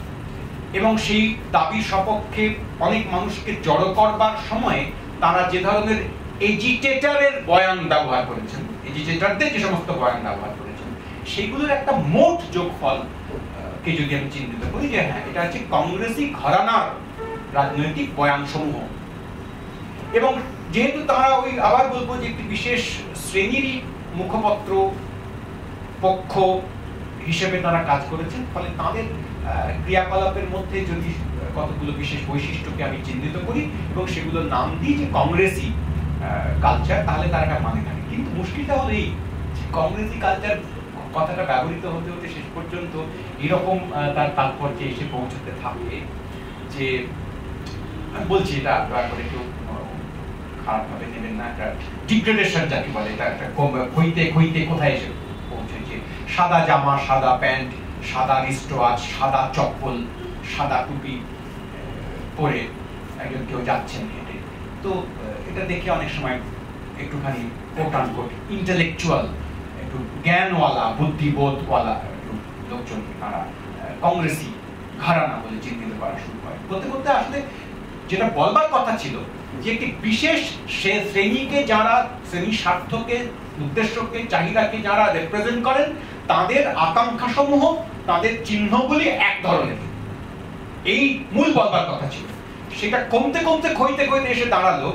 এবং সেই দাবির সপক্ষে অনেক মানুষকে জড়ো করবার সময় তারা যে ধরনের এজিটেটরের বয়ান ব্যবহার করেছেন, এজিটেটরদের যে সমস্ত বয়ান ব্যবহার করেছেন, সেগুলোর একটা মোট যোগফল কে যদি আমি চিন্তিত করি যে হ্যাঁ, এটা হচ্ছে কংগ্রেসি ঘরানার রাজনৈতিক বয়ান সমূহ। এবং যেহেতু তারা ওই, আবার বলবো যে একটি বিশেষ শ্রেণীরই মুখপত্র পক্ষ হিসেবে তারা কাজ করেছেন, ফলে তাদের ক্রিয়াকলাপের মধ্যে যদি কতগুলো বিশেষ বৈশিষ্ট্যকে আমি চিহ্নিত করি এবং সেগুলোর নাম দিই যে কংগ্রেসি কালচার, তাহলে তার একটা মানে থাকে। কিন্তু মুশকিলটা হলো এই কংগ্রেসি কালচার কথাটা ব্যবহৃত হতে হতে শেষ পর্যন্ত এরকম তার তাৎপর্যে এসে পৌঁছতে থাকে যে, আমি বলছি এটা দয়া করে কেউ খারাপ ভাবে নেবেন না, একটা ডিগ্রেডেশন যাকে বলে, এটা একটা খইতে খইতে কোথায় এসে পৌঁছেছে। সাদা জামা, সাদা প্যান্ট, সাদা রিস্টওয়াচ, সাদা চপ্পল, সাদা টুপি পরে একজন কেউ যাচ্ছেন হেঁটে, তো এটা দেখে অনেক সময় একটুখানি কোট আনকোট ইন্টেলেকচুয়াল, একটু জ্ঞানওয়ালা, বুদ্ধিবোধওয়ালা লোকজন তারা কংগ্রেসি ঘরানা বলে চিহ্নিত করা শুরু করে। করতে করতে আসলে যেটা বলবার কথা ছিল যে একটি বিশেষ শ্রেণীকে যারা শ্রেণী স্বার্থকে উদ্দেশ্যকে চাহিদাকে যারা রিপ্রেজেন্ট করেন তাদের আকাঙ্ক্ষা সমূহ তাদের চিহ্নগুলি এক ধরনের, এই মূল বলবার কথা ছিল। সেটা কমতে কমতে ক্ষইতে ক্ষইতে এসে দাঁড়ালো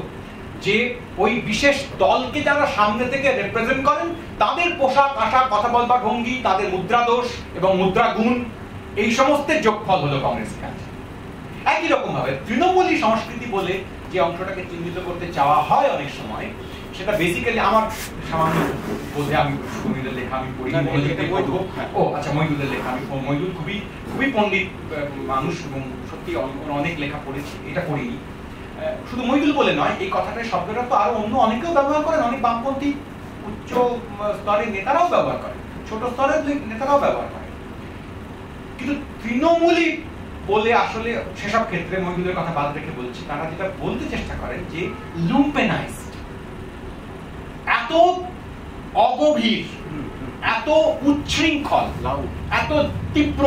যে ওই বিশেষ দলকে যারা সামনে থেকে রিপ্রেজেন্ট করেন তাদের পোশাক আশাক কথা বলবার ভঙ্গি তাদের মুদ্রাদোষ এবং মুদ্রাগুণ এই সমস্তের যোগফল হলো কংগ্রেসের কাছে। একই রকম ভাবে তৃণমূলী সংস্কৃতি বলে যে অংশটাকে চিহ্নিত করতে চাওয়া হয় অনেক সময়, সেটা বেসিক্যালি আমার সামান্য বোধে, আমি মইদুলের লেখা আমি পড়ি, ও আচ্ছা মইদুলের লেখা আমি, মইদুল খুবই খুবই পণ্ডিত মানুষ এবং সত্যি অনেক লেখা পড়েছি, এটা পড়িনি। শুধু মইদুল বলে নয়, এই কথাটা শব্দটা তো আরো অন্য অনেকেও ব্যবহার করেন, অনেক বামপন্থী উচ্চ স্তরের নেতারাও ব্যবহার করেন, ছোট স্তরের নেতারাও ব্যবহার করেন। কিন্তু তৃণমূলী বলে আসলে সেসব ক্ষেত্রে মইদুলের কথা বাদ রেখে বলছি, তারা যেটা বলতে চেষ্টা করেন যে লুম্পেনাইজড, এত অগভীর, এত উচ্ছৃঙ্খল, এত তীব্র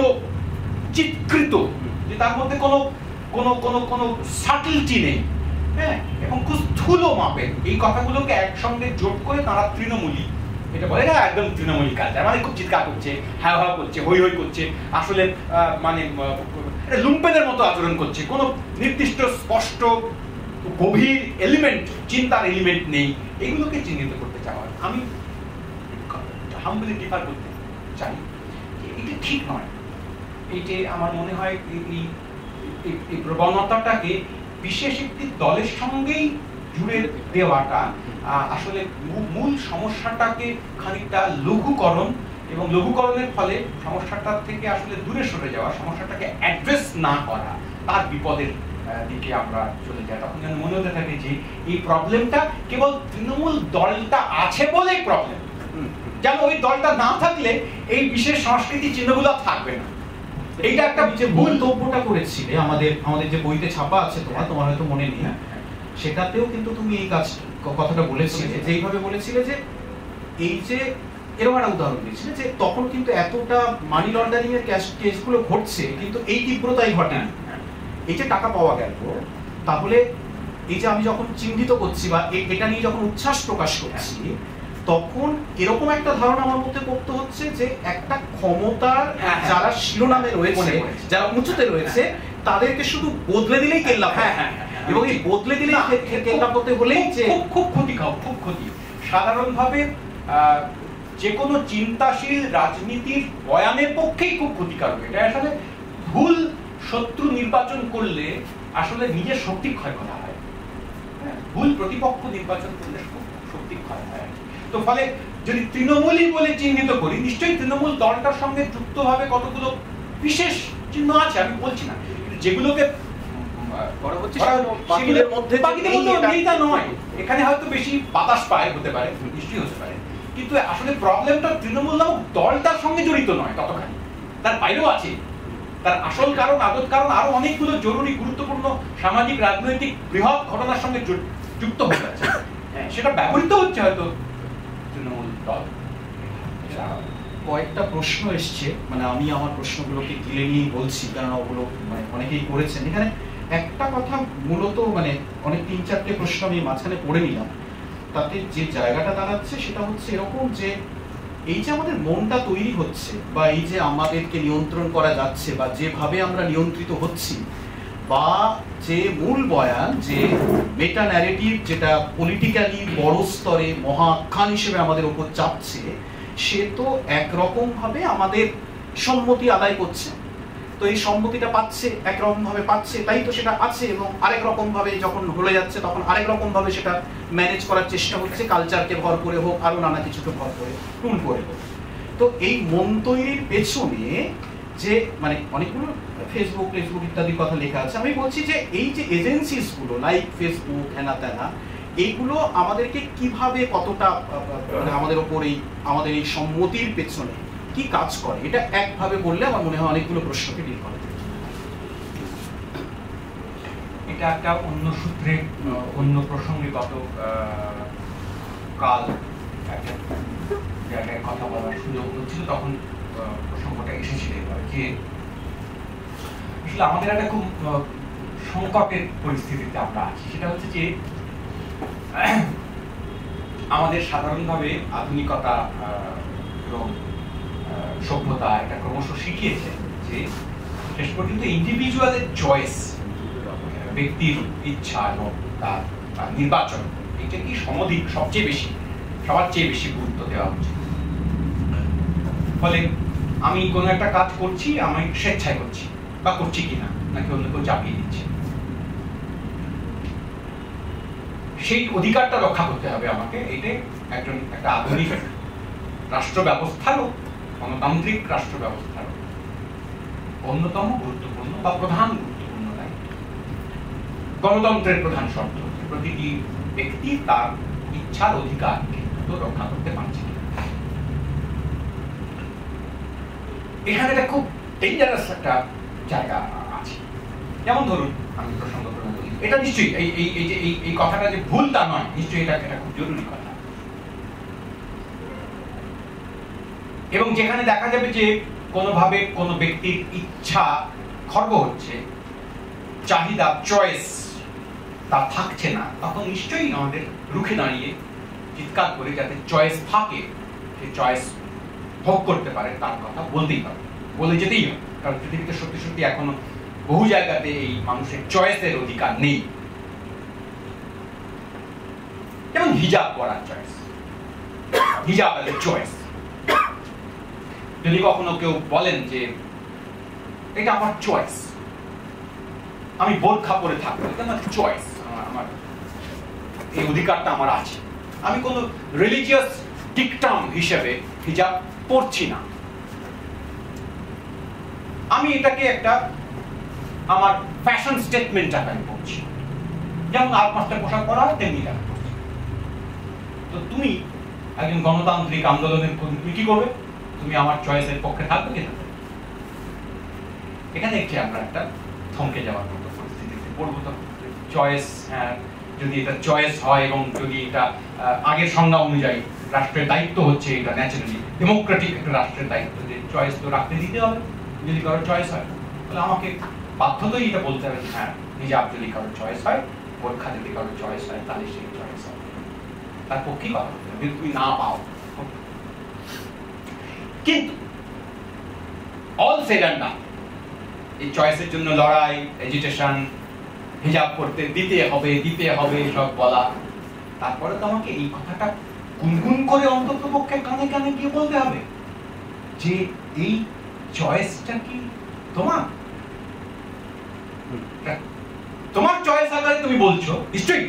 চিৎকৃত যে তার মধ্যে কোনো কোনো কোনো কোনো সাটলটি নেই, হ্যাঁ, এবং খুব স্থূল মাপের এই কথাগুলোকে একসঙ্গে জোট করে তারা তৃণমূলী, এটা বলে না একদম তৃণমূলী কালচার, মানে খুব চিৎকার করছে, হ্যাঁ হ্যাঁ করছে, হই হই করছে, আসলে মানে লুম্পেনের মতো আচরণ করছে, কোনো নির্দিষ্ট স্পষ্ট গভীর এলিমেন্ট, চিন্তার এলিমেন্ট নেই, এগুলোকে চিহ্নিত করতে চাওয়া। আমি হাম্বলি ডিফার করতে চাই, এটা ঠিক নয়। এইটা আমার মনে হয় এই প্রবণতাটাকে বিশেষ একটি দলের সঙ্গেই জুড়ে দেওয়াটা আসলে মূল সমস্যাটাকে খানিকটা লঘুকরণ, এবং লঘুকরণের ফলে সমস্যাটার থেকে আসলে দূরে সরে যাওয়া, সমস্যাটাকে অ্যাড্রেস না করা, তার বিপদের দিকে আমরা চলে যাই। তখন যেন মনে হতে থাকে যে এই প্রবলেমটা কেবল তৃণমূল দলটা আছে বলেই প্রবলেম, যেন ওই দলটা না থাকলে এই বিশেষ সংস্কৃতি চিহ্নগুলো থাকবে না। এইটা একটা যে মন্তব্যটা করেছিলে আমাদের যে বইতে ছাপা আছে, তোমার হয়তো মনে নেই, সেটাতেও কিন্তু তুমি এই কথাটা বলেছিলে, যে এইভাবে বলেছিলে যে এই যে এরকম একটা উদাহরণ দিয়েছিলে যে তখন কিন্তু এতটা মানি লন্ডারিং এর কেসগুলো ঘটছে কিন্তু এই তীব্রতাই ঘটেনি। এই যে টাকা পাওয়া গেল, তাহলে এই যে আমি যখন চিহ্নিত করছি বা এটা নিয়ে যখন উচ্ছ্বাস প্রকাশ করছি, তখন এরকম একটা ধারণা আমার মধ্যে করতে হচ্ছে যে একটা ক্ষমতার যারা শিরোনামে রয়েছে, যারা উঁচুতে রয়েছে, তাদেরকে শুধু বদলে দিলেই কেল্লা, এবং এই বদলে দিলেই কেল্লা করতে হলেই যে খুব ক্ষতি খুব ক্ষতি। সাধারণভাবে যে কোনো চিন্তাশীল রাজনীতির বয়ানের পক্ষেই খুব ক্ষতিকারক। এটা আসলে ভুল শত্রু নির্বাচন করলে আসলে নিজের শক্তি ক্ষয় করা হয়, ভুল প্রতিপক্ষ নির্বাচন করলে শক্তি ক্ষয় হয়। তো ফলে যদি তৃণমূলী বলে চিহ্নিত করি, নিশ্চয়ই তৃণমূল দলটার সঙ্গে যুক্তভাবে কতগুলো বিশেষ চিহ্ন আছে, আমি বলছি না, যেগুলোকে নয়, এখানে হয়তো বেশি বাতাস পায়, হতে পারে, নিশ্চয়ই হতে পারে, কিন্তু আসলে প্রবলেমটা তৃণমূল নামক দলটার সঙ্গে জড়িত নয় ততখানি, তার বাইরেও আছে। তার আসল কারণ, আগত কারণ আরো অনেকগুলো জরুরি গুরুত্বপূর্ণ সামাজিক রাজনৈতিক বৃহৎ ঘটনার সঙ্গে যুক্ত হয়ে যাচ্ছে, সেটা ব্যবহৃত হচ্ছে হয়তো তৃণমূল দল। কয়েকটা প্রশ্ন এসছে, মানে আমি আমার প্রশ্নগুলোকে গিলে নিয়েই বলছি, কারণ ওগুলো মানে অনেকেই করেছেন। এখানে একটা কথা মূলত মানে অনেক 3-4টে প্রশ্ন আমি মাঝখানে পড়ে নিলাম, তাতে যে জায়গাটা দাঁড়াচ্ছে সেটা হচ্ছে এরকম যে এই যে আমাদের মনটা তৈরি হচ্ছে, বা এই যে আমাদেরকে নিয়ন্ত্রণ করা যাচ্ছে, বা যেভাবে আমরা নিয়ন্ত্রিত হচ্ছি, বা যে মূল বয়ান, যে মেটা ন্যারেটিভ যেটা পলিটিক্যালি বড় স্তরে মহা আখ্যান হিসেবে আমাদের উপর চাপছে, সে তো একরকম ভাবে আমাদের সম্মতি আদায় করছে। তো এই সম্মতিটা পাচ্ছে, একরকম ভাবে পাচ্ছে, তাই তো সেটা আছে, এবং আরেক রকম ভাবে যখন ভুলে যাচ্ছে তখন আরেক রকম ভাবে সেটা ম্যানেজ করার চেষ্টা হচ্ছে, কালচারকে ভর করে হোক, আরো নানা কিছুকে ভর করে, টুল করে হোক। তো এই মন তৈরির পেছনে যে মানে অনেকগুলো ফেসবুক ইত্যাদির কথা লেখা আছে, আমি বলছি যে এই যে এজেন্সিস গুলো লাইক ফেসবুক, হেনা তেনা, এইগুলো আমাদেরকে কিভাবে কতটা মানে আমাদের ওপর আমাদের এই সম্মতির পেছনে কি কাজ করে, এটা একভাবে বললে আমার মনে হয় অনেকগুলো প্রশ্নকে ডিল করে। এটা একটা অন্য সূত্রে অন্য প্রসঙ্গিগত কাল একটা জায়গায় কথা বলার সুযোগ হচ্ছিল, তখন প্রসঙ্গটা এসেছিল যে আসলে আমাদের একটা খুব সংকটের পরিস্থিতিতে আমরা আছি, সেটা হচ্ছে যে আমাদের সাধারণভাবে আধুনিকতা এবং সভ্যতা এটা ক্রমশ শিখিয়েছে যে শেষ পর্যন্ত ইন্ডিভিজুয়ালের চয়েস, ব্যক্তির ইচ্ছা এবং তার নির্বাচন, এটা কি সমধিক সবচেয়ে বেশি, সবার চেয়ে বেশি গুরুত্ব দেওয়া উচিত। ফলে আমি কোনো একটা কাজ করছি, আমি স্বেচ্ছায় করছি বা করছি কিনা, নাকি অন্য কেউ চাপিয়ে দিচ্ছে, সেই অধিকারটা রক্ষা করতে হবে আমাকে। এটা একটা আধুনিক রাষ্ট্র ব্যবস্থারও, গণতান্ত্রিক রাষ্ট্র ব্যবস্থারও অন্যতম গুরুত্বপূর্ণ বা প্রধান গুরুত্বপূর্ণ দায়িত্ব। গণতন্ত্রের প্রধান শর্ত প্রতিটি ব্যক্তি তার ইচ্ছার অধিকারকে তো রক্ষা করতে পারছে। এখানে একটা খুব ডেঞ্জারাস একটা জায়গা আছে। যেমন ধরুন, আমি প্রসঙ্গ করে বলি, এটা নিশ্চয়ই এই কথাটা যে ভুল তা নয়, নিশ্চয়ই এটা খুব জরুরি কথা। এবং যেখানে দেখা যাবে যে কোনোভাবে কোনো ব্যক্তির ইচ্ছা খর্ব হচ্ছে, চাহিদা, চয়েস তা থাকছে না, তখন নিশ্চয়ই আমাদের রুখে দাঁড়িয়ে চিৎকার করে যাতে চয়েস থাকে, সে চয়েস ভোগ করতে পারে, তার কথা বলতেই হবে, বলে যেতেই হবে। কারণ পৃথিবীতে সত্যি সত্যি এখনো বহু জায়গাতে এই মানুষের চয়েসের অধিকার নেই। যেমন হিজাব পরার চয়েস, হিজাব চয়েস। যদি কখনো কেউ বলেন যে এটা আমার চয়েস, আমি বোরখা পরে থাকবো, এটা আমার চয়েস, আমার এই অধিকারটা আমার আছে, আমি কোনো রিলিজিয়াস ডিকটাম হিসেবে হিজাব পরছি না, আমি এটাকে একটা আমার ফ্যাশন স্টেটমেন্ট আকারে পড়ছি, যেমন আর 5টা পোশাক পরা তেমনি টাকা পড়ছি। তো তুমি একজন গণতান্ত্রিক আন্দোলনের তুমি কি করবে? তুমি আমার চয়েসের পক্ষে থাকবে কিনা? এখানে একটি আমরা একটা থমকে যাওয়ার মতো পরিস্থিতিতে পড়বো। তো চয়েস, হ্যাঁ, যদি এটা চয়েস হয় এবং যদি এটা আগের সংজ্ঞা অনুযায়ী রাষ্ট্রের দায়িত্ব হচ্ছে, এটা ন্যাচারালি ডেমোক্রেটিক একটা রাষ্ট্রের দায়িত্ব যে চয়েস তো রাখতে দিতে হবে। যদি কারোর চয়েস হয় তাহলে আমাকে বাধ্যতই এটা বলতে হবে যে হ্যাঁ, হিজাব যদি কারোর চয়েস হয়, বোরখা যদি কারোর চয়েস হয়, তাহলে সেই চয়েস হবে, তার পক্ষেই কথা বলতে হবে। তুমি না পাও, কিন্তু অল সেড এন্ড ডান, এই চয়েসের জন্য লড়াই, এজিটেশন, হিজাব করতে দিতে হবে সব বলা, তারপরে তো আমাকে এই কথাটা গুনগুন করে অন্তত পক্ষে কানে কানে গিয়ে বলতে হবে যে এই চয়েসটা কি তোমার চয়েস আকারে তুমি বলছো নিশ্চয়ই,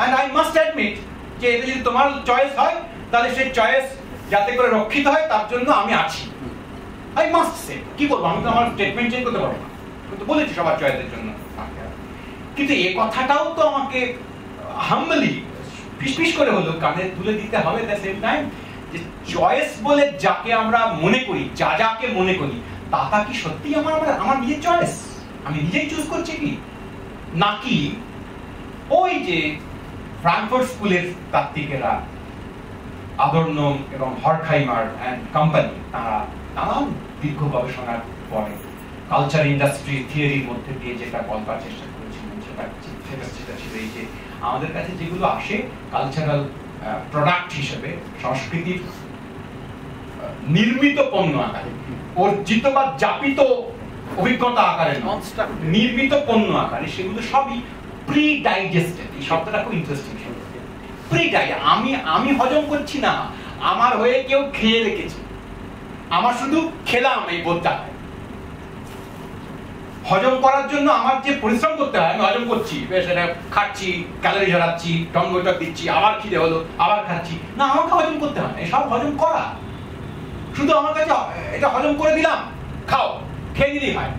এন্ড আই মাস্ট অ্যাডমিট যে এটা যদি তোমার চয়েস হয়, তাহলে সেই চয়েস যাতে করে রক্ষিত হয় তার জন্য আমি আছি। আই মাস্ট সে, কি করবো, আমি তো আমার স্টেটমেন্ট চেঞ্জ করতে পারবো না, কিন্তু বলেছি সবার চয়েসের জন্য। কিন্তু এই কথাটাও তো আমাকে হাম্বলি ফিসফিস করে হলো কানে তুলে দিতে হবে দ্য সেম টাইম, যে চয়েস বলে যাকে আমরা মনে করি, যাকে মনে করি, তা কি সত্যি আমার নিজের চয়েস? আমি নিজেই চুজ করছি কি, নাকি ওই যে ফ্রাঙ্কফুর্ট স্কুলের তাত্ত্বিকেরা আদর্নো এবং হরখাইমার এন্ড কোম্পানি, তারা নানান দীর্ঘ গবেষণার পরে কালচার ইন্ডাস্ট্রি থিওরির মধ্যে দিয়ে যেটা বলবার চেষ্টা করেছিলেন, সেটা ছিল এই যে আমাদের কাছে যেগুলো আসে কালচারাল প্রোডাক্ট হিসেবে, সংস্কৃতির নির্মিত পণ্য আকারে, অর্জিত বা যাপিত অভিজ্ঞতা আকারে, নির্মিত পণ্য আকারে, সেগুলো সবই প্রি ডাইজেস্টেড। এই শব্দটা খুব ইন্টারেস্টিং। প্রি ডাইজেস্ট, আমি হজম করছি না, আমার হয়ে কেউ খেয়ে রেখেছে, আমার শুধু খেলাম এই বোধটা। হজম করার জন্য আমার যে পরিশ্রম করতে হয়, আমি হজম করছি, সেটা খাচ্ছি, ক্যালোরি ঝরাচ্ছি, টঙ্গটা দিচ্ছি, আবার খিদে হলো, আবার খাচ্ছি, না, আমাকে হজম করতে হয়, এসব হজম করা শুধু আমার কাছে এটা হজম করে দিলাম, খাও, খেয়ে দিলেই হয়,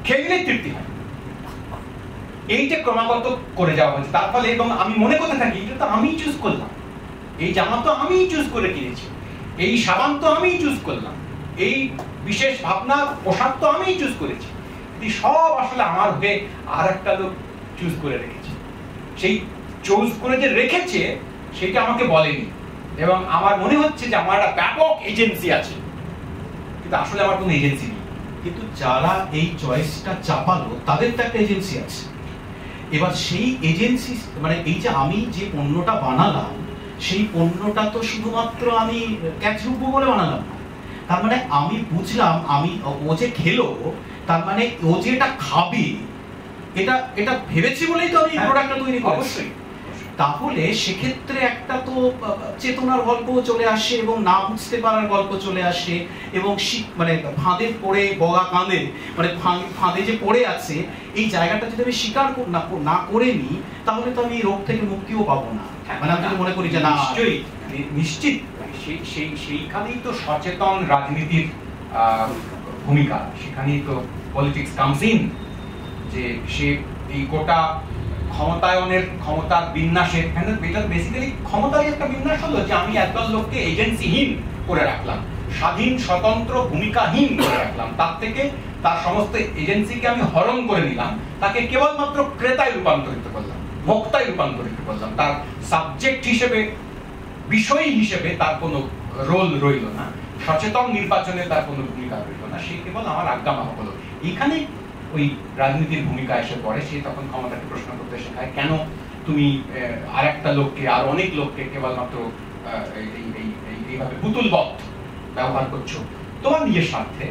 খেয়ে দিলেই তৃপ্তি হয়। এইটা ক্রমাগত করে যাওয়া হচ্ছে, তার ফলে এবং আমি মনে করতে থাকি এটা তো আমি চুজ করলাম, এই জামা তো আমি চুজ করে কিনেছি, এই সাবান তো আমি চুজ করলাম, এই বিশেষ ভাবনা পোশাক তো আমি চুজ করেছি, সব আসলে আমার হয়ে আর একটা লোক চুজ করে রেখেছে। সেই চুজ করে যে রেখেছে সেটা আমাকে বলেনি, এবং আমার মনে হচ্ছে যে আমার একটা ব্যাপক এজেন্সি আছে, কিন্তু আসলে আমার কোনো এজেন্সি নেই। কিন্তু যারা এই চয়েসটা চাপালো তাদের তো একটা এজেন্সি আছে। এবার সেই এজেন্সি মানে এই যে আমি যে পণ্যটা বানালাম সেই পণ্যটা তো শুধুমাত্র আমি ক্যাচরূপ বলে বানালাম না। তার মানে আমি বুঝলাম আমি ও যে খেলো তার মানে ও যে এটা খাবে এটা ভেবেছি বলেই তো আমি প্রোডাক্টটা তৈরি করি। অবশ্যই। তাহলে সেক্ষেত্রে একটা তো চেতনার গল্প চলে আসে এবং না বুঝতে পারার গল্প চলে আসে এবং মানে ফাঁদে পড়ে বগা কাঁদে মানে ফাঁদে যে পড়ে আছে এই জায়গাটা যদি আমি স্বীকার না করে নিই তাহলে তো আমি রোগ থেকে মুক্তিও পাবো না। মানে আমি যদি মনে করি যে না নিশ্চয়ই নিশ্চিত সেইখানেই তো সচেতন রাজনীতির ভূমিকা, সেখানেই তো পলিটিক্স কামস ইন, যে সে এই গোটা ক্ষমতায়নের ক্ষমতার বিন্যাসের এটা বেসিক্যালি ক্ষমতার একটা বিন্যাস হলো যে আমি একদল লোককে এজেন্সিহীন করে রাখলাম, স্বাধীন স্বতন্ত্র ভূমিকাহীন করে রাখলাম, তার থেকে তার সমস্ত এজেন্সিকে আমি হরণ করে নিলাম, তাকে কেবলমাত্র ক্রেতায় রূপান্তরিত করলাম, ভোক্তায় রূপান্তরিত করলাম, তার সাবজেক্ট হিসেবে বিষয় হিসেবে তার কোনো রোল রইল না, সচেতন নির্বাচনে তার কোনো ভূমিকা রইল না, সে কেবল আমার আজ্ঞামাহক হলো। এখানে ওই রাজনীতির ভূমিকা এসে পড়ে, সে তখন ক্ষমতাকে প্রশ্ন করতে শেখায়, কেন তুমি আর একটা লোককে আর অনেক লোককে কেবলমাত্র এইভাবে পুতুলবৎ ব্যবহার করছো তোমার নিজের স্বার্থে,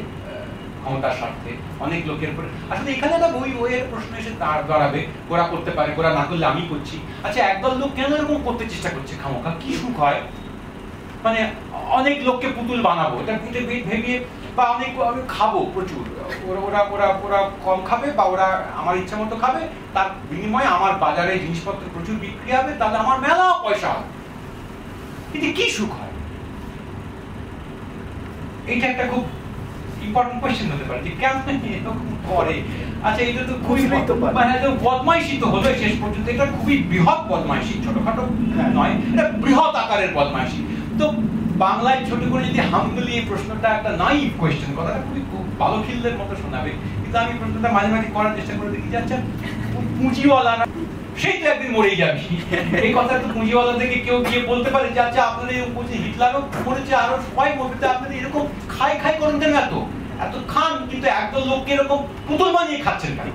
ক্ষমতার স্বার্থে, অনেক লোকের উপরে। আসলে এখানে একটা বইয়ের প্রশ্ন এসে দাঁড়াবে, ওরা করতে পারে, ওরা না করলে আমি করছি। আচ্ছা, একদল লোক কেন এরকম করতে চেষ্টা করছে খামোখা? কি সুখ হয় মানে অনেক লোককে পুতুল বানাবো এটা ভেবে, বা অনেক আমি খাবো প্রচুর, ওরা ওরা ওরা কম খাবে বা ওরা আমার ইচ্ছা মতো খাবে, তার বিনিময়ে আমার বাজারে জিনিসপত্র প্রচুর বিক্রি হবে, তাহলে আমার মেলা পয়সা হবে। কিন্তু কি সুখ হয়? এইটা একটা খুব ইম্পর্টেন্ট কোয়েশ্চেন হতে পারে যে কেন এরকম করে। আচ্ছা, এটা তো খুবই বদমাইশি তো হলো শেষ পর্যন্ত, এটা খুবই বৃহৎ বদমাইশি, ছোটখাটো নয়, এটা বৃহৎ আকারের বদমাইশি। তো বাংলায় ছোট করে যদি হামগুলি এই প্রশ্নটা একটা নাইভ কোয়েশ্চেন, কথাটা খুবই ভালো খিল্লের মতো শোনাবে, কিন্তু আমি প্রশ্নটা মাঝে মাঝে করার চেষ্টা করে দেখি, আচ্ছা পুঁজিওয়ালা না সেই তো একদিন মরেই যাবি, এই কথা তো পুঁজিওয়ালা থেকে কেউ গিয়ে বলতে পারে যে আচ্ছা আপনাদের এরকম হিটলারও করেছে, আরো সবাই বলতে আপনাদের এরকম খাই খাই করেন কেন, এত খান কিন্তু একদল লোককে এরকম পুতুল বানিয়ে খাচ্ছেন কেন?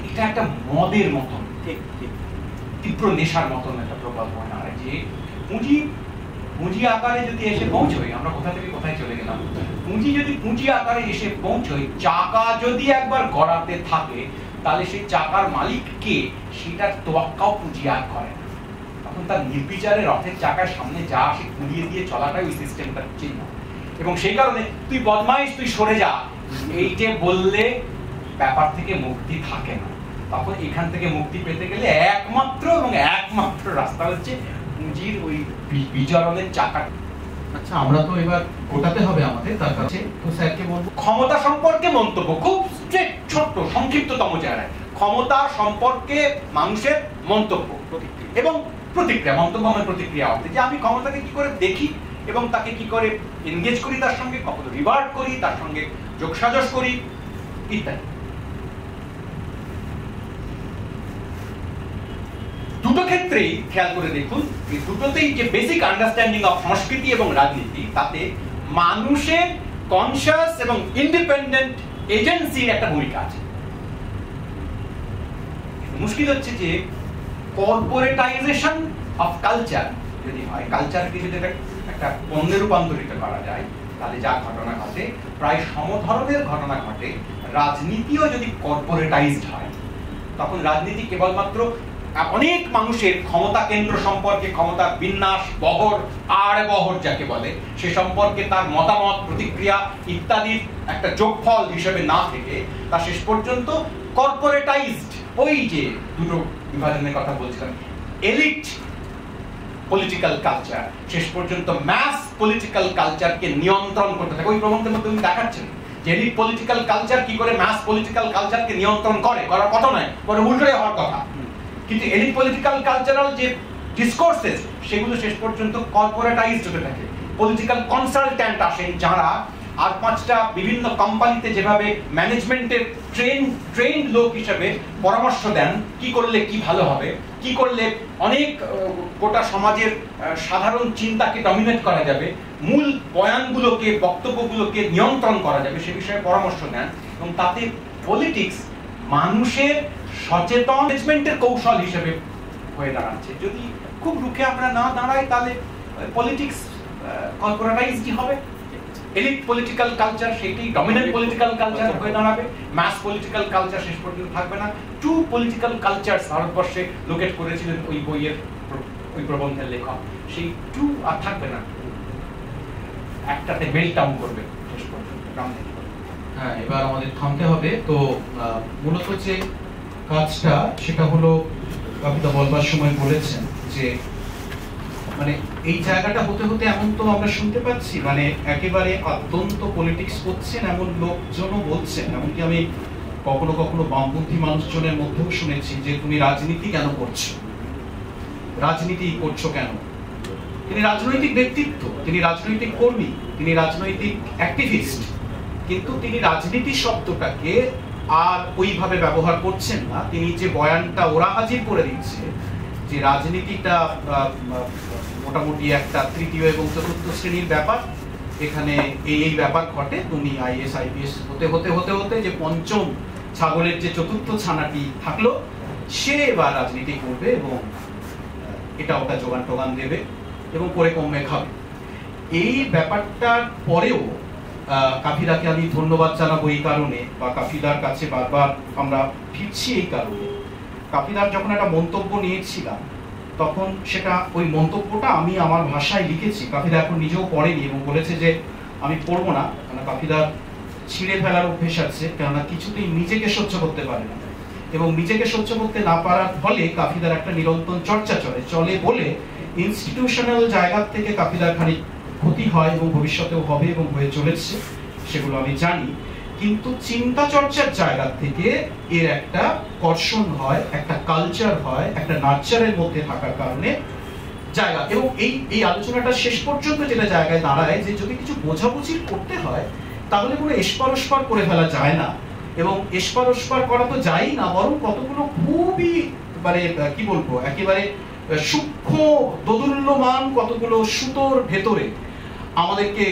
এটা একটা মদের মতন, তীব্র নেশার মতন একটা প্রকল্প না, যে পুঁজি আকারে যদি এসে পৌঁছয়, আমরা কোথা থেকে কোথায় চলে গেলাম, পুঁজি যদি পুঁজি আকারে এসে পৌঁছয়, চাকা যদি একবার গড়াতে থাকে তাহলে সেই চাকার মালিক কে সেটার তোয়াক্কাও পুঁজি আর করে না, তখন তার নির্বিচারে রথের চাকার সামনে যা আসে কুড়িয়ে দিয়ে চলাটাই ওই সিস্টেমটার চিহ্ন। এবং সেই কারণে তুই বদমাইশ, তুই সরে যা, এই যে বললে ব্যাপার থেকে মুক্তি থাকে না। তখন এখান থেকে মুক্তি পেতে গেলে একমাত্র রাস্তা হচ্ছে পুঁজির ওই বিচরণের চাকা। আচ্ছা, আমরা তো এবার গোটাতে হবে আমাদের, তার কাছে তো স্যারকে বলবো ক্ষমতা সম্পর্কে মন্তব্য খুব স্ট্রেট, ছোট্ট, সংক্ষিপ্ততম জায়গায় ক্ষমতা সম্পর্কে মানুষের মন্তব্য এবং প্রতিক্রিয়া। মন্তব্য আমার প্রতিক্রিয়া অর্থে যে আমি ক্ষমতাকে কি করে দেখি এবং তাকে কি করে এনগেজ করি, তার সঙ্গে কখনো রিভার্ট করি, তার সঙ্গে যোগসাজশ করি ইত্যাদি। দুটো ক্ষেত্রেই খেয়াল করে দেখুন, এই দুটোতেই যে বেসিক আন্ডারস্ট্যান্ডিং অফ সংস্কৃতি এবং রাজনীতি, তাতে মানুষের কনসিয়াস এবং ইন্ডিপেন্ডেন্ট এজেন্সির একটা ভূমিকা আছে। মুশকিল হচ্ছে যে কর্পোরেটাইজেশন অফ কালচার যদি হয়, কালচারকে যদি একটা পণ্যে রূপান্তরিত করা যায়, তাহলে যা ঘটনা ঘটে প্রায় সমধরনের ঘটনা ঘটে। রাজনীতিও যদি কর্পোরেটাইজড হয়, তখন রাজনীতি কেবলমাত্র অনেক মানুষের ক্ষমতা কেন্দ্র সম্পর্কে, ক্ষমতার বিন্যাস, বহর যাকে বলে, সে সম্পর্কে তার মতামত, প্রতিক্রিয়া ইত্যাদির একটা যোগফল হিসেবে না থেকে তা শেষ পর্যন্ত কর্পোরেটাইজড, ওই যে দুটো বিভাজনের কথা বলছিলাম, এলিট পলিটিক্যাল কালচার শেষ পর্যন্ত ম্যাস পলিটিক্যাল কালচারকে নিয়ন্ত্রণ করতে থাকে। ওই প্রবন্ধের মধ্যে উনি দেখাচ্ছেন যে এলিট পলিটিক্যাল কালচার কি করে ম্যাস পলিটিক্যাল কালচারকে নিয়ন্ত্রণ করার কথা নয়, বরং উল্টোই হওয়ার কথা। কিন্তু এলিট পলিটিক্যাল কালচারাল যে ডিসকোর্সেস, সেগুলো শেষ পর্যন্ত কর্পোরেটাইজড হতে থাকে। পলিটিক্যাল কনসালট্যান্ট আসেন যারা আর 5টা বিভিন্ন কোম্পানিতে যেভাবে ম্যানেজমেন্টের ট্রেন্ড লোক হিসেবে পরামর্শ দেন কি করলে কি ভালো হবে, কি করলে অনেক গোটা সমাজের সাধারণ চিন্তাকে ডমিনেট করা যাবে, মূল বয়ানগুলোকে বক্তব্যগুলোকে নিয়ন্ত্রণ করা যাবে, সে বিষয়ে পরামর্শ দেন। এবং তাতে পলিটিক্স মানুষের সচেতন ম্যানেজমেন্টের কৌশল হিসেবে হয়ে দাঁড়াচ্ছে। যদি খুব রুখে আমরা না দাঁড়াই তাহলে পলিটিক্স কর্পোরেটাইজড হবে, এলিট পলিটিক্যাল কালচার সেটাই ডমিনেন্ট পলিটিক্যাল কালচার হয়ে দাঁড়াবে, মাস পলিটিক্যাল কালচার শেষ পর্যন্ত থাকবে না। টু পলিটিক্যাল কালচার ভারতবর্ষে লোকেট করেছিলেন ওই বইয়ের ওই প্রবন্ধের লেখক, সেই টু আর থাকবে না, একটাতে মেল্ট ডাউন করবে শেষ পর্যন্ত। হ্যাঁ, এবার আমাদের থামতে হবে। তো মূলত যে কাজটা সেটা হলো কবিতা বলবার সময় বলেছেন যে মানে এই জায়গাটা হতে হতে এমন তো আমরা শুনতে পাচ্ছি মানে একেবারে অত্যন্ত পলিটিক্স করছেন এমন লোকজনও বলছেন, এমনকি আমি কখনো কখনো বামপন্থী মানুষজনের মধ্যেও শুনেছি যে তুমি রাজনীতি কেন করছো, রাজনীতি করছো কেন। তিনি রাজনৈতিক ব্যক্তিত্ব, তিনি রাজনৈতিক কর্মী, তিনি রাজনৈতিক অ্যাক্টিভিস্ট, কিন্তু তিনি রাজনীতি শব্দটাকে আর ওইভাবে ব্যবহার করছেন না। তিনি যে বয়ানটা ওরা হাজির করে দিচ্ছে যে রাজনীতিটা মোটামুটি একটা তৃতীয় এবং চতুর্থ শ্রেণীর ব্যাপার, এখানে এই ব্যাপার ঘটে, তুমি আইএস আইপিএস হতে হতে হতে হতে যে পঞ্চম ছাগলের যে চতুর্থ ছানাটি থাকলো সে এবার রাজনীতি করবে এবং এটা ওটা যোগান টোগান দেবে এবং করে কমে খাবে। এই ব্যাপারটার পরেও কাফিদাকে আমি ধন্যবাদ জানাবো এই কারণে, বা কাফিদার কাছে বারবার আমরা ফিরছি এই কারণে। কাফিদার যখন একটা মন্তব্য নিয়েছিলাম তখন সেটা ওই মন্তব্যটা আমি আমার ভাষায় লিখেছি, কাফিদা এখন নিজেও পড়েনি এবং বলেছে যে আমি পড়বো না, কারণ কাফিদার ছিঁড়ে ফেলার অভ্যেস আছে, কেননা কিছুতেই নিজেকে সহ্য করতে পারে না এবং নিজেকে সহ্য করতে না পারার ফলে কাফিদার একটা নিরন্তর চর্চা চলে বলে ইনস্টিটিউশনাল জায়গা থেকে কাফিদার খানিক ক্ষতি হয় এবং ভবিষ্যতেও হবে এবং হয়ে চলেছে, সেগুলো আমি জানি। কিন্তু চিন্তা চর্চার জায়গা থেকে এর একটা কর্ষণ হয়, একটা কালচার হয়, একটা নার্চারের মধ্যে থাকার কারণে জায়গা। এবং এই আলোচনাটা শেষ পর্যন্ত যেটা জায়গায় দাঁড়ায় যে যদি কিছু বোঝাবুঝি করতে হয় তাহলে কোনো এসপার ওসপার করে ফেলা যায় না, এবং এসপার ওসপার করা তো যায়ই না, বরং কতগুলো খুবই মানে কি বলবো একেবারে সূক্ষ্ম দোদুল্যমান কতগুলো সুতোর ভেতরে আমাদেরকে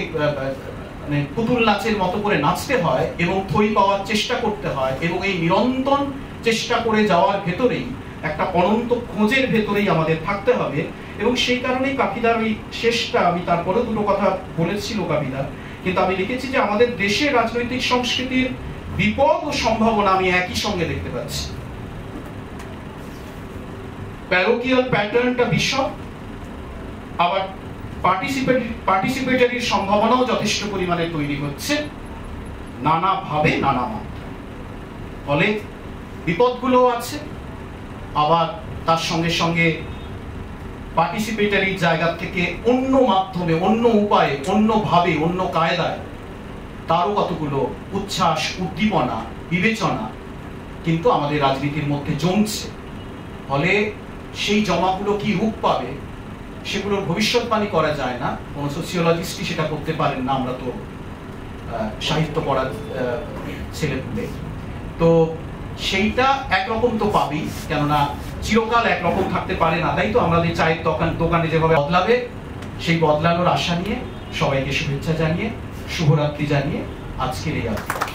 মানে পুতুল নাচের মতো করে নাচতে হয় এবং থই পাওয়ার চেষ্টা করতে হয়, এবং এই নিরন্তর চেষ্টা করে যাওয়ার ভেতরেই একটা অনন্ত খোঁজের ভেতরেই আমাদের থাকতে হবে। এবং সেই কারণেই কাফিদার ওই শেষটা আমি তারপরে দুটো কথা বলেছিল কাফিদা, কিন্তু আমি লিখেছি যে আমাদের দেশের রাজনৈতিক সংস্কৃতির বিপদ ও সম্ভাবনা আমি একই সঙ্গে দেখতে পাচ্ছি। প্যারোকিয়াল প্যাটার্নটা বিষয়, আবার পার্টিসিপেটরির সম্ভাবনাও যথেষ্ট পরিমাণে তৈরি হচ্ছে নানাভাবে নানা মাত্রায়। ফলে বিপদগুলো আছে, আবার তার সঙ্গে সঙ্গে পার্টিসিপেটরির জায়গা থেকে অন্য মাধ্যমে, অন্য উপায়ে, অন্যভাবে, অন্য কায়দায় তারও কতগুলো উচ্ছ্বাস, উদ্দীপনা, বিবেচনা কিন্তু আমাদের রাজনীতির মধ্যে জমছে। ফলে সেই জমাগুলো কি রূপ পাবে সেগুলোর ভবিষ্যৎবাণী করা যায় না, কোনো সোসিওলজিস্টই সেটা করতে পারেন না, আমরা তো সাহিত্য পড়ার ছেলেপুলে। তো সেইটা একরকম তো পাবি, কেননা চিরকাল একরকম থাকতে পারে না, তাই তো আমাদের চায়ের দোকানে যেভাবে বদলাবে সেই বদলানোর আশা নিয়ে সবাইকে শুভেচ্ছা জানিয়ে শুভরাত্রি জানিয়ে আজকের এই আলোচনা।